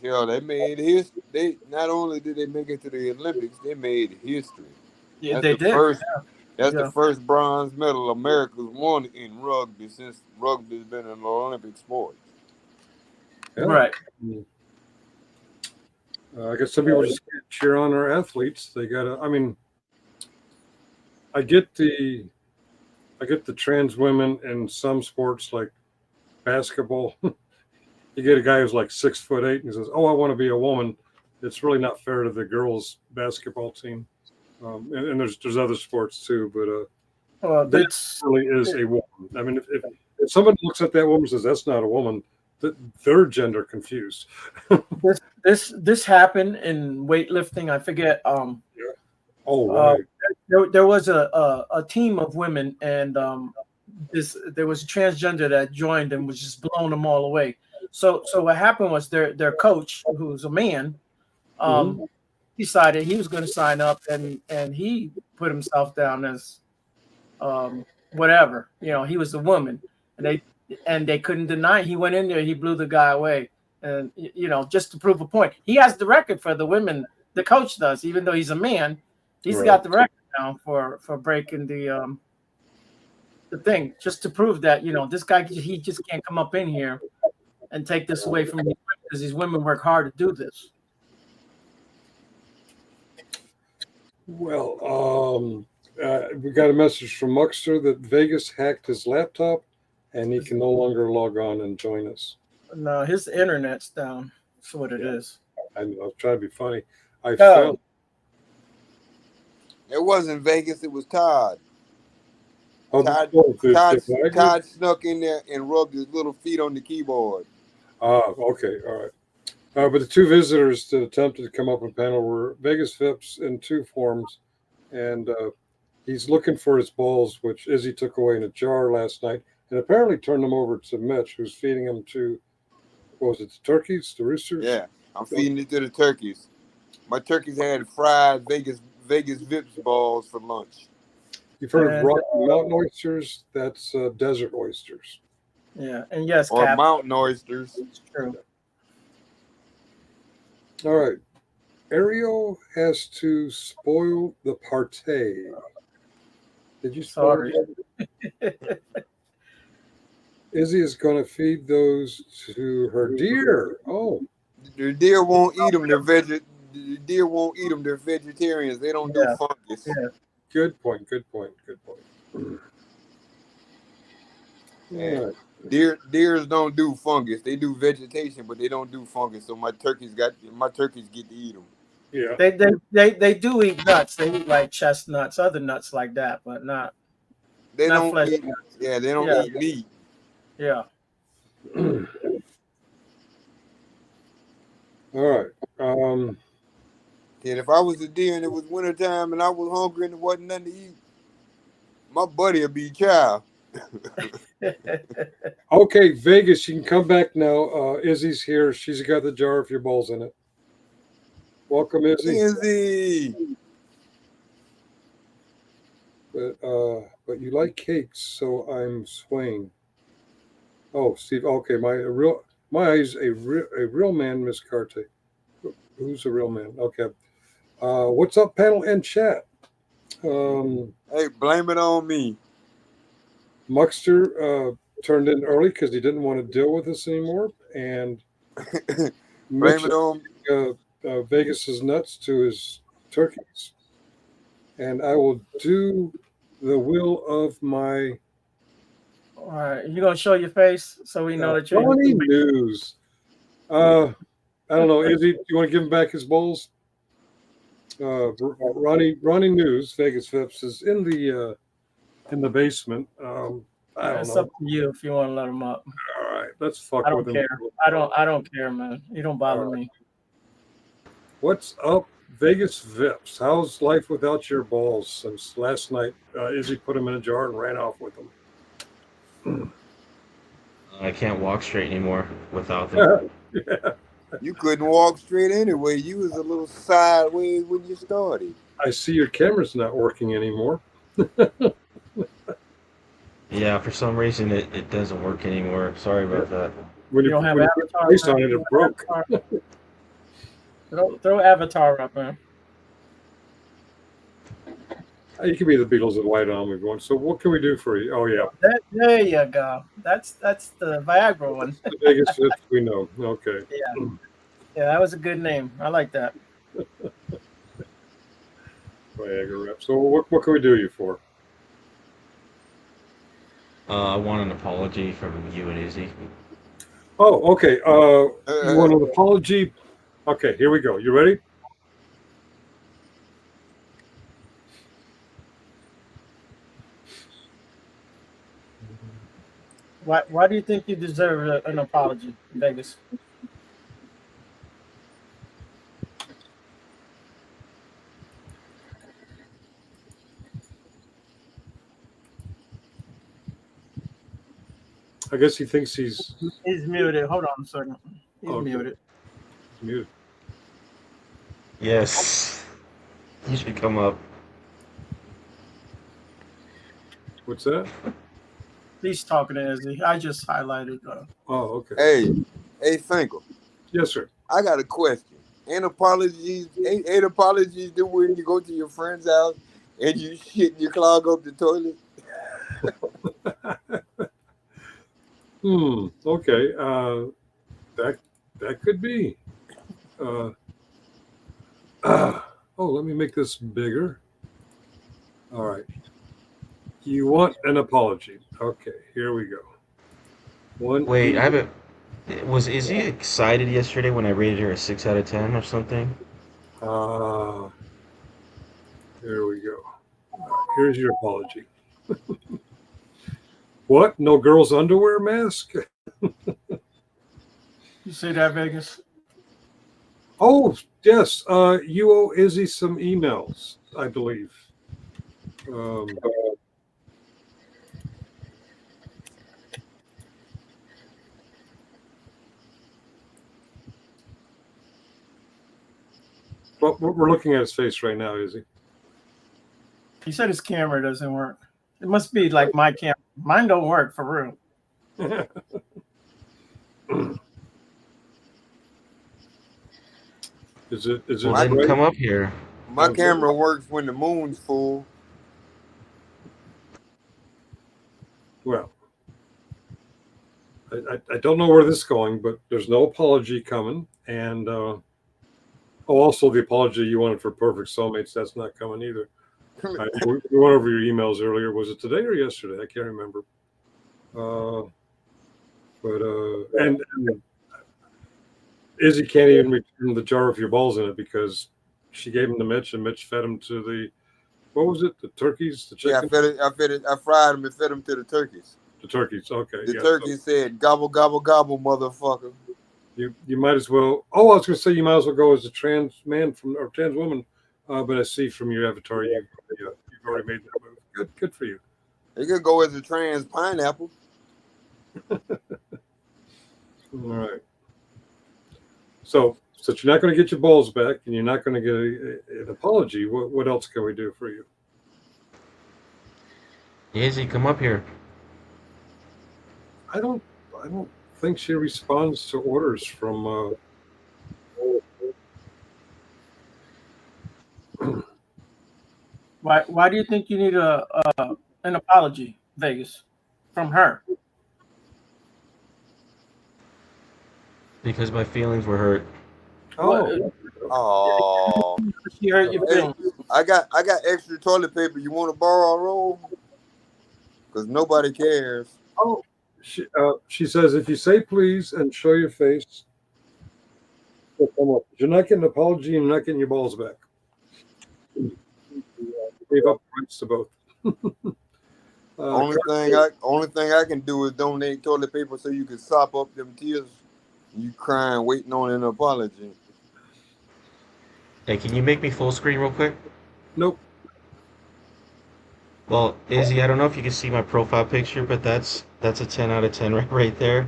Yeah, they made history. They not only did they make it to the Olympics, they made history. Yeah, they did. That's the first bronze medal America's won in rugby since rugby's been an Olympic sport. Yeah. Right. I guess some people just can't cheer on our athletes. They gotta. I mean, I get the trans women in some sports like basketball. You get a guy who's like 6'8" and he says, "Oh, I want to be a woman." It's really not fair to the girls' basketball team. And there's other sports too, but that really is a woman. I mean, if somebody looks at that woman and says that's not a woman, they're gender confused. This happened in weightlifting. I forget. Right. There was a team of women, and there was a transgender that joined and was just blowing them all away. So what happened was their coach, who's a man, decided he was going to sign up, and he put himself down as whatever. He was a woman, and they couldn't deny. He went in there, he blew the guy away, and just to prove a point. He has the record for the women. The coach does, even though he's a man. He's got the record now for breaking the thing, just to prove that this guy, he just can't come up in here and take this away from me, because these women work hard to do this. Well, we got a message from Muckster that Vegas hacked his laptop and he can no longer log on and join us. No, his internet's down. That's what it is. I know. I was trying to be funny. I felt. It wasn't Vegas. It was Todd. Oh, Todd snuck in there and rubbed his little feet on the keyboard. Okay. All right. But the two visitors that attempted to come up on panel were Vegas Vips in two forms, and he's looking for his balls, which Izzy took away in a jar last night, and apparently turned them over to Mitch, who's feeding them to, what was it, the turkeys, the roosters? Yeah, I'm feeding it to the turkeys. My turkeys had fried Vegas Vips balls for lunch. You've heard of And, Rocky Mountain oysters? That's desert oysters. Yeah, and yes, Or Cap. mountain oysters. It's true. All right. Ariel has to spoil the partay. Did you spoil Sorry. it? Izzy is going to feed those to her deer. Oh, The deer won't eat them. The deer won't eat them. They're vegetarians. They don't do Yeah. fungus. Yeah. good point. Good point. Good point. All right. Deers don't do fungus. They do vegetation, but they don't do fungus. So my turkeys get to eat them. Yeah. They do eat nuts. They eat like chestnuts, other nuts like that, but not They not don't flesh eat. nuts. Yeah, they don't Yeah. eat meat. Yeah. All right. And if I was a deer and it was wintertime and I was hungry and there wasn't nothing to eat, my buddy would be chow. Okay, Vegas, you can come back now. Izzy's here. She's got the jar of your balls in it. Welcome, Izzy. Izzy. But you like cakes, so I'm swaying. Oh, Steve. Okay, my eyes a real man, Miss Carte. Who's a real man? Okay. What's up, panel and chat? Hey, blame it on me. Muckster turned in early because he didn't want to deal with us anymore, and Blame it on. Vegas's nuts to his turkeys, and I will do the will of my All right. You gonna show your face so we know that you're Ronnie News. I don't know. Izzy, do you want to give him back his bowls? Ronnie News, Vegas Vips is in the basement. I don't It's know. up to you if you want to let him up. All right, let's fuck I don't with him. care. I don't care, man. You don't bother me. What's up, Vegas Vips? How's life without your balls since last night? Izzy put them in a jar and ran off with them. I can't walk straight anymore without them. Yeah. You couldn't walk straight anyway. You was a little sideways when you started. I see your camera's not working anymore. Yeah, for some reason it doesn't work anymore. Sorry about that. When You don't have when Avatar. placed man. on it, You it don't broke. have Avatar. Throw Avatar up, man. You can be the Beatles with white on. We're going. So what can we do for you? Oh yeah, There you go. That's the Viagra one. the Vegas Vips we know. Okay. Yeah. Yeah, that was a good name. I like that. Viagra rep. So what can we do you for? I want an apology from you and Izzy. Oh, okay. You want an apology? Okay, here we go. You ready? Why do you think you deserve an apology, Vegas? I guess he thinks he's He's muted. Hold on a second. He's Okay. muted. muted. Yes. You should come up. What's that? He's talking to Izzy. I just highlighted. Oh, okay. Hey, Finkel. Yes, sir. I got a question. Ain't apologies do when you go to your friend's house and you shit and you clog up the toilet? Okay. That could be. Let me make this bigger. All right. You want an apology? Okay, here we go. Wait, I haven't. Was Izzy excited yesterday when I rated her a 6 out of 10 or something? Here we go. All right, here's your apology. What? No girls' underwear mask? You see that, Vegas? Oh, yes. You owe Izzy some emails, I believe. Well, we're looking at his face right now, is he? He said his camera doesn't work. It must be like my camera. Mine don't work for real. Is it Well, then right? come up here. My camera works when the moon's full. Well, I don't know where this is going, but there's no apology coming. And also the apology you wanted for Perfect Soulmates, that's not coming either. We went over your emails earlier. Was it today or yesterday? I can't remember. And Izzy can't even return the jar of your balls in it because she gave him to Mitch, and Mitch fed him to the, what was it? The turkeys, the chicken. Yeah, I fried them and fed them to the turkeys. The turkeys, okay. The turkey said, "Gobble, gobble, gobble, motherfucker." You might as well. Oh, I was going to say you might as well go as a trans man or trans woman, but I see from your avatar you've already made that move. Good for you. You could go as a trans pineapple. All right. So since you're not going to get your balls back and you're not going to get an apology, what else can we do for you? Izzy, come up here. I don't think she responds to orders from. Why do you think you need an apology, Vegas, from her? Because my feelings were hurt. Oh. She hurt your feelings. I got extra toilet paper. You want to borrow a roll? Because nobody cares. Oh, she says if you say please and show your face, you'll come up. You're not getting an apology and you're not getting your balls back. Gave up rights to both. Only thing I can do is donate toilet paper so you can sop up them tears. You crying, waiting on an apology. Hey, can you make me full screen real quick? Nope. Well, Izzy, I don't know if you can see my profile picture, but that's a 10 out of 10 right there.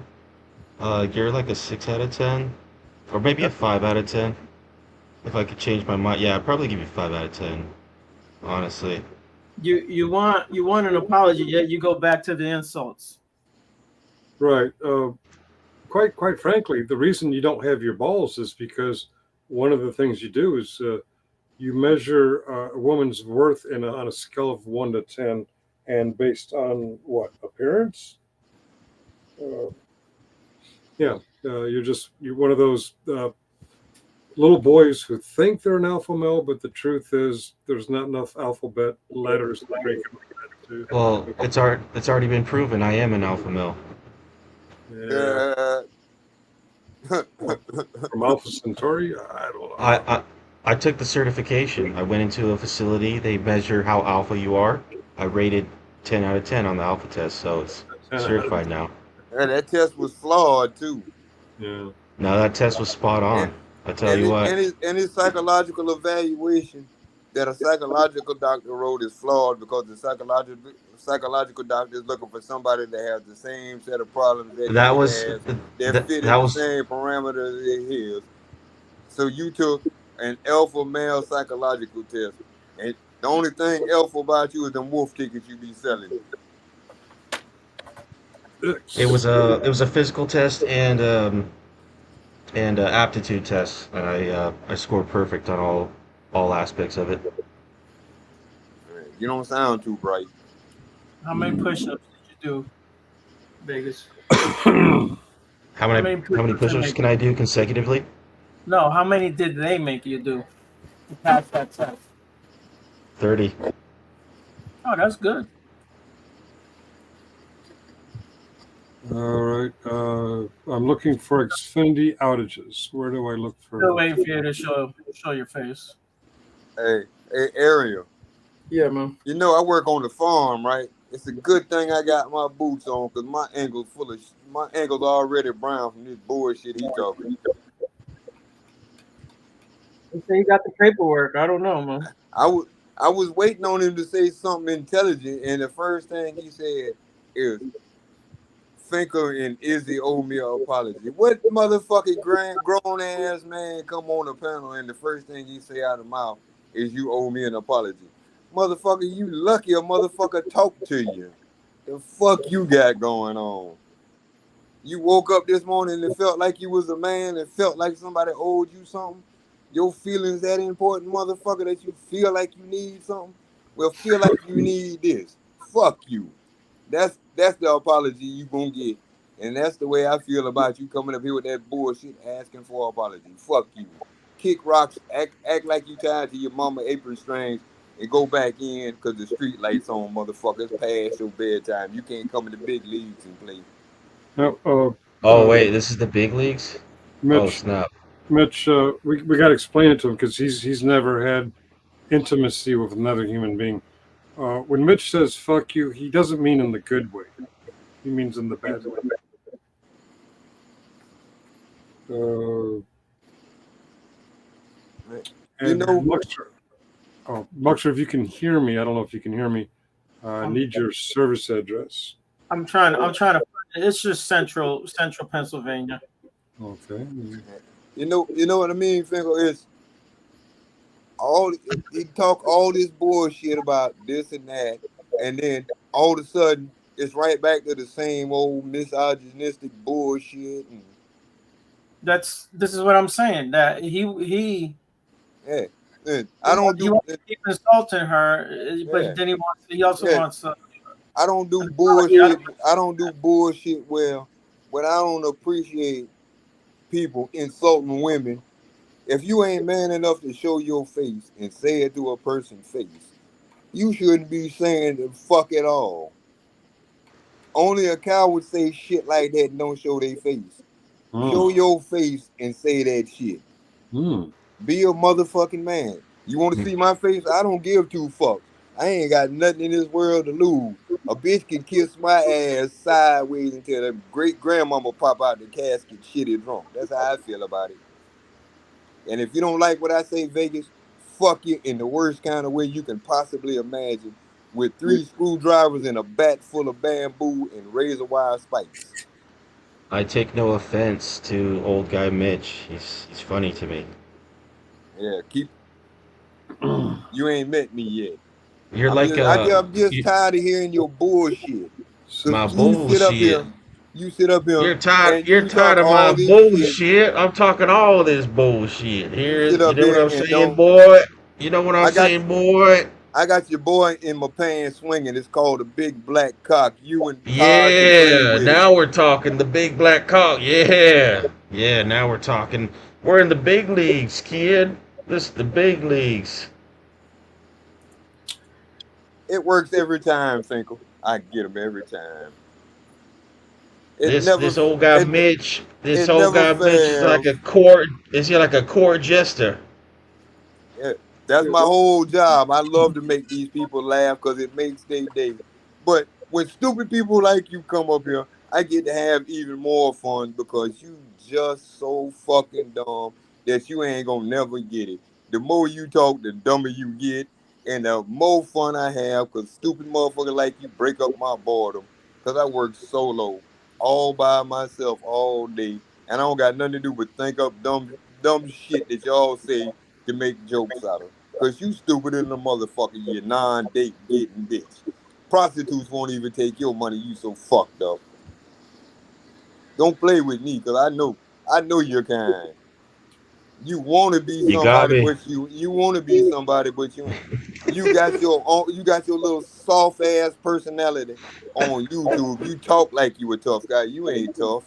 You're like a 6 out of 10, or maybe a 5 out of 10. If I could change my mind, yeah, I'd probably give you 5 out of 10. Honestly. You want an apology, yet you go back to the insults. Right. Quite frankly, the reason you don't have your balls is because one of the things you do is you measure a woman's worth on a scale of 1 to 10, and based on what, appearance? You're one of those little boys who think they're an alpha male, but the truth is there's not enough alphabet letters to break them. Well, it's already been proven I am an alpha male. Yeah. From Alpha Centauri? I don't know. I took the certification. I went into a facility. They measure how alpha you are. I rated 10 out of 10 on the alpha test, so it's certified now. And that test was flawed too. Yeah. No, that test was spot on. I tell you what. Any psychological evaluation that a psychological doctor wrote is flawed because the psychological doctor is looking for somebody that has the same set of problems that fit in the same parameters as his. So you took an alpha male psychological test, and the only thing alpha about you is them wolf tickets you be selling. It was a physical test and aptitude test, and I scored perfect on all aspects of it. You don't sound too bright. How many push-ups did you do, Vegas? How many push-ups can I do consecutively? No, how many did they make you do to pass that test? 30. Oh, that's good. All right. I'm looking for Xfinity outages. Where do I look for? Still waiting for you to show your face. Hey, Ariel. Yeah, man. You know I work on the farm, right? It's a good thing I got my boots on because my ankle's already brown from this bullshit he talking. You say you got the paperwork. I don't know, man. I was waiting on him to say something intelligent, and the first thing he said is Finkel and Izzy owe me an apology. What motherfucking grown ass man come on the panel and the first thing he say out of mouth is you owe me an apology? Motherfucker, you lucky a motherfucker talk to you. The fuck you got going on? You woke up this morning and it felt like you was a man and felt like somebody owed you something? Your feelings that important, motherfucker, that you feel like you need something? Well, feel like you need this. Fuck you. That's the apology you gonna get. And that's the way I feel about you coming up here with that bullshit asking for an apology. Fuck you. Kick rocks, act like you tied to your mama apron strings and go back in because the street lights on, motherfucker. It's past your bedtime. You can't come in the big leagues and play. Now, Oh wait, this is the big leagues. Oh Mitch, snap! Mitch, we got to explain it to him because he's never had intimacy with another human being. When Mitch says "fuck you," he doesn't mean in the good way. He means in the bad way. And Muckster, Muckster, if you can hear me, I don't know if you can hear me. I need your service address. I'm trying to. It's just central Pennsylvania. Okay. You know what I mean, Finkel? It's he talk all this bullshit about this and that, and then all of a sudden it's right back to the same old misogynistic bullshit. And this is what I'm saying. That he yeah, I don't do. He keep insulting her, but then he also wants. I don't do bullshit. I don't do bullshit well, but I don't appreciate people insulting women. If you ain't man enough to show your face and say it to a person's face, you shouldn't be saying the fuck at all. Only a cow would say shit like that and don't show their face. Show your face and say that shit. Be a motherfucking man. You want to see my face? I don't give two fucks. I ain't got nothing in this world to lose. A bitch can kiss my ass sideways until the great grandmama pop out the casket shitty drunk. That's how I feel about it. And if you don't like what I say, Vegas, fuck you in the worst kind of way you can possibly imagine, with 3 screwdrivers and a bat full of bamboo and razor wire spikes. I take no offense to old guy Mitch. He's funny to me. Yeah, you ain't met me yet. You're I'm just tired of hearing your bullshit. My bullshit. You sit up here. You're tired of my bullshit. Shit. I'm talking all this bullshit. You know what I'm saying, boy? You know what I'm saying, boy? I got your boy in my pants swinging. It's called a big black cock. You and yeah, now we're talking the big black cock. Yeah, now we're talking. We're in the big leagues, kid. This is the big leagues. It works every time, Finkel. I get them every time. This old guy Mitch. This old guy Mitch is like a court. Is he like a court jester? Yeah, that's my whole job. I love to make these people laugh because it makes their day. But when stupid people like you come up here, I get to have even more fun because you just so fucking dumb that you ain't gonna never get it. The more you talk, the dumber you get. And the more fun I have, because stupid motherfuckers like you break up my boredom. Because I work solo, all by myself, all day. And I don't got nothing to do but think up dumb shit that y'all say to make jokes out of. Because you stupider than a motherfucker, you non-date getting bitch. Prostitutes won't even take your money, you so fucked up. Don't play with me, because I know you're kind. You want to be somebody, but you want to be somebody, but you ain't. You got your little soft ass personality on YouTube. You talk like you a tough guy. You ain't tough.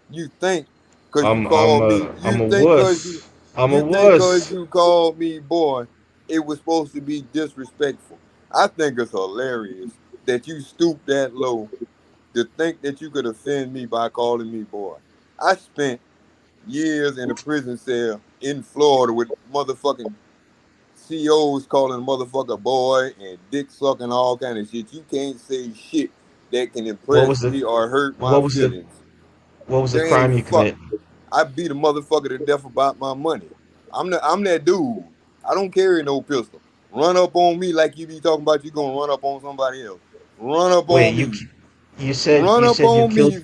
You think because you called me. You think because you called me boy, it was supposed to be disrespectful. I think it's hilarious that you stoop that low to think that you could offend me by calling me boy. I spent years in a prison cell in Florida with motherfucking COs calling a motherfucker boy and dick sucking all kind of shit. You can't say shit that can impress me or hurt my feelings. What was the crime you committed? I beat a motherfucker to death about my money. I'm that dude. I don't carry no pistol. Run up on me like you be talking about you gonna run up on somebody else. Run up on me. You said Run you up said you on killed. me.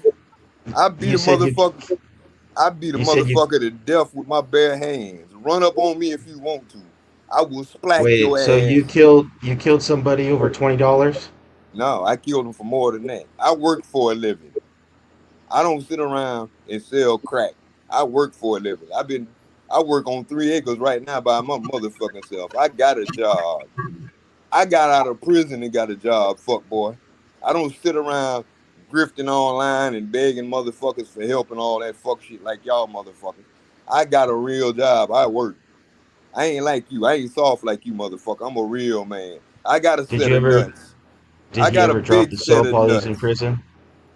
I beat You a said you. motherfucker. I beat a You said you. motherfucker to death with my bare hands. Run up on me if you want to. I will splack Wait. your So ass. you killed somebody over $20? No, I killed him for more than that. I work for a living. I don't sit around and sell crack. I work for a living. I work on 3 acres right now by my motherfucking self. I got a job. I got out of prison and got a job, fuck boy. I don't sit around grifting online and begging motherfuckers for help and all that fuck shit like y'all motherfuckers. I got a real job. I work. I ain't like you. I ain't soft like you motherfucker. I'm a real man. I got a Did set you of ever nuts. I did you got a ever drop big the set soap of while he was in nuts. prison?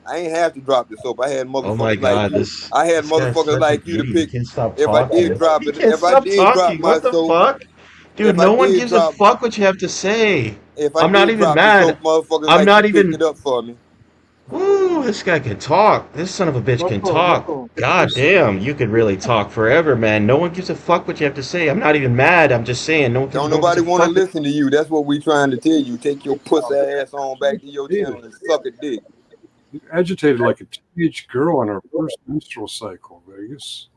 I ain't have to drop the soap. I had Oh my motherfuckers like God, you. I had this guy's motherfuckers such an like you to idiot. He pick. can't stop If I did talking. drop He it, can't if I stop did drop talking. my What the soap, fuck? Dude, if I no one did gives a drop, fuck what you have to say. if I I'm not did even drop the mad. soap, motherfuckers I'm like you not picked even. it up for me. Woo, this guy can talk. This son of a bitch can talk. Loco. God damn, you could really talk forever, man. No one gives a fuck what you have to say. I'm not even mad. I'm just saying, Don't no one gives nobody a want to fuck. listen to you. That's what we trying to tell you. Take your pussy ass on back to your channel and suck a dick. You agitated like a teenage girl on her first menstrual cycle, Vegas.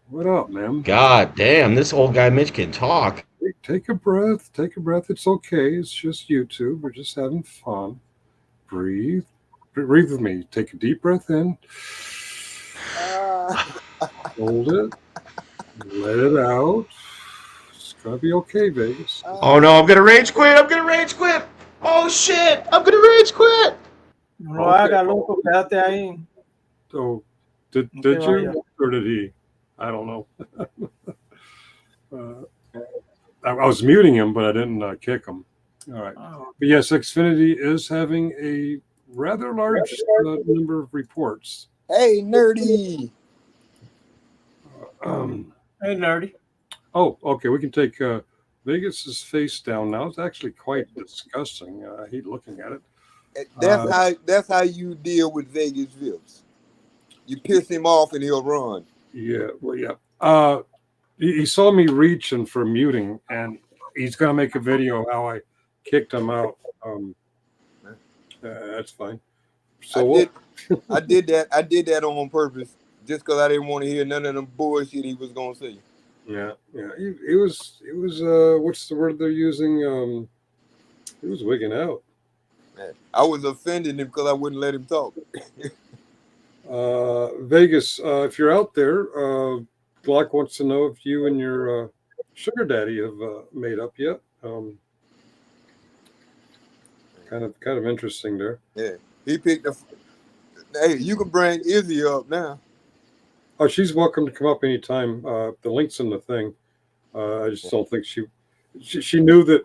What up, man? God damn, this old guy Mitch can talk. Take a breath. Take a breath. It's okay. It's just YouTube. We're just having fun. Breathe. Breathe with me. Take a deep breath in. Hold it. Let it out. It's gonna be okay, Vegas. Oh no, I'm gonna rage quit. I'm gonna rage quit. Oh shit, I'm gonna rage quit. No lo haga, loco, quédate ahí. So, No did te vayas. you or did he? I don't know. I was muting him, but I didn't kick him. All right. Oh, But yes, Xfinity is having a rather large number of reports. Hey, nerdy. hey, nerdy. Oh, okay. We can take Vegas's face down now. It's actually quite disgusting. I hate looking at it. That's how you deal with Vegas Vips. You piss him off and he'll run. Yeah. Well, yeah. He saw me reaching for muting, and he's going to make a video how I kicked him out. That's fine. So I did that on purpose, just because I didn't want to hear none of them bullshit he was gonna say. yeah. It was. What's the word they're using? He was wigging out. I was offending him because I wouldn't let him talk. Vegas, if you're out there, Glock wants to know if you and your sugar daddy have made up yet. Kind of interesting there. Yeah, he picked the. Hey, you can bring Izzy up now. Oh, she's welcome to come up anytime. The link's in the thing. I just don't think she knew that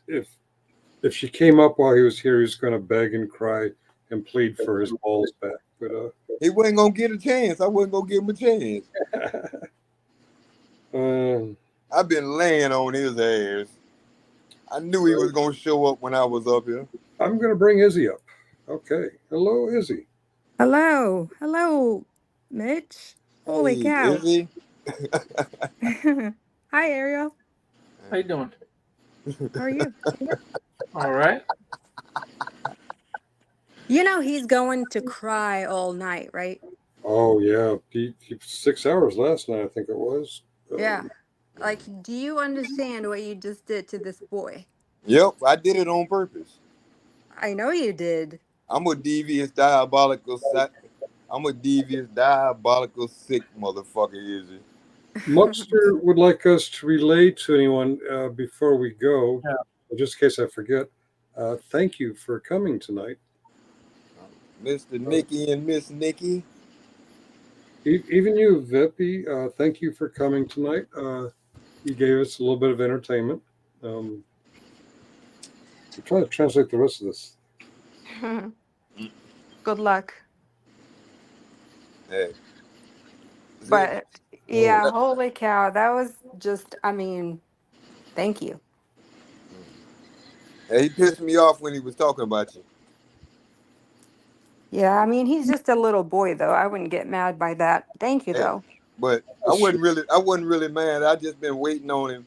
if she came up while he was here, he was going to beg and cry and plead for his balls back. But he wasn't gonna get a chance. I wasn't gonna give him a chance. I've been laying on his ass. I knew he was gonna show up when I was up here. I'm going to bring Izzy up. Okay. Hello, Izzy. Hello, Mitch. Holy Hey, cow. Izzy. Hi, Ariel. How you doing? How are you? All right. You know he's going to cry all night, right? Oh yeah, he 6 hours last night, I think it was. Yeah. Like, do you understand what you just did to this boy? Yep, I did it on purpose. I know you did. I'm a devious, diabolical, sick motherfucker, Izzy. Muckster would like us to relay to anyone before we go, just in case I forget. Thank you for coming tonight. Mr. Nicky and Miss Nikki. Even you, Vippy, thank you for coming tonight. You gave us a little bit of entertainment. I'm trying to translate the rest of this. Good luck. Hey. But yeah, holy cow. That was just, thank you. Hey, he pissed me off when he was talking about you. Yeah, he's just a little boy though. I wouldn't get mad by that. Thank you though. But I wasn't really mad. I just been waiting on him.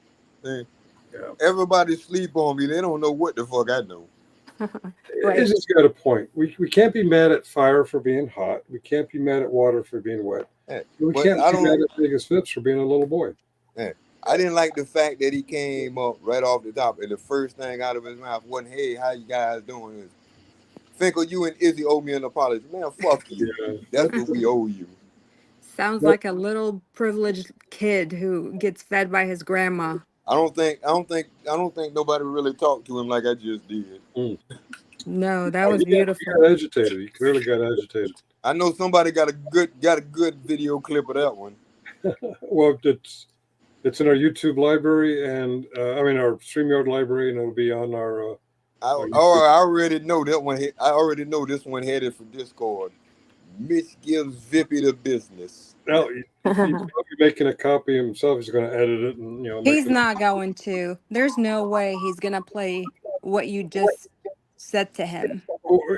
Everybody sleep on me. They don't know what the fuck I know. Right. Izzy's got a point. We can't be mad at fire for being hot. We can't be mad at water for being wet. We But can't I be mad don't. at Vegas Fitz for being a little boy. I didn't like the fact that he came up right off the top, and the first thing out of his mouth wasn't, "Hey, how you guys doing?" Is, Finkel, you and Izzy owe me an apology. Man, fuck you. Yeah. That's what we owe you. Sounds like a little privileged kid who gets fed by his grandma. I don't think nobody really talked to him like I just did. No, that was He beautiful. got agitated. He clearly got agitated. I know somebody got a good video clip of that one. Well, it's in our YouTube library, and our StreamYard library, and it'll be on our. I already know that one. I already know this one headed for Discord. Mitch gives Vippy the business. Well, he's probably making a copy himself. He's going to edit it, and He's not going to. There's no way he's gonna play what you just said to him.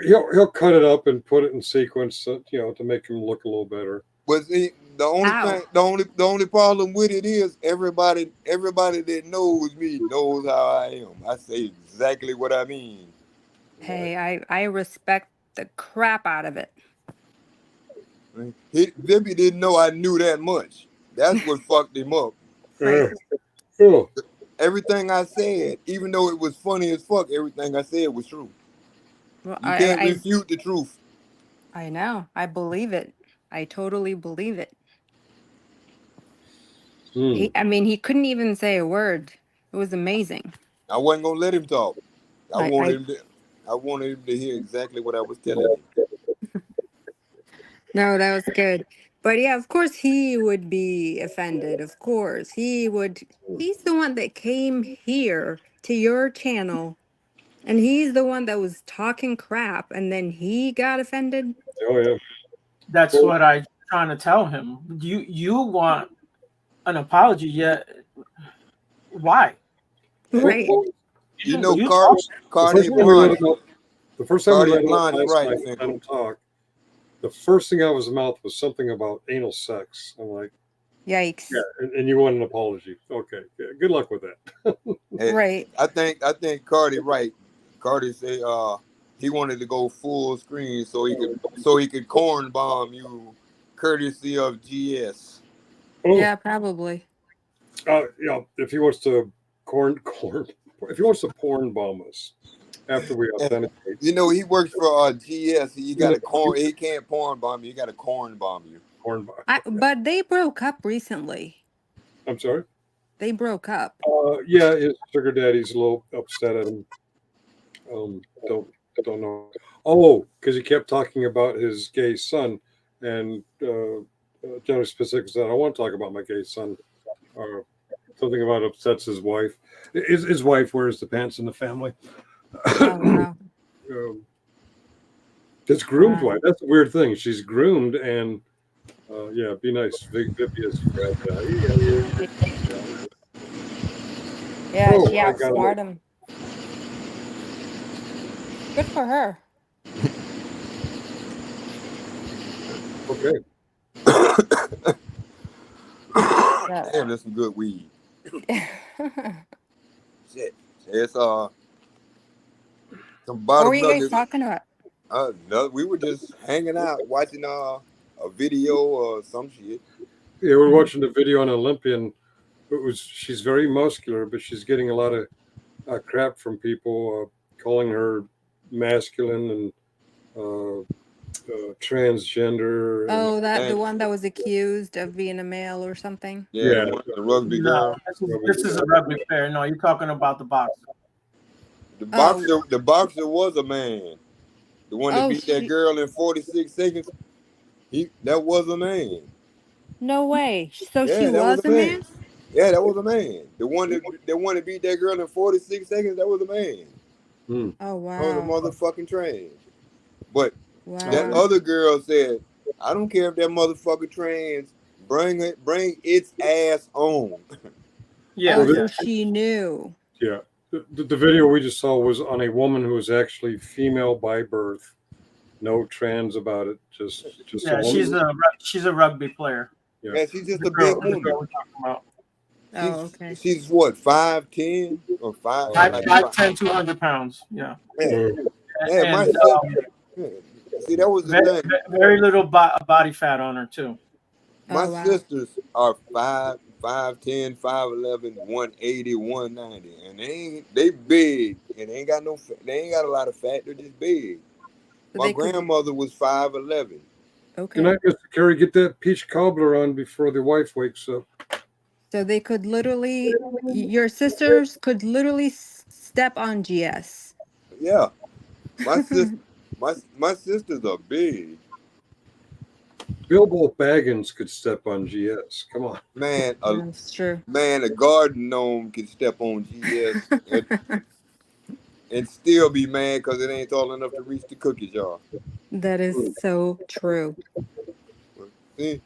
He'll cut it up and put it in sequence, to make him look a little better. But see, the only problem with it is everybody that knows me knows how I am. I say exactly what I mean. Hey, I respect the crap out of it. Vippy didn't know I knew that much. That's what fucked him up. Right. Everything I said, even though it was funny as fuck, everything I said was true. Well, You can't refute the truth. I know. I believe it. I totally believe it. He couldn't even say a word. It was amazing. I wasn't gonna let him talk. I I- wanted him to hear exactly what I was telling him. No, that was good. But yeah, of course he would be offended. Of course. He would. He's the one that came here to your channel, and he's the one that was talking crap, and then he got offended. Oh yeah. That's what I'm trying to tell him. You want an apology, yet why? Right. You know, You Cardi the first time we let him Blonde out is last right, night, Finkel. let him talk. The first thing out of his mouth was something about anal sex. I'm like, Yikes. yeah, and you want an apology? Okay, yeah, good luck with that. Hey, Right. I think Cardi right. Cardi said he wanted to go full screen so he could corn bomb you, courtesy of GS. Yeah, probably. If he wants to if he wants to porn bomb us after we authenticate. You know, he works for GS. He got a corn. He can't porn bomb you. He got to corn bomb you. Corn bomb. But they broke up recently. I'm sorry. They broke up. Yeah, his sugar daddy's a little upset at him. Don't know. Oh, because he kept talking about his gay son, and General Specific said, "I don't want to talk about my gay son." Or something about upsets his wife. His wife wears the pants in the family. Oh, wow. His groomed wife. That's a weird thing. She's groomed, and be nice. Vippy is. Yeah, Oh, she outsmarted him. Good for her. Okay. Damn, that's some good weed. Shit. It's some bottom What were you guys nuggets. talking about? No, we were just hanging out watching a video or some shit. Yeah, we're watching the video on Olympian. She's very muscular, but she's getting a lot of crap from people calling her masculine and transgender. Oh, the one that was accused of being a male or something. Yeah. The rugby girl. This is a rugby player. No, you're talking about the boxer. The boxer was a man. The one that beat that girl in 46 seconds. That was a man. No way. So Yeah, she that was a man? Yeah, that was a man. The one that beat that girl in 46 seconds, that was a man. Oh, wow. That was a motherfucking trans. But Wow. that other girl said, I don't care if that motherfucker trans, bring its ass on. Yeah. So she knew. Yeah. The video we just saw was on a woman who was actually female by birth. No trans about it. Just Yeah, a woman. she's a rugby player. Yeah, she's just a big woman. Oh, okay. She's what, 5'10" or five, like 5'10", 200 pounds. Yeah. Yeah, my And sister. See, that was the thing. very little body fat on her too. My Oh, wow. sisters are 5'10", 5'11", 180, 190, and they big, and they ain't got no fat. They ain't got a lot of fat. They're just big. So My they could. grandmother was 5'11". Good Okay. night, Mr. Kerry. Get that peach cobbler on before the wife wakes up. So they could literally, your sisters could literally step on GS. Yeah, my sis, my sisters are big. Bilbo Baggins could step on GS. Come on. Man, That's true. a garden gnome can step on GS and still be mad because it ain't tall enough to reach the cookie jar. That is so true. See,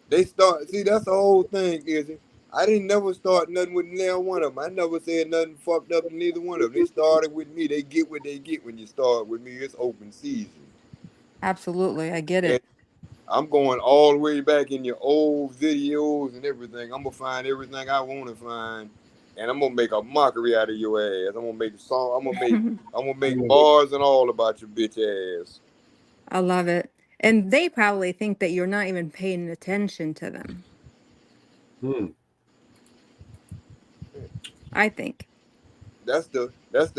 that's the whole thing, is it? I didn't never start nothing with neither one of them. I never said nothing fucked up to neither one of them. They started with me. They get what they get when you start with me. It's open season. Absolutely. I get And it. I'm going all the way back in your old videos and everything. I'm gonna find everything I want to find, and I'm gonna make a mockery out of your ass. I'm gonna make a song. I'm gonna make bars and all about your bitch ass. I love it. And they probably think that you're not even paying attention to them. I think. That's the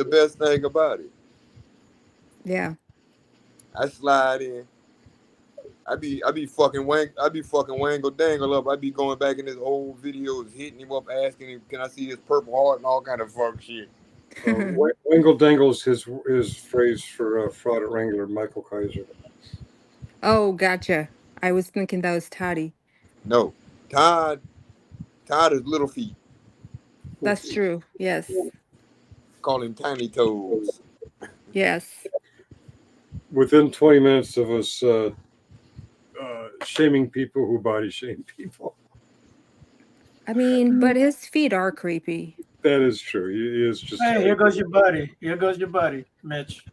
best thing about it. Yeah. I slide in. I be fucking Wangle Dangle up. I be going back in his old videos, hitting him up, asking him, can I see his purple heart and all kind of fuck shit. Wangle Dangle's his phrase for fraud at Wrangler, Michael Kaiser. Oh, gotcha. I was thinking that was Toddy. No, Todd is Little Feet. That's true. Yes. Call him Tiny Toes. Yes. Within 20 minutes of us shaming people who body shame people. I mean, but his feet are creepy. That is true. He is just. Hey, here goes your buddy. Here goes your buddy, Mitch.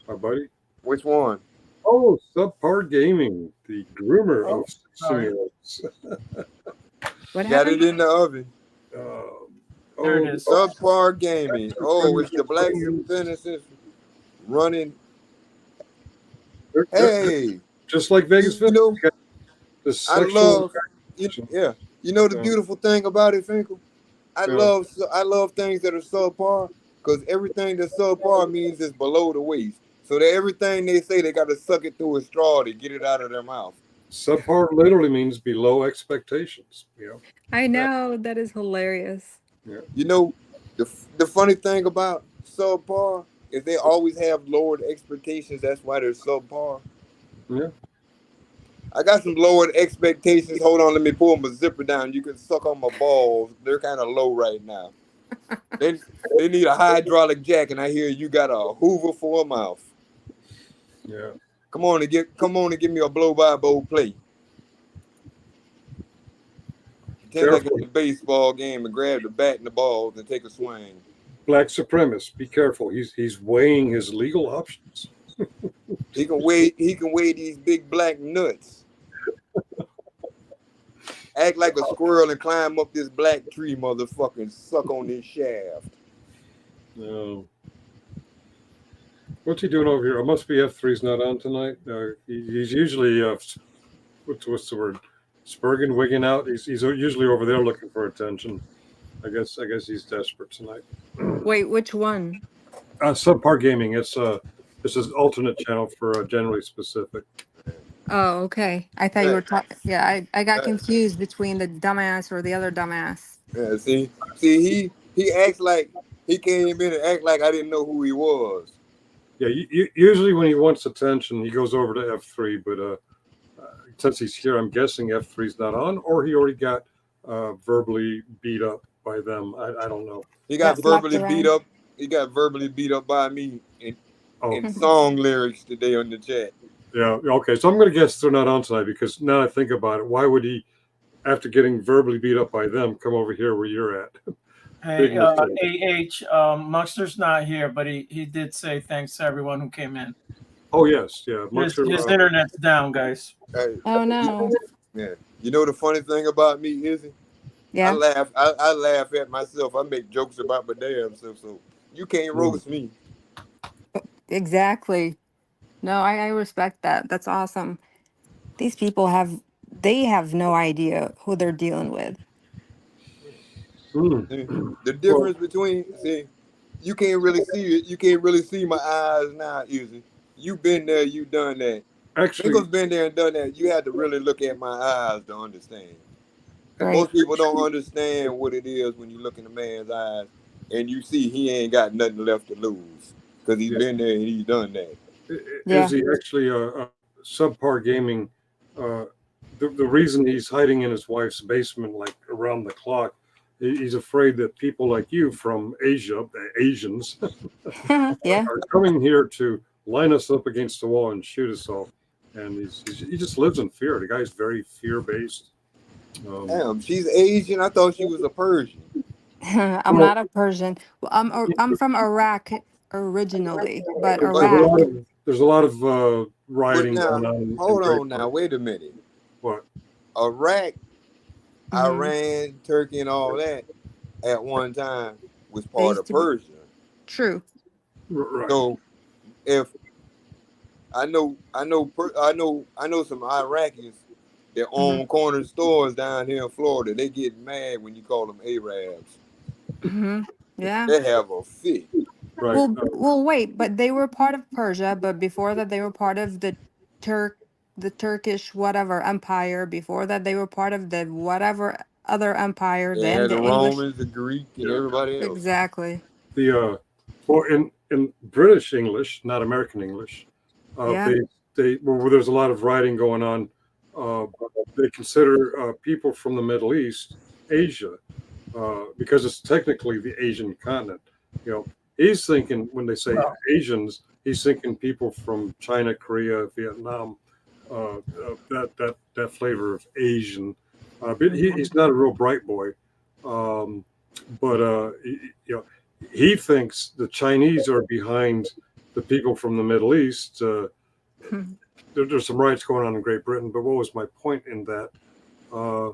Our buddy? Which one? Oh, Subpar Gaming, the groomer of simulators. What Got it in the oven. There it is. Subpar Gaming. Oh, it's the black supremacists running. Hey, just like Vegas, you know, the sexual You know the beautiful thing about it, Finkel? I love things that are subpar, because everything that's subpar means it's below the waist. So that everything they say, they got to suck it through a straw to get it out of their mouth. Subpar literally means below expectations. I know. That is hilarious. Yeah. You know, the funny thing about subpar is they always have lowered expectations. That's why they're subpar. Yeah. I got some lowered expectations. Hold on, let me pull my zipper down. You can suck on my balls. They're kind of low right now. They need a hydraulic jack, and I hear you got a Hoover for a mouth. Yeah. Come on and give me a blow by bowl play. Pretend like it's a baseball game and grab the bat and the balls and take a swing. Black supremacist, be careful. He's weighing his legal options. He can weigh these big black nuts. Act like a squirrel and climb up this black tree, motherfucker, and suck on this shaft. No. What's he doing over here? It must be F3's not on tonight. He's usually what's the word? Spurging, wigging out. He's usually over there looking for attention. I guess he's desperate tonight. Wait, which one? Subpar Gaming. It's this is alternate channel for Generally Specific. Oh, okay. I thought you were talking. Yeah, I got confused between the dumbass or the other dumbass. Yeah, see, he acts like he came in and act like I didn't know who he was. Yeah, usually when he wants attention, he goes over to F3. But since he's here, I'm guessing F3's not on, or he already got verbally beat up by them. I don't know. He got verbally beat up. He got verbally beat up by me in song lyrics today on the chat. Yeah. Okay. So I'm going to guess they're not on tonight, because now I think about it, why would he, after getting verbally beat up by them, come over here where you're at? Hey, Muckster's not here, but he did say thanks to everyone who came in. Oh yes, yeah. Muckster, his internet's down, guys. Hey, oh no. Yeah. You know the funny thing about me, Izzy? Yeah, I laugh at myself. I make jokes about my damn self. So you can't roast me. exactly. No, I respect that. That's awesome. These people they have no idea who they're dealing with. See, Mm. the Well, difference between you can't really see it. You can't really see my eyes now, Izzy. You been there, you done that. actually, Finger's been there and done that. You had to really look at my eyes to understand. And Right. most people don't understand what it is when you look in a man's eyes and you see he ain't got nothing left to lose because he's yeah, been there and he's done that. is Yeah. he actually subpar gaming? Uh, the reason he's hiding in his wife's basement like around the clock, he's afraid that people like you from Asia, the Asians, Yeah. are coming here to line us up against the wall and shoot us all. And he just lives in fear. The guy's very fear based. Damn, she's Asian. I thought she was a Persian. I'm Well, not a Persian. Well, I'm from Iraq originally, but But Iraq. there's a lot of but rioting going now, on in hold Great on now, Britain. wait a minute. What? Iraq, Hmm. Iran, Turkey, and all that at one time was They part used of to be Persia. true. Right. So if I know some Iraqis that Hmm. own corner stores down here in Florida. They get mad when you call them Arabs. Hmm. Yeah. They have a fit. Right. Well, wait, but they were part of Persia, but before that they were part of the Turkish whatever empire. Before that they were part of the whatever other empire, They then had the the English. Romans, the Greek, and Yeah. everybody else. Exactly. The well in British English, not American English, Yeah. they well, there's a lot of writing going on. Uh, they consider people from the Middle East Asia because it's technically the Asian continent. You know, he's thinking when they say Asians, he's thinking people from China, Korea, Vietnam, that flavor of Asian. But he's not a real bright boy. Um, but you know, he thinks the Chinese are behind the people from the Middle East. There's some riots going on in Great Britain, but what was my point in that? Uh,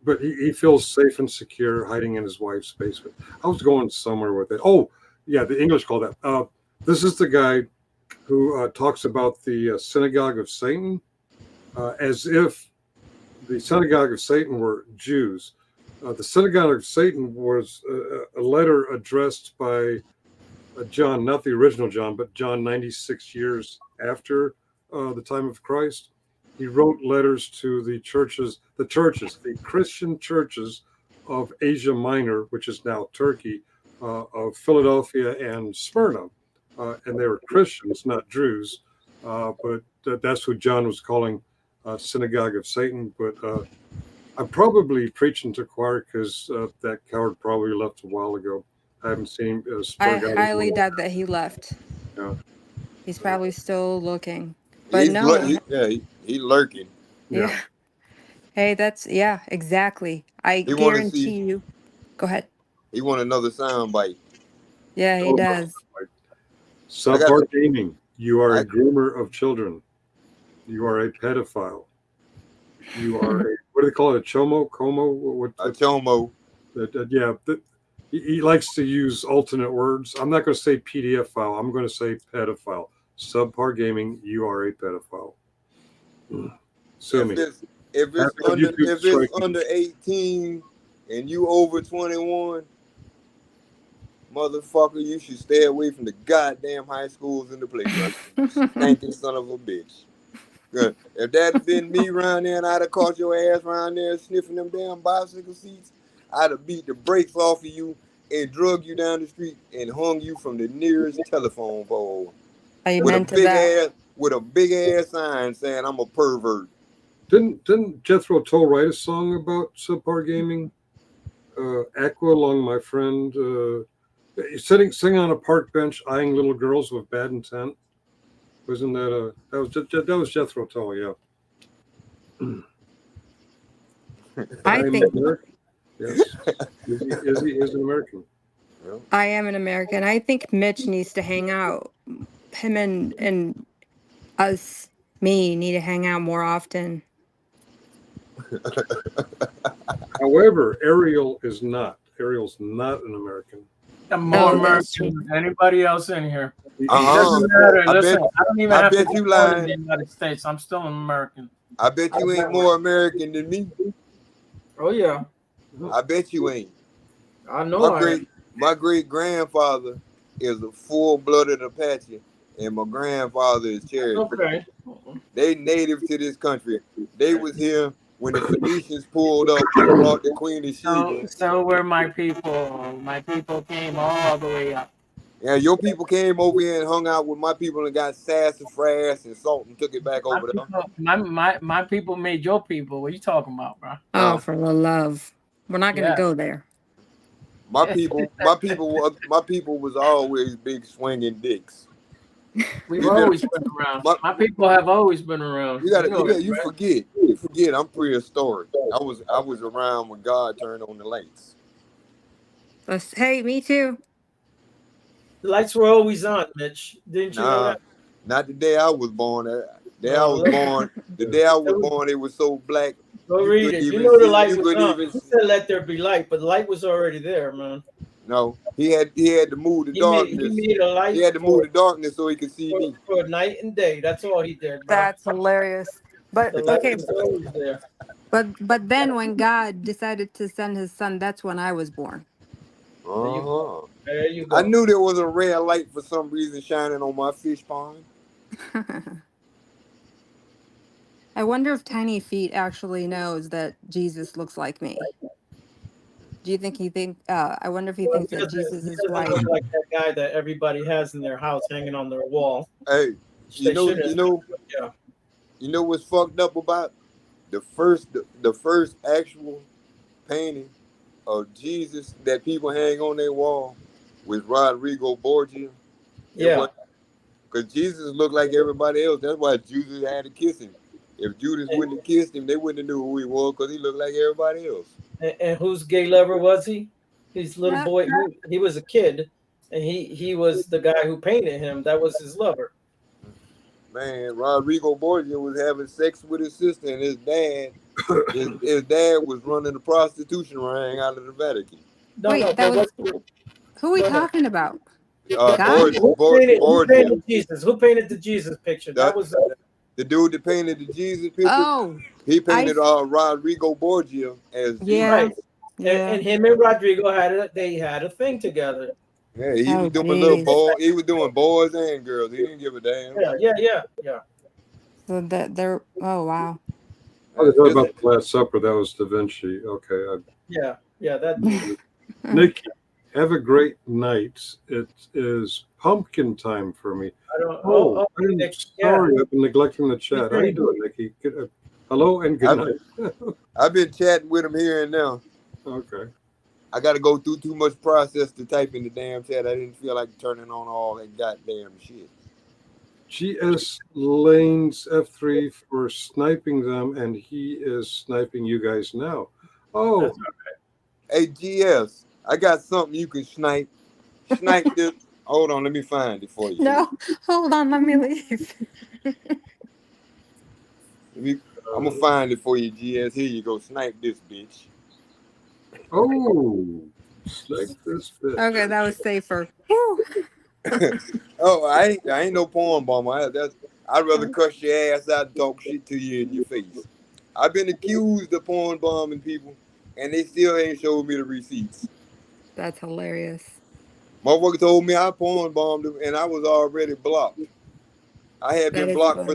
but he feels safe and secure hiding in his wife's basement. I was going somewhere with it. Oh, yeah, the English call that. This is the guy who talks about the synagogue of Satan as if the synagogue of Satan were Jews. The synagogue of Satan was a letter addressed by John, not the original John, but John 96 years after the time of Christ. He wrote letters to the the Christian churches of Asia Minor, which is now Turkey, of Philadelphia and Smyrna. And they were Christians, not Jews. But that's what John was calling synagogue of Satan. But I'm probably preaching to choir because that coward probably left a while ago. I haven't seen him I spurred out his highly mouth. doubt that he left. Yeah. He's probably still looking. But He's no, he lurking. Yeah. yeah. Hey, yeah, exactly. I He want to see. guarantee you. Go ahead. He want another sound bite. Yeah, he Oh, does. I got subpar gaming. You are I a groomer of children. You are a pedophile. You are a what do they call it? A chomo? Como? a chomo. Yeah. He likes to use alternate words. I'm not going to say PDF file. I'm going to say pedophile. Subpar gaming. You are a pedophile. Sue If me. it's if Have it's under YouTube if strike it's me. under 18 and you over 21, motherfucker, you should stay away from the goddamn high schools and the playground. Stinking son of a bitch. Good. If that had been me around there and I'd have caught your ass around there sniffing them damn bicycle seats, I'd have beat the brakes off of you and drug you down the street and hung you from the nearest telephone pole with a Amen to big that. ass sign saying I'm a pervert. Didn't Jethro Tull write a song about subpar gaming? Aqua along my friend, sitting on a park bench, eyeing little girls with bad intent. Wasn't that that was Jethro Tull? Yeah. I I'm think American. Yes. Izzy is an American. Yeah. I am an American. I think Mitch needs to hang out. Him and us, me, need to hang out more often. However, Ariel is not. Ariel's not an American. I'm more Oh, that's American true. than anybody else in here. It Uh-uh. doesn't matter. I Listen, bet I don't even I have to bet be you born in lying. the United States. I'm still an American. I bet you ain't more American than me. Oh yeah, I bet you ain't. I know I am. My great grandfather is a full-blooded Apache, and my grandfather is Cherokee. Okay. They native to this country. They was here when the Phoenicians pulled up and brought the Queen of Sheba. So were my people. My people came all the way up. Yeah, your people came over here and hung out with my people and got sassafras and salt and took it back over there. My people made your people. What are you talking about, bro? Oh, for the love. We're not going to Yeah. go there. My people was always big swinging dicks. We've always been around. My people have always been around. You forget. I'm prehistoric. I was around when God turned on the lights. Hey, me too. The lights were always on, Mitch. Didn't you know that? Not the day I was born. The day I was born, it was so black. Go read it. You know the light was on. He said, "Let there be light," but the light was already there, man. No, he had to move the darkness. He made a light. He had to move the darkness so he could see me. For night and day. That's all he did, bro. That's hilarious. But The light okay, was always there. but then when God decided to send his son, that's when I was born. There you go. I knew there was a red light for some reason shining on my fish pond. I wonder if Tiny Feet actually knows that Jesus looks like me. Do you think I wonder if he thinks that Jesus is white. Look like that guy that everybody has in their house hanging on their wall. Hey, you know what's fucked up about the first actual painting of Jesus that people hang on their wall was Rodrigo Borgia. Yeah. Because Jesus looked like everybody else. That's why Jesus had to kiss him. If Judas wouldn't have kissed him, they wouldn't have knew who he was because he looked like everybody else. And whose gay lover was he? His little boy. He was a kid, and he was the guy who painted him. That was his lover. Man, Rodrigo Borgia was having sex with his sister, and his dad was running a prostitution ring out of the Vatican. Who are we talking about? Who painted Jesus? Who painted the Jesus picture? That was the dude that painted the Jesus picture. Oh, he painted Rodrigo Borgia as Jesus. Right. And him and Rodrigo had a thing together. Yeah, he was doing little boys. He was doing boys and girls. He didn't give a damn. Yeah. So that they're wow. I thought about the Last Supper. That was Da Vinci. Okay. Yeah. That. Nikki, have a great night. It is pumpkin time for me. Sorry, I've been neglecting the chat. How you doing, Nikki? Hello and good night. I've been chatting with him here and now. Okay. I got to go through too much process to type in the damn chat. I didn't feel like turning on all that goddamn shit. GS lanes F3 for sniping them, and he is sniping you guys now. Oh. Hey, GS, I got something you can snipe. Snipe this. Hold on, let me find it for you. No, hold on, let me leave. I'm going to find it for you, GS. Here you go. Snipe this, bitch. Oh, snipe this bitch. Okay, that was safer. Oh, I ain't no porn bomber. I'd rather cuss your ass out and talk shit to you in your face. I've been accused of porn bombing people, and they still ain't showed me the receipts. That's hilarious. Motherfucker told me I porn bombed him, and I was already blocked. I had been blocked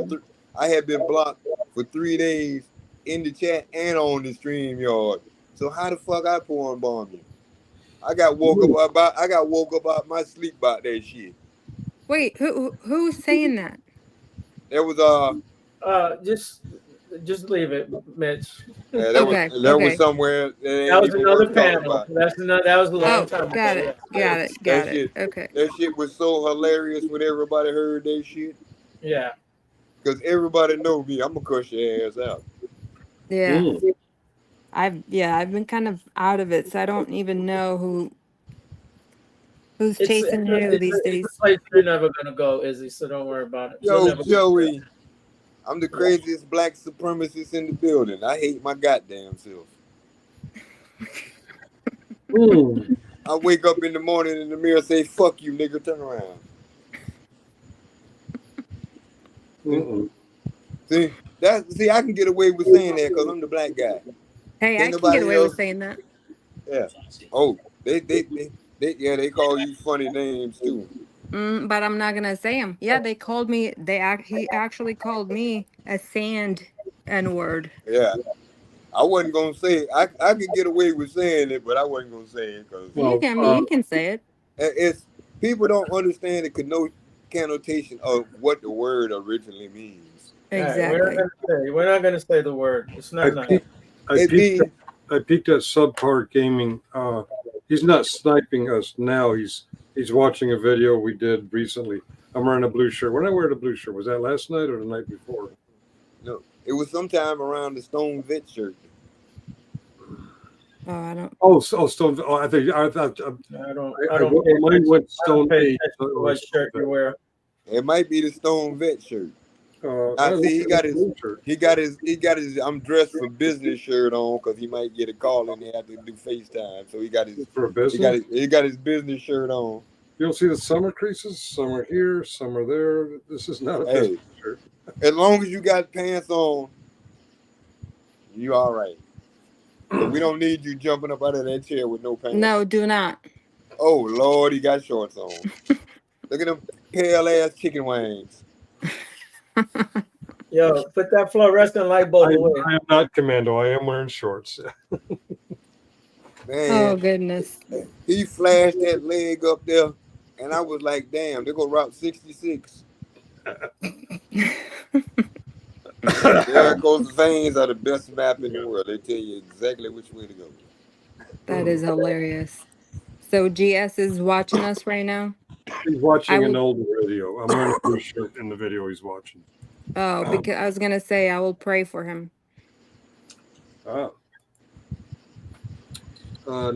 for 3 days in the chat and on the StreamYard. So how the fuck I porn bomb you? I got woke up out my sleep about that shit. Wait, who's saying that? There was just leave it, Mitch. That was somewhere. That was another panel. That was a long time. Got it. Okay. That shit was so hilarious when everybody heard that shit. Yeah. Because everybody know me. I'm gonna cuss your ass out. Yeah. I've been kind of out of it, so I don't even know who's chasing who these days. It's a place you're never gonna go, Izzy. So don't worry about it. Yo, Joey, I'm the craziest black supremacist in the building. I hate my goddamn self. I wake up in the morning in the mirror and say, fuck you, nigga, turn around. See, I can get away with saying that because I'm the black guy. Hey, Ain't I can get nobody away else. with saying that. Yeah. Oh, they call you funny names too. But I'm not gonna say them. Yeah, they called me. He actually called me a sand N-word. Yeah. I wasn't gonna say it. I could get away with saying it, but I wasn't gonna say it because You can say it. it's people don't understand the connotation of what the word originally means. Exactly. We're not gonna say the word. It's not nice. I peeked at Subpar Gaming. He's not sniping us now. He's watching a video we did recently. I'm wearing a blue shirt. When I wear the blue shirt, was that last night or the night before? No, it was sometime around the Stone Vet shirt. Oh, I don't. Oh, Stone. Oh, I think I thought. I don't. Mine went Stone Age. What shirt you wear? It might be the Stone Vet shirt. I see, he got his I'm dressed for business shirt on because he might get a call and they have to do FaceTime. So he got his for business. He got his business shirt on. You'll see the summer creases. Some are here, some are there. This is not a business shirt. As long as you got pants on, you all right. But we don't need you jumping up out of that chair with no pants. No, do not. Oh Lord, he got shorts on. Look at them pale ass chicken wings. Yo, put that fluorescent light bulb away. I am not commando. I am wearing shorts. Man, oh goodness. He flashed that leg up there, and I was like, "Damn, they go Route 66." Jericho's veins are the best map in the world. They tell you exactly which way to go. That is hilarious. So GS is watching us right now. He's watching an old video. I'm wearing a blue shirt in the video he's watching. Oh, because I was gonna say I will pray for him. None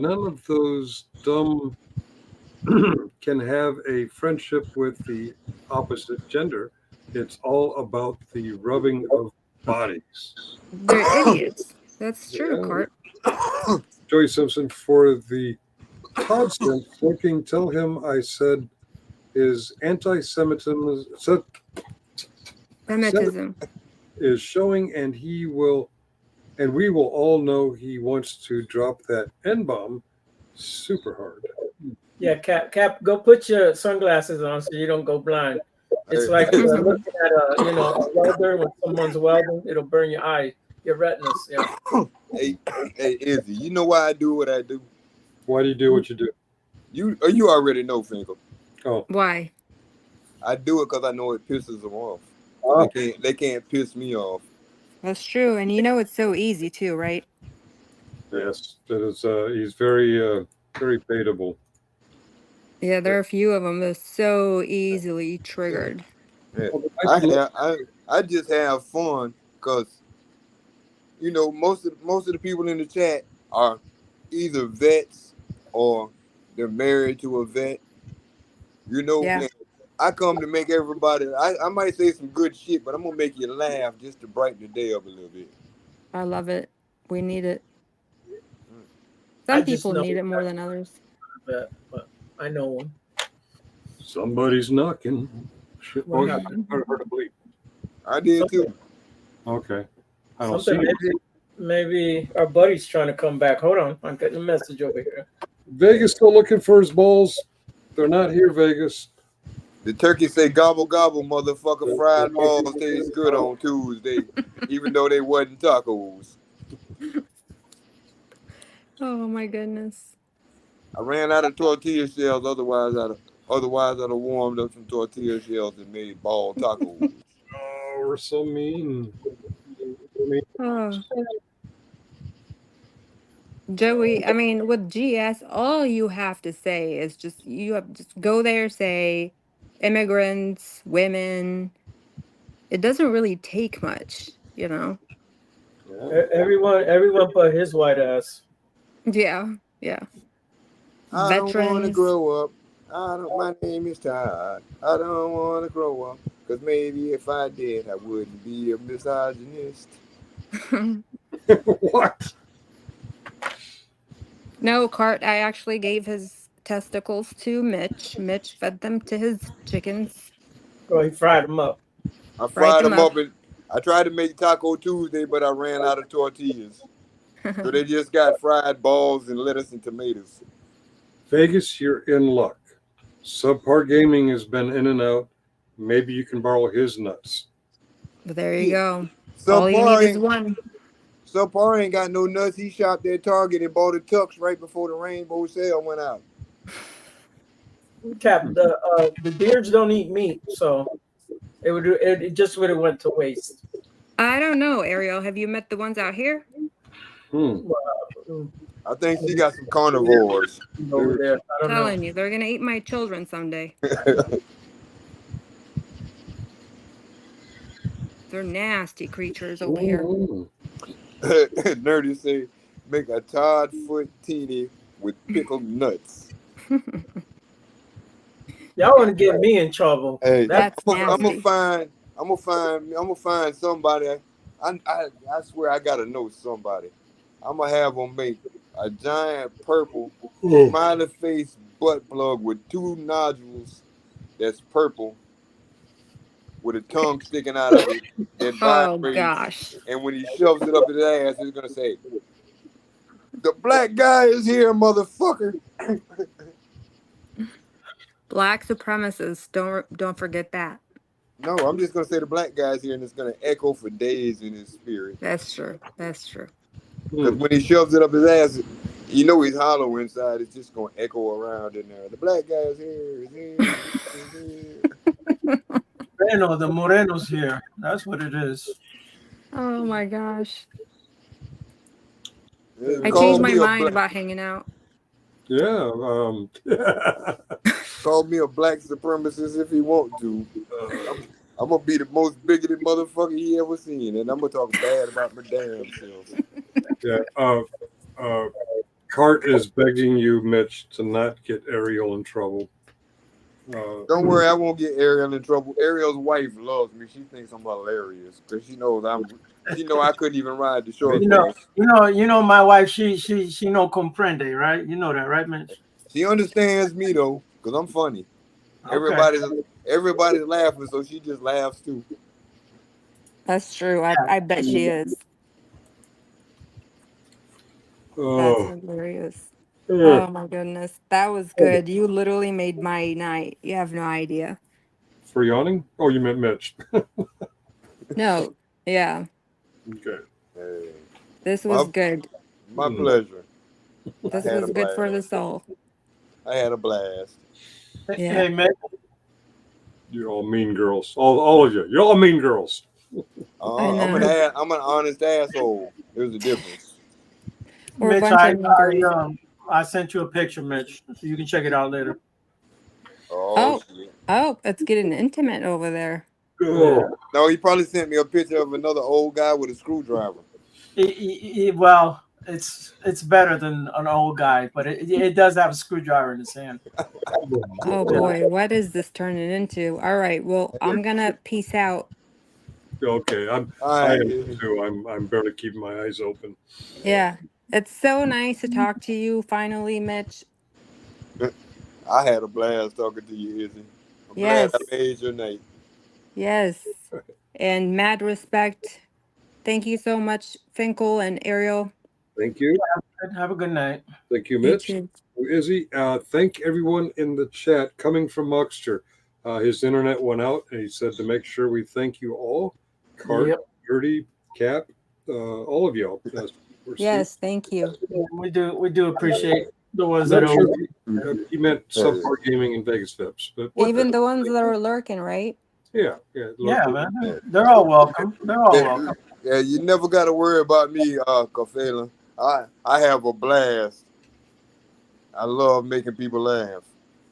of those dumb can have a friendship with the opposite gender. It's all about the rubbing of bodies. They're idiots. That's true, Cart. Joey Simpson for the Todd looking. Tell him I said is anti-Semitism is showing, and we will all know he wants to drop that N-bomb super hard. Yeah, Cap, go put your sunglasses on so you don't go blind. It's like looking at a welder when someone's welding. It'll burn your eye, your retinas. Yeah. Hey, Izzy, you know why I do what I do? Why do you do what you do? You already know, Finkel. Oh, why? I do it because I know it pisses them off. Oh. They can't piss me off. That's true, and you know it's so easy too, right? Yes, that is. He's very baitable. Yeah, there are a few of them that's so easily triggered. Yeah. I just have fun because most of the people in the chat are either vets or they're married to a vet. Yeah. I come to make everybody. I might say some good shit, but I'm gonna make you laugh just to brighten the day up a little bit. I love it. We need it. Some people need it more than others. But I know one. Somebody's knocking. Shit, hard to believe. I did too. Okay. I don't see maybe our buddy's trying to come back. Hold on, I'm getting a message over here. Vegas still looking for his balls. They're not here, Vegas. The turkey say gobble gobble, motherfucker. Fried balls taste good on Tuesday, even though they wasn't tacos. Oh my goodness. I ran out of tortilla shells. Otherwise I'd have warmed up some tortilla shells and made ball tacos. Oh, we're so mean. Oh. Joey, I mean, with GS, all you have to say is just go there, say immigrants, women. It doesn't really take much, Yeah. Everyone but his white ass. Yeah. I don't want to grow up. My name is Todd. I don't want to grow up. Because maybe if I did, I wouldn't be a misogynist. What? No, Cart, I actually gave his testicles to Mitch. Mitch fed them to his chickens. Oh, he fried them up. I Fried fried them them up. up and I tried to make Taco Tuesday, but I ran out of tortillas. So they just got fried balls and lettuce and tomatoes. Vegas, you're in luck. Subpar Gaming has been in and out. Maybe you can borrow his nuts. But there you go. So All you need is one. Subpar ain't got no nuts. He shopped at Target and bought a tux right before the rainbow sale went out. Cap, the beards don't eat meat, so it just would have went to waste. I don't know, Ariel. Have you met the ones out here? I think she got some carnivores over there. I don't Telling know. you, they're gonna eat my children someday. They're nasty creatures over here. Nerdy say, make a Todd foot teeny with pickled nuts. Y'all want to get me in trouble? Hey, That's I'm nasty. gonna find somebody. I swear I gotta know somebody. I'm gonna have them make a giant purple smiley face butt plug with 2 nodules that's purple with a tongue sticking out of it that Oh vibrates. gosh. And when he shoves it up his ass, he's gonna say, "The black guy is here, motherfucker." Black supremacists. Don't forget that. No, I'm just gonna say the black guy's here, and it's gonna echo for days in his spirit. That's true. That's true. Because when he shoves it up his ass, you know he's hollow inside. It's just gonna echo around in there. The black guy is here. Is here. Is here. Moreno, the Moreno's here. That's what it is. Oh my gosh. It I called changed my me a mind black- about hanging out. Yeah. Call me a black supremacist if he want to. I'm gonna be the most bigoted motherfucker he ever seen, and I'm gonna talk bad about my damn self. Yeah. Cart is begging you, Mitch, to not get Ariel in trouble. Don't worry, I won't get Ariel in trouble. Ariel's wife loves me. She thinks I'm hilarious because she knows She know I couldn't even ride the short course. You know, my wife. She no comprende, right? You know that, right, Mitch? She understands me though, because I'm funny. Okay. Everybody's laughing, so she just laughs too. That's true. I bet she is. That's hilarious. Oh my goodness. That was good. You literally made my night. You have no idea. For yawning? Oh, you meant Mitch. No. Yeah. Okay. Hey, This was good. my pleasure. This was good for the soul. I had a blast. Yeah. Hey, Mitch. You're all mean girls. All of you. You're all mean girls. I'm an honest asshole. There's a difference. We're a Mitch, bunch of mean girls. I sent you a picture, Mitch, so you can check it out later. Oh, shit. Oh, it's getting intimate over there. No, he probably sent me a picture of another old guy with a screwdriver. Well, it's better than an old guy, but it does have a screwdriver in his hand. Oh boy, what is this turning into? All right, well, I'm gonna peace out. Okay, I am too. I'm barely keeping my eyes open. Yeah, it's so nice to talk to you finally, Mitch. I had a blast talking to you, Izzy. I'm Yes. glad I made your night. Yes, and mad respect. Thank you so much, Finkel and Ariel. Thank you. Have a good night. Thank you, Mitch. Izzy, thank everyone in the chat coming from Muckster. His internet went out, and he said to make sure we thank you all. Cart, Dirty, Cap, all of y'all. Yes, thank you. We do appreciate the ones that are. He meant Subpar Gaming and Vegas Vips, but Even the ones that are lurking, right? yeah, man. They're all welcome. They're all welcome. Yeah, you never got to worry about me, Kafela. I have a blast. I love making people laugh.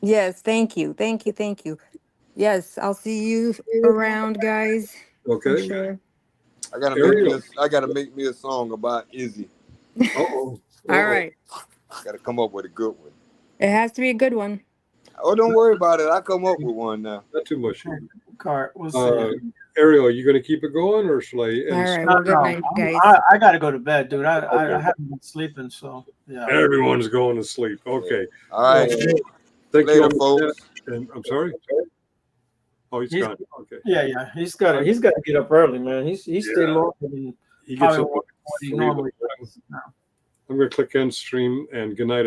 Yes, thank you. Thank you. Thank you. Yes, I'll see you around, guys. Okay. I'm sure. I gotta make me a song about Izzy. All right. Gotta come up with a good one. It has to be a good one. Oh, don't worry about it. I come up with one now. Not too much. cart. We'll see. Ariel, are you going to keep it going, or shall I end? All right, No, well, good no, night, guys. I got to go to bed, dude. I Okay. haven't been sleeping, so yeah. Everyone's going to sleep. Okay. All right. Thank Later, you, folks. And I'm sorry. Oh, he's gone. Okay. Yeah. He's got to get up early, man. He stayed longer than He gets probably up what at he 3. normally does. I'm going to click end stream, and good night.